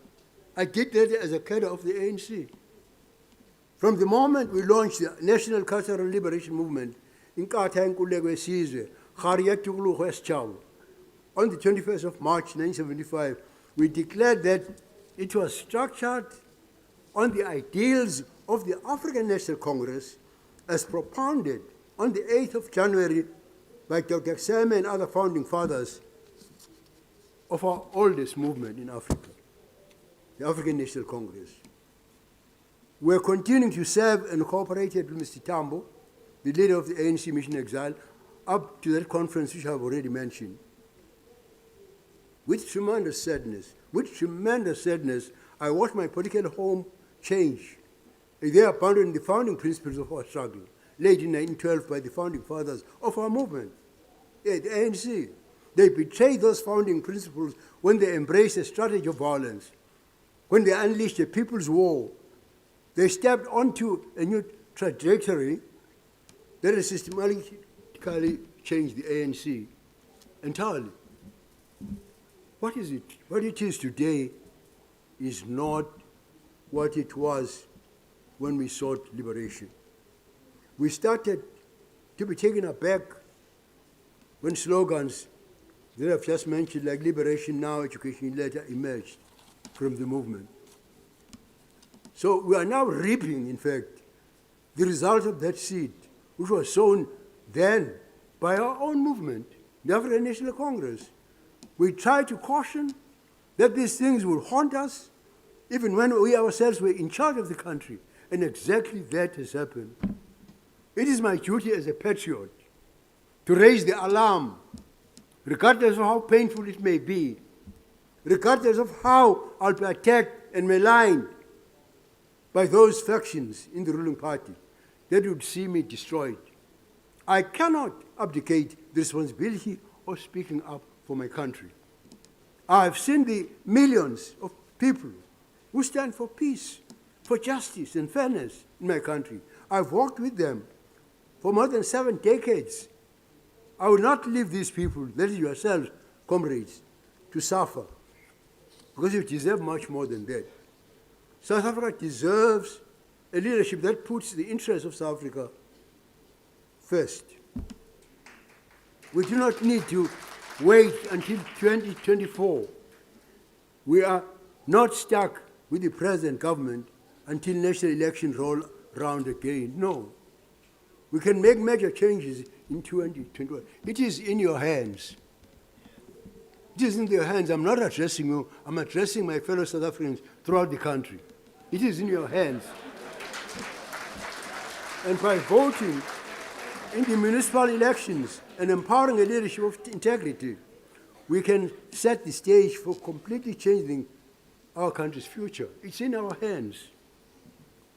I did that as a cadre of the ANC. From the moment we launched the National Cultural Liberation Movement, Inkatha Freedom Party, on the 21st of March 1975, we declared that it was structured on the ideals of the African National Congress as propounded on the 8th of January by Dr. Seme and other founding fathers of our oldest movement in Africa, the African National Congress. We're continuing to serve and cooperate with Mr. Tambo, the leader of the ANC Mission Exile, up to that conference which I've already mentioned. With tremendous sadness, I watched my political home change. They abandoned the founding principles of our struggle, laid in 1912 by the founding fathers of our movement, the ANC. They betrayed those founding principles when they embraced a strategy of violence, when they unleashed a people's war. They stepped onto a new trajectory that has systematically changed the ANC entirely. What is it? What it is today is not what it was when we sought liberation. We started to be taken aback when slogans that I've just mentioned, like liberation now, education later, emerged from the movement. So we are now reaping, in fact, the result of that seed, which was sown then by our own movement, the African National Congress. We tried to caution that these things will haunt us, even when we ourselves were in charge of the country. And exactly that has happened. It is my duty as a patriot to raise the alarm, regardless of how painful it may be, regardless of how I'll be attacked and maligned by those factions in the ruling party that would see me destroyed. I cannot abdicate the responsibility of speaking up for my country. I've seen the millions of people who stand for peace, for justice and fairness in my country. I've worked with them for more than 7 decades. I will not leave these people, that is yourselves, comrades, to suffer, because you deserve much more than that. South Africa deserves a leadership that puts the interests of South Africa first. We do not need to wait until 2024. We are not stuck with the present government until national elections roll around again. No. We can make major changes in 2021. It is in your hands. It is in your hands. I'm not addressing you. I'm addressing my fellow South Africans throughout the country. It is in your hands. And by voting in the municipal elections and empowering a leadership of integrity, we can set the stage for completely changing our country's future. It's in our hands.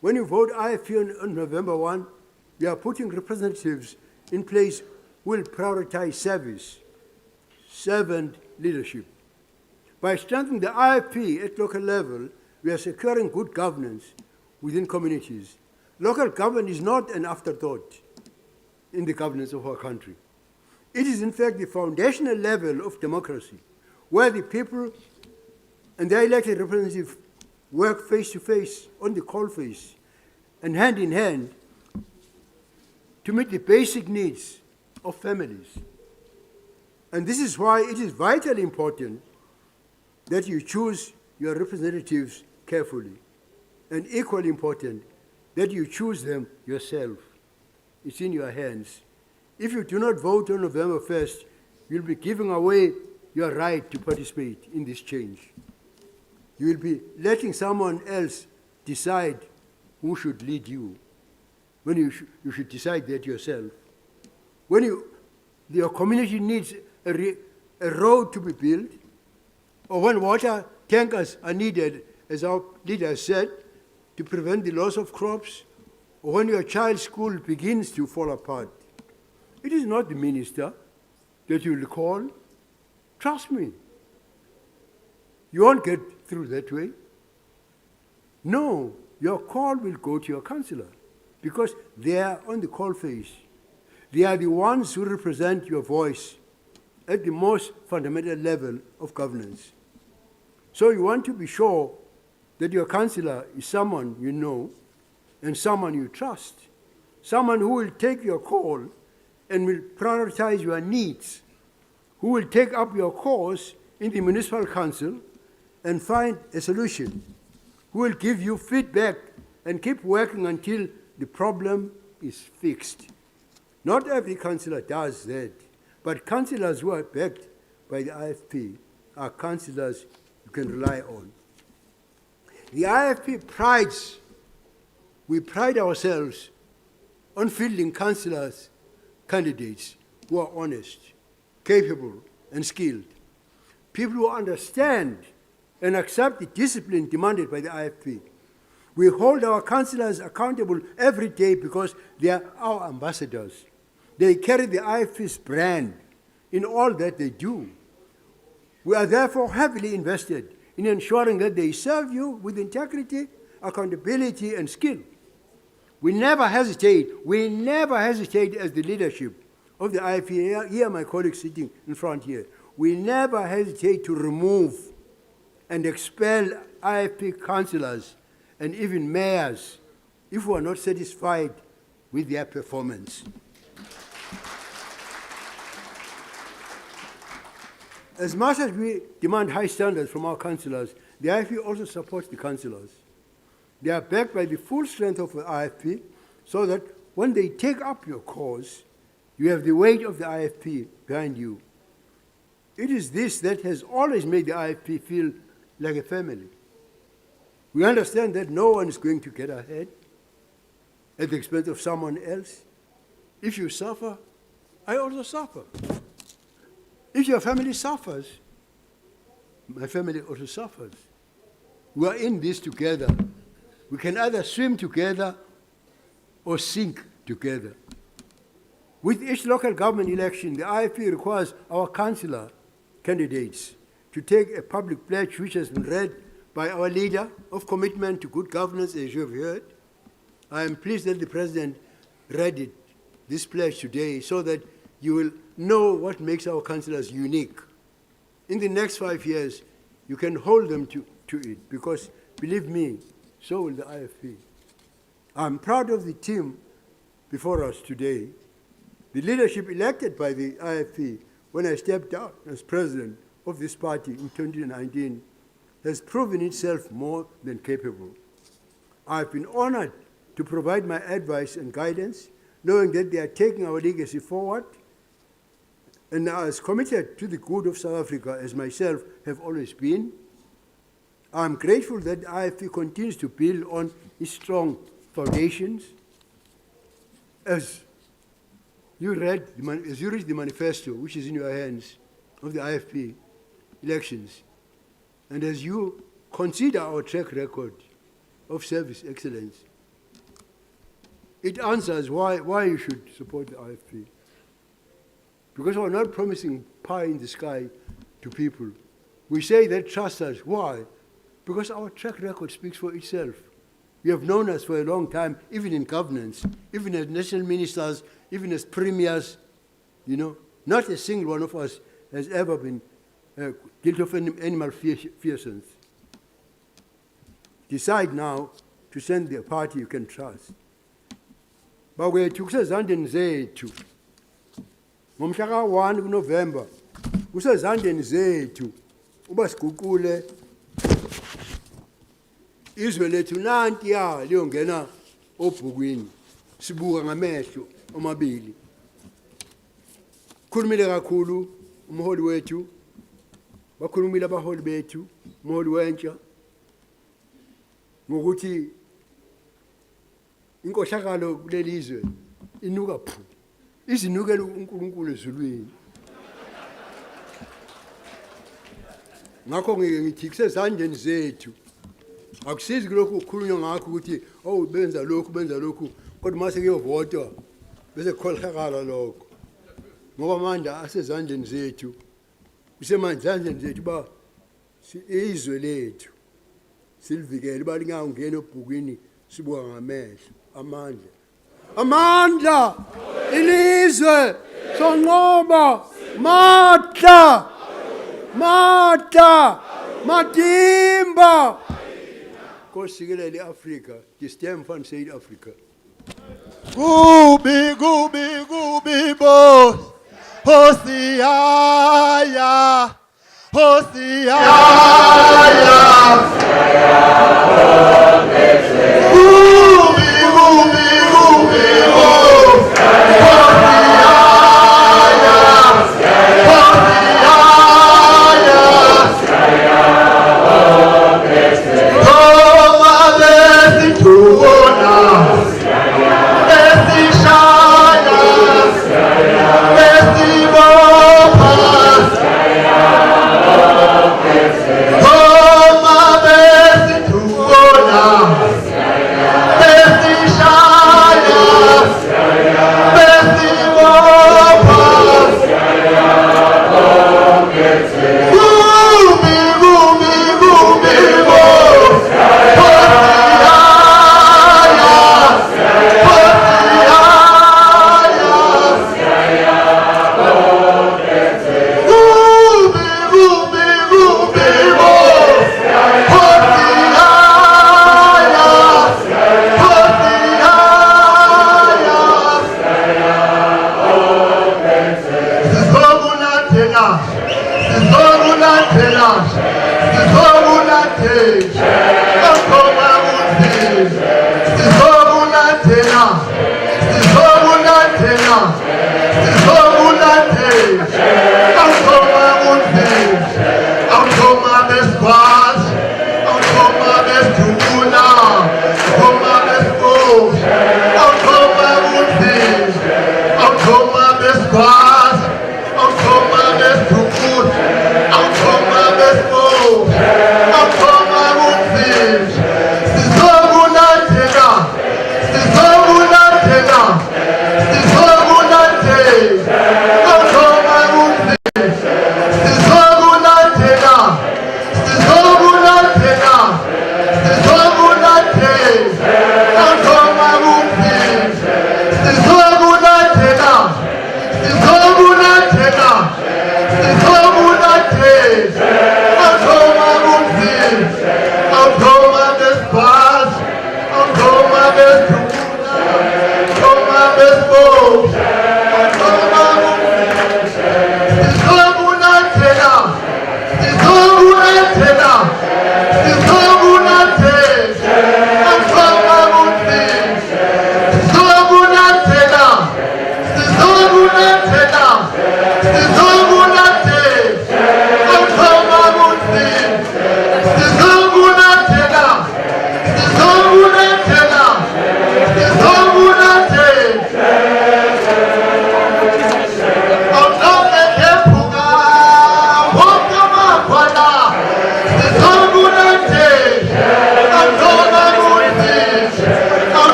When you vote IFP on November 1, we are putting representatives in place who will prioritize service, servant leadership. By strengthening the IFP at local level, we are securing good governance within communities. Local government is not an afterthought in the governance of our country. It is, in fact, the foundational level of democracy, where the people and their elected representatives work face to face, on the coalface, and hand in hand to meet the basic needs of families. And this is why it is vitally important that you choose your representatives carefully, and equally important that you choose them yourself. It's in your hands. If you do not vote on November 1st, you'll be giving away your right to participate in this change. You will be letting someone else decide who should lead you, when you should decide that yourself. When your community needs a road to be built, or when water tankers are needed, as our leader said, to prevent the loss of crops, or when your child's school begins to fall apart, it is not the minister that you will call. Trust me. You won't get through that way. No, your call will go to your councillor, because they are on the call face. They are the ones who represent your voice at the most fundamental level of governance. So you want to be sure that your councillor is someone you know and someone you trust, someone who will take your call and will prioritize your needs, who will take up your cause in the municipal council and find a solution, who will give you feedback and keep working until the problem is fixed. Not every councillor does that, but councillors who are backed by the IFP are councillors you can rely on. The IFP we pride ourselves on fielding councillors, candidates who are honest, capable, and skilled. People who understand and accept the discipline demanded by the IFP. We hold our councillors accountable every day because they are our ambassadors. They carry the IFP's brand in all that they do. We are therefore heavily invested in ensuring that they serve you with integrity, accountability, and skill. We never hesitate as the leadership of the IFP, here my colleagues sitting in front here, we never hesitate to remove and expel IFP councillors and even mayors if we are not satisfied with their performance. As much as we demand high standards from our councillors, the IFP also supports the councillors. They are backed by the full strength of the IFP, so that when they take up your cause, you have the weight of the IFP behind you. It is this that has always made the IFP feel like a family. We understand that no one is going to get ahead at the expense of someone else. If you suffer, I also suffer. If your family suffers, my family also suffers. We are in this together. We can either swim together or sink together. With each local government election, the IFP requires our councillor candidates to take a public pledge which has been read by our leader of commitment to good governance, as you have heard. I am pleased that the President read this pledge today so that you will know what makes our councillors unique. In the next 5 years, you can hold them to it, because believe me, so will the IFP. I'm proud of the team before us today. The leadership elected by the IFP when I stepped down as president of this party in 2019 has proven itself more than capable. I've been honored to provide my advice and guidance, knowing that they are taking our legacy forward, and are as committed to the good of South Africa as myself have always been. I'm grateful that the IFP continues to build on its strong foundations. As you read the manifesto, which is in your hands, of the IFP elections, and as you consider our track record of service excellence, it answers why you should support the IFP. Because we're not promising pie in the sky to people. We say that trust us. Why? Because our track record speaks for itself. You have known us for a long time, even in governance, even as national ministers, even as premiers. You know, not a single one of us has ever been guilty of animal fearsons. Decide now to send the party you can trust. Bakwethu kusezandleni zethu. Ngomhla ka-1 kuNovember kusezandleni zethu uba siguqule izwe lethu nantiya liyongena obhukwini sibuka ngamehlo omabili. Khulumile kakhulu umholi wethu, bakhulumile abaholi bethu, umholi wentsha, ngokuthi inkohlakalo kuleli izwe inuka phu, izinukela uNkulunkulu ezulwini. Ngakho ngeke ngithi kusezandleni zethu. Akusizi lokhu ukukhulunywa ngakho ukuthi benza lokhu kodwa mase kuyovotwa bese kukhohlakala lokho. Ngoba amandla asezandleni zethu. Kusemandleni zethu ba izwe lethu silivikele balingangena obhukwini sibuka ngamehlo. Amandla ilizwe sonqoba matimba kosikelele Africa, distem van South Africa. Kubi boss Hosea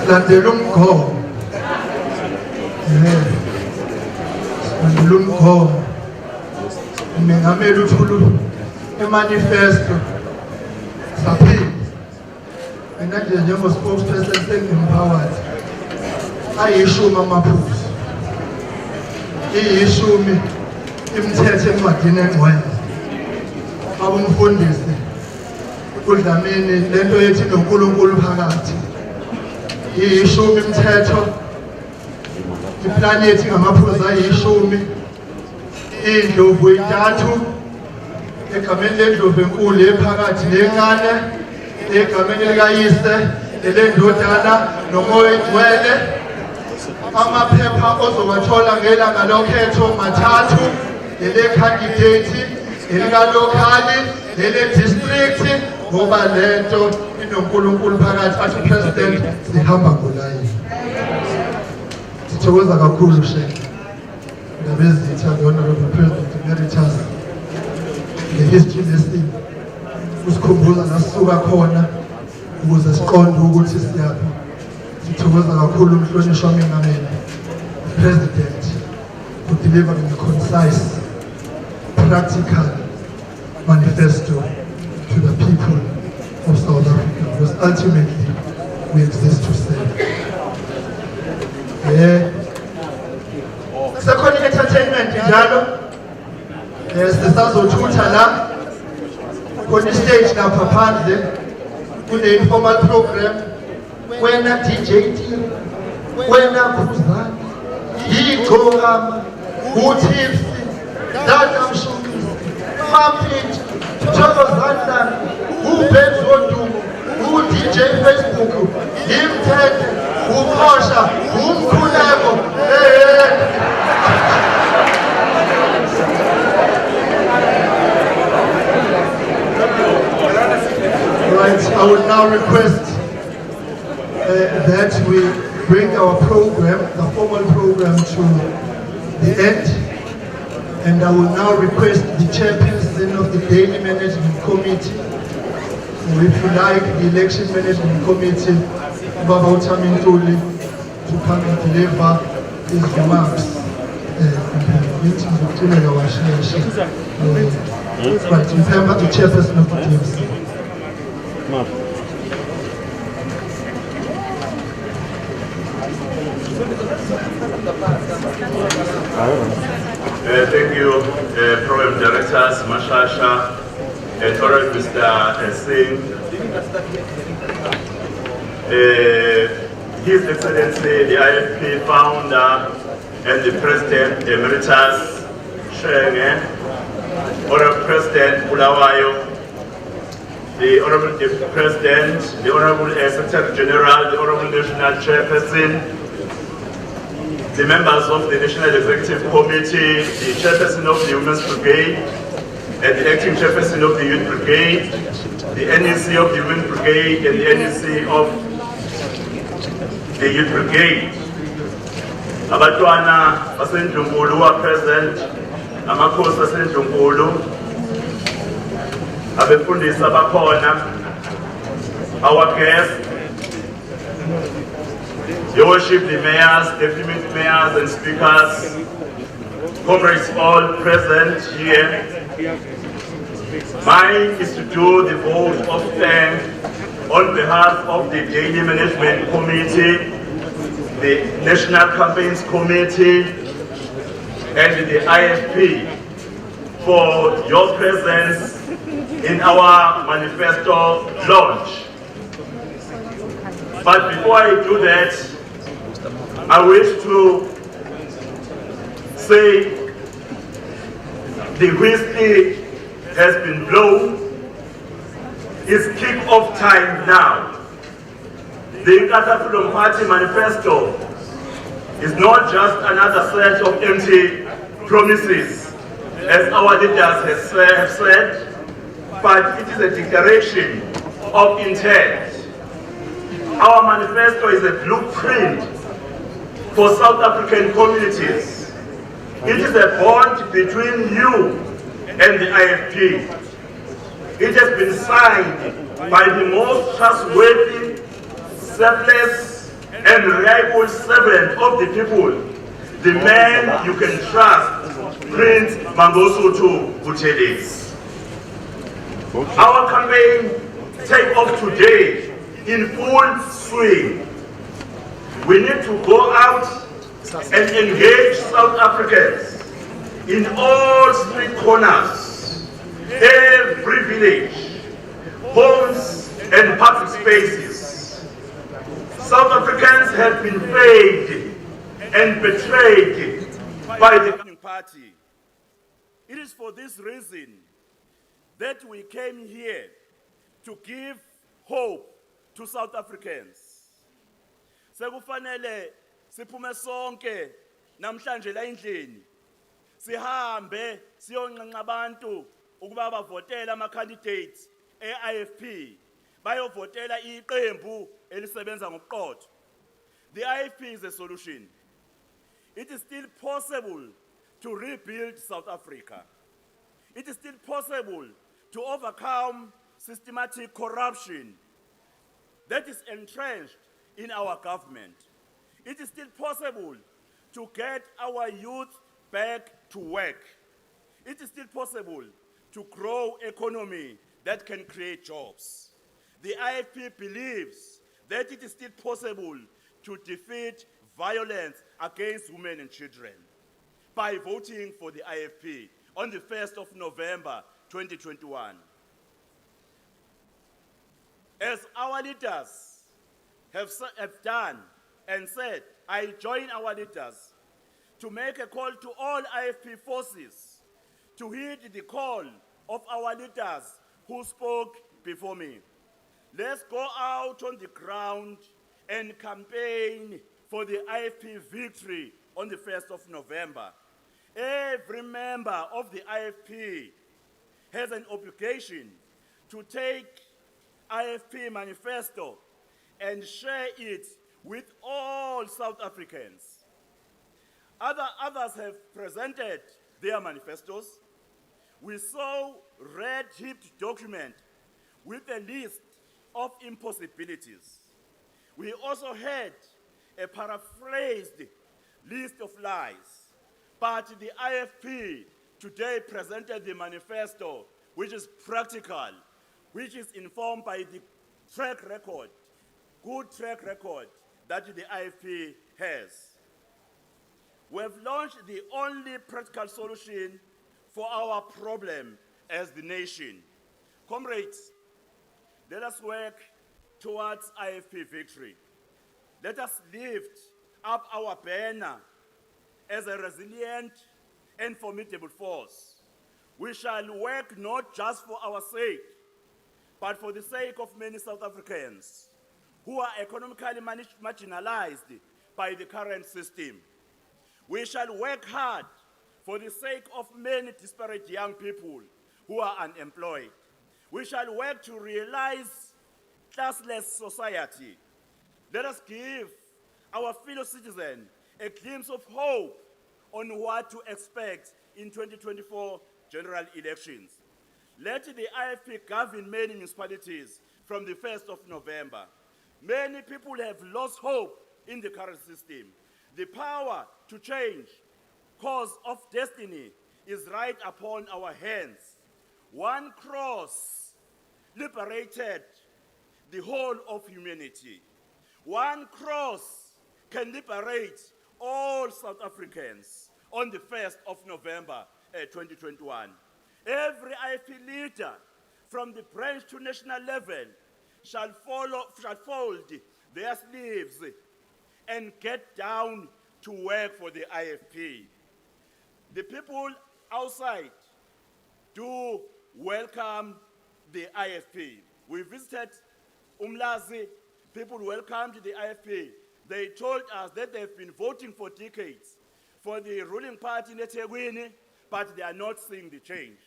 silandela umgomo. Silandela umgomo. Mengameli uthulu emanifesto saphila. Mina nje njengo-spokesperson sengi-empowered. Ayishumi amaphuzu. Iyishumi imithetho encwadini engcwele. Baba umfundisi uDlamini lento yethi noNkulunkulu phakathi. Iyishumi imithetho. Iplanethi ngamaphuzu ayishumi. Indlovu intathu. Egameni lendlovu enkulu ephakathi nencane. Egameni likayise elendodana nomoya engcwele. Amaphepha ozowathola ngelanga lokhetho mathathu. Ele candidate, elika-locally, ele-district, ngoba lento inoNkulunkulu phakathi athi president sihamba ngolayini. Sithokoza kakhulu Sheikh. Ngabezitha the Honorable President Emeritus. Nge-history lesson usikhumbuza nasuka khona ukuze siqonde ukuthi siyaphi. Sithokoza kakhulu umhlonishwa mengameli President who delivered a concise, practical manifesto to the people of South Africa, because ultimately we exist to serve. Second entertainment njalo sisazothutha la kone stage lapha phandle kune informal program wena DJ wena Khuzani yiGcokama uTipsy Dada Mshungisi Mapitch Thokozani uBenzodumo uDJ Facebook imthethe uKhosha umkhuleko Right, I would now request that we bring our program, the formal program, to the end. And I will now request the chairperson of the Daily Management Committee, or if you like, the Election Management Committee, Baba Utamintuli, to come and deliver his remarks. Right, remember the chairperson of the DMC. Thank you, Program Directors, Mashasha, Honorable Mr. Singh, His Excellency, the IFP founder and the President Emeritus, Shenge, Honorable President Bulawayo, the Honorable Deputy President, the Honorable Secretary General, the Honorable National Chairperson, the members of the National Executive Committee, the Chairperson of the Women's Brigade, and the Acting Chairperson of the Youth Brigade, the NEC of the Women's Brigade, and the NEC of the Youth Brigade. Abatwana basendunkulu are present, amakhosi asendunkulu, abefundisi abakhona, our guests, Your Worship, the mayors, deputy mayors and speakers, comrades all present here. Mine is to do the vote of thanks on behalf of the Daily Management Committee, the National Campaigns Committee, and the IFP for your presence in our Manifesto Launch. But before I do that, I wish to say the whistle has been blown. It's kick-off time now. The Inkatha Freedom Party manifesto is not just another set of empty promises, as our leaders have said, but it is a declaration of intent. Our manifesto is a blueprint for South African communities. It is a bond between you and the IFP. It has been signed by the most trustworthy, selfless, and reliable servant of the people, the man you can trust, Prince Mangosuthu Buthelezi. Our campaign take off today in full swing. We need to go out and engage South Africans in all street corners, every village, homes and public spaces. South Africans have been failed and betrayed by the governing party. It is for this reason that we came here to give hope to South Africans. Sekufanele siphume sonke namhlanje la endlini sihambe siyonqenqa abantu ukuba bavotela ama candidates eIFP bayovotela iqembu elisebenza ngobuqotho. The IFP is a solution. It is still possible to rebuild South Africa. It is still possible to overcome systematic corruption that is entrenched in our government. It is still possible to get our youth back to work. It is still possible to grow economy that can create jobs. The IFP believes that it is still possible to defeat violence against women and children by voting for the IFP on the 1st of November 2021. As our leaders have done and said, I join our leaders to make a call to all IFP forces to heed the call of our leaders who spoke before me. Let's go out on the ground and campaign for the IFP victory on the 1st of November. Every member of the IFP has an obligation to take IFP manifesto and share it with all South Africans. Others have presented their manifestos. We saw red-heaped document with a list of impossibilities. We also had a paraphrased list of lies. But the IFP today presented the manifesto, which is practical, which is informed by the track record, good track record that the IFP has. We have launched the only practical solution for our problem as the nation. Comrades, let us work towards IFP victory. Let us lift up our banner as a resilient and formidable force. We shall work not just for our sake, but for the sake of many South Africans who are economically marginalized by the current system. We shall work hard for the sake of many disparate young people who are unemployed. We shall work to realize classless society. Let us give our fellow citizens a glimpse of hope on what to expect in 2024 general elections. Let the IFP govern many municipalities from the 1st of November. Many people have lost hope in the current system. The power to change course of destiny is right upon our hands. One cross liberated the whole of humanity. One cross can liberate all South Africans on the 1st of November 2021. Every IFP leader from the branch to national level shall fold their sleeves and get down to work for the IFP. The people outside do welcome the IFP. We visited Umlazi, people welcomed the IFP. They told us that they've been voting for decades for the ruling party in eThekwini, but they are not seeing the change.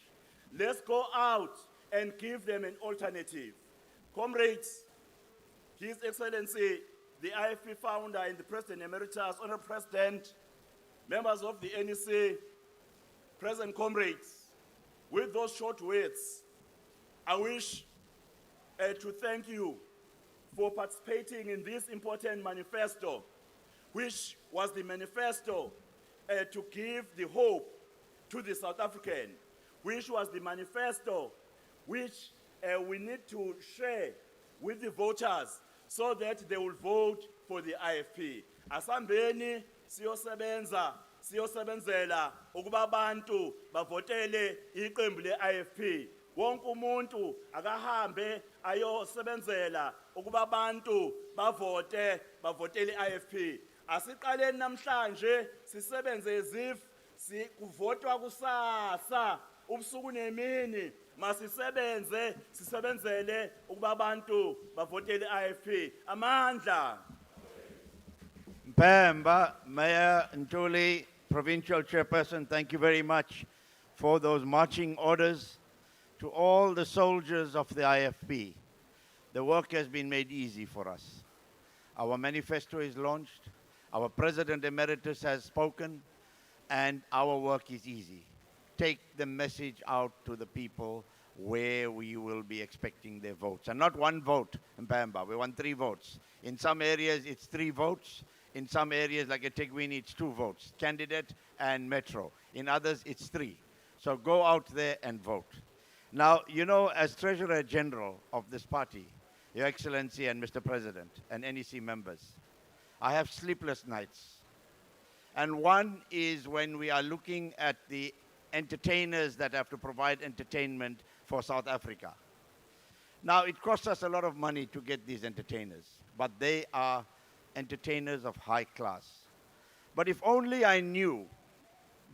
Let's go out and give them an alternative. Comrades, His Excellency, the IFP founder and the President Emeritus, Honorable President, members of the NEC, present comrades, with those short words, I wish to thank you for participating in this important manifesto, which was the manifesto to give the hope to the South African, which was the manifesto which we need to share with the voters so that they will vote for the IFP. Asambeni siyosebenzela ukuba abantu bavotele iqembu le-IFP. Wonke umuntu akahambe ayosebenzela ukuba abantu bavotele i-IFP. Asiqaleni namhlanje sisebenze as if kuvotwa kusasa ubusuku nemini. Sisebenzele ukuba abantu bavotele i-IFP. Amandla. Mpemba, Mayor Ntuli, Provincial Chairperson, thank you very much for those marching orders. To all the soldiers of the IFP, the work has been made easy for us. Our manifesto is launched, our President Emeritus has spoken, and our work is easy. Take the message out to the people where we will be expecting their votes. And not one vote, Mpemba, we want 3 votes. In some areas, it's 3 votes. In some areas, like at Tegwini, it's 2 votes, candidate and metro. In others, it's 3. So go out there and vote. Now, you know, as Treasurer General of this party, Your Excellency and Mr. President and NEC members, I have sleepless nights. And one is when we are looking at the entertainers that have to provide entertainment for South Africa. Now, it costs us a lot of money to get these entertainers, but they are entertainers of high class. But if only I knew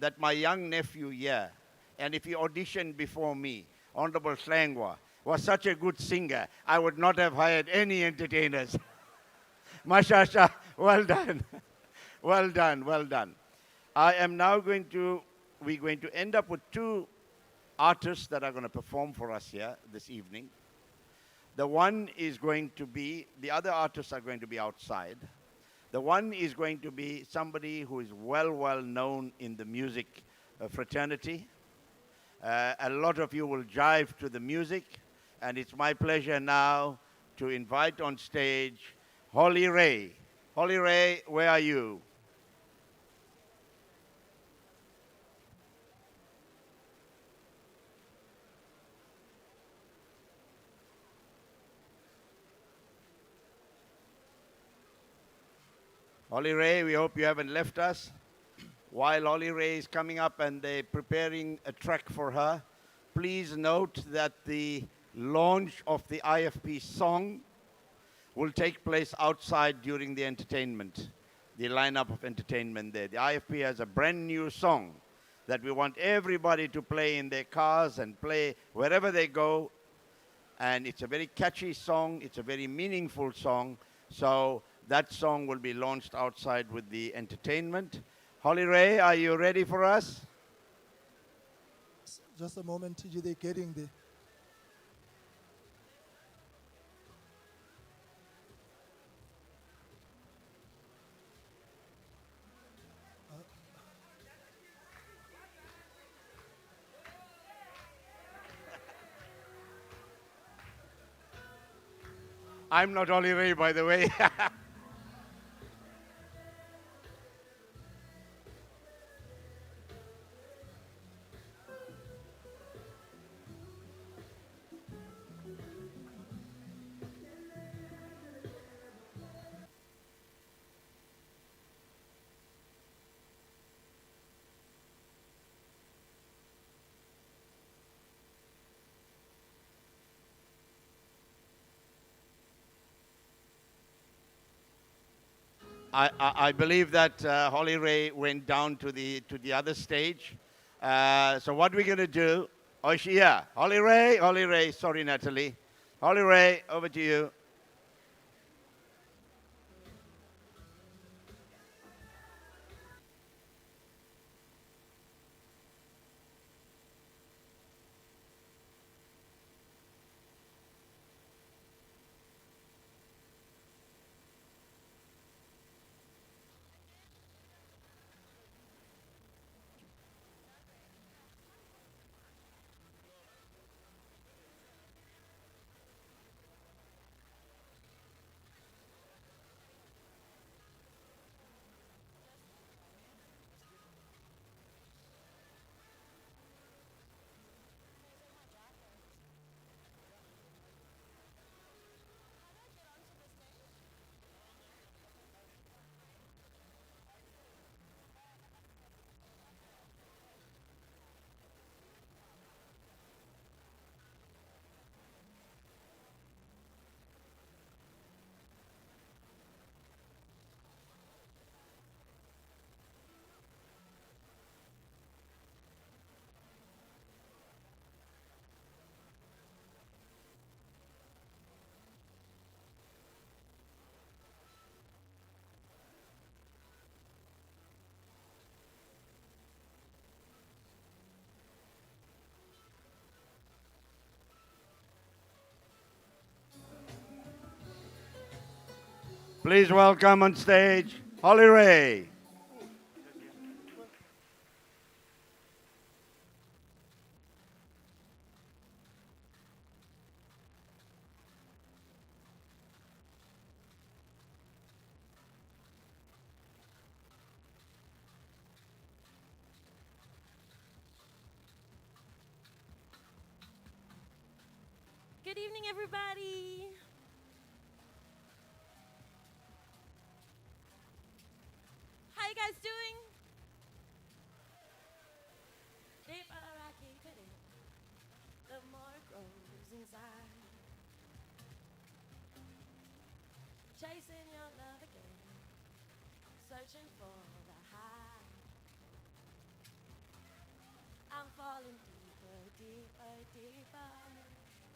that my young nephew here, and if he auditioned before me, Honorable Slangwa, was such a good singer, I would not have hired any entertainers. Mashasha, well done. Well done, well done. I am now we're going to end up with 2 artists that are going to perform for us here this evening. The one is going to be, the other artists are going to be outside. The one is going to be somebody who is well known in the music fraternity. A lot of you will jive to the music, and it's my pleasure now to invite on stage Holly Ray. Holly Ray, where are you? Holly Ray, we hope you haven't left us. While Holly Ray is coming up and they're preparing a track for her, please note that the launch of the IFP song will take place outside during the entertainment, the lineup of entertainment there. The IFP has a brand new song that we want everybody to play in their cars and play wherever they go. And it's a very catchy song. It's a very meaningful song. So that song will be launched outside with the entertainment. Holly Ray, are you ready for us? Just a moment, TG, they're getting there. I'm not Holly Ray, by the way. I believe that Holly Ray went down to the other stage. So what we're going to do? Oh, is she here? Holly Ray. Sorry, Natalie. Holly Ray, over to you. Please welcome on stage Holly Ray. Good evening, everybody. How you guys doing? Deeper I keep it in, the more it grows inside. Chasing your love again, searching for the high. I'm falling deeper, deeper, deeper,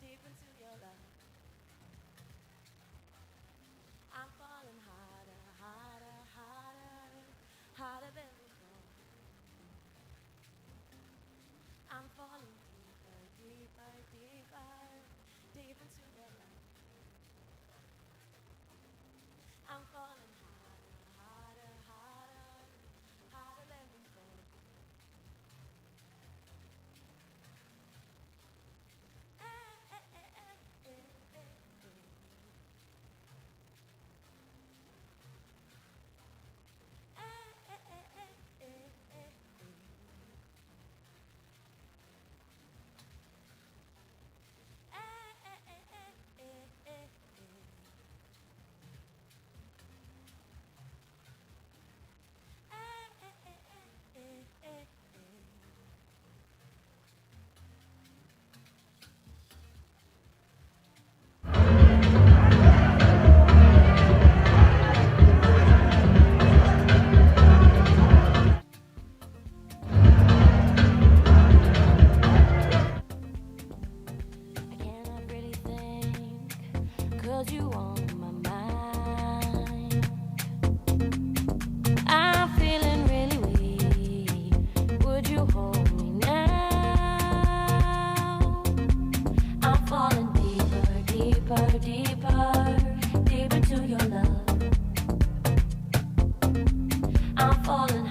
deep into your love. I'm falling harder, harder, harder, harder than before. I'm falling deeper, deeper, deeper, deep into your love. I'm falling harder, harder, harder, harder than before. You on my mind. I'm feeling really weak. Would you hold me now? I'm falling deeper, deeper, deeper, deep into your love. I'm falling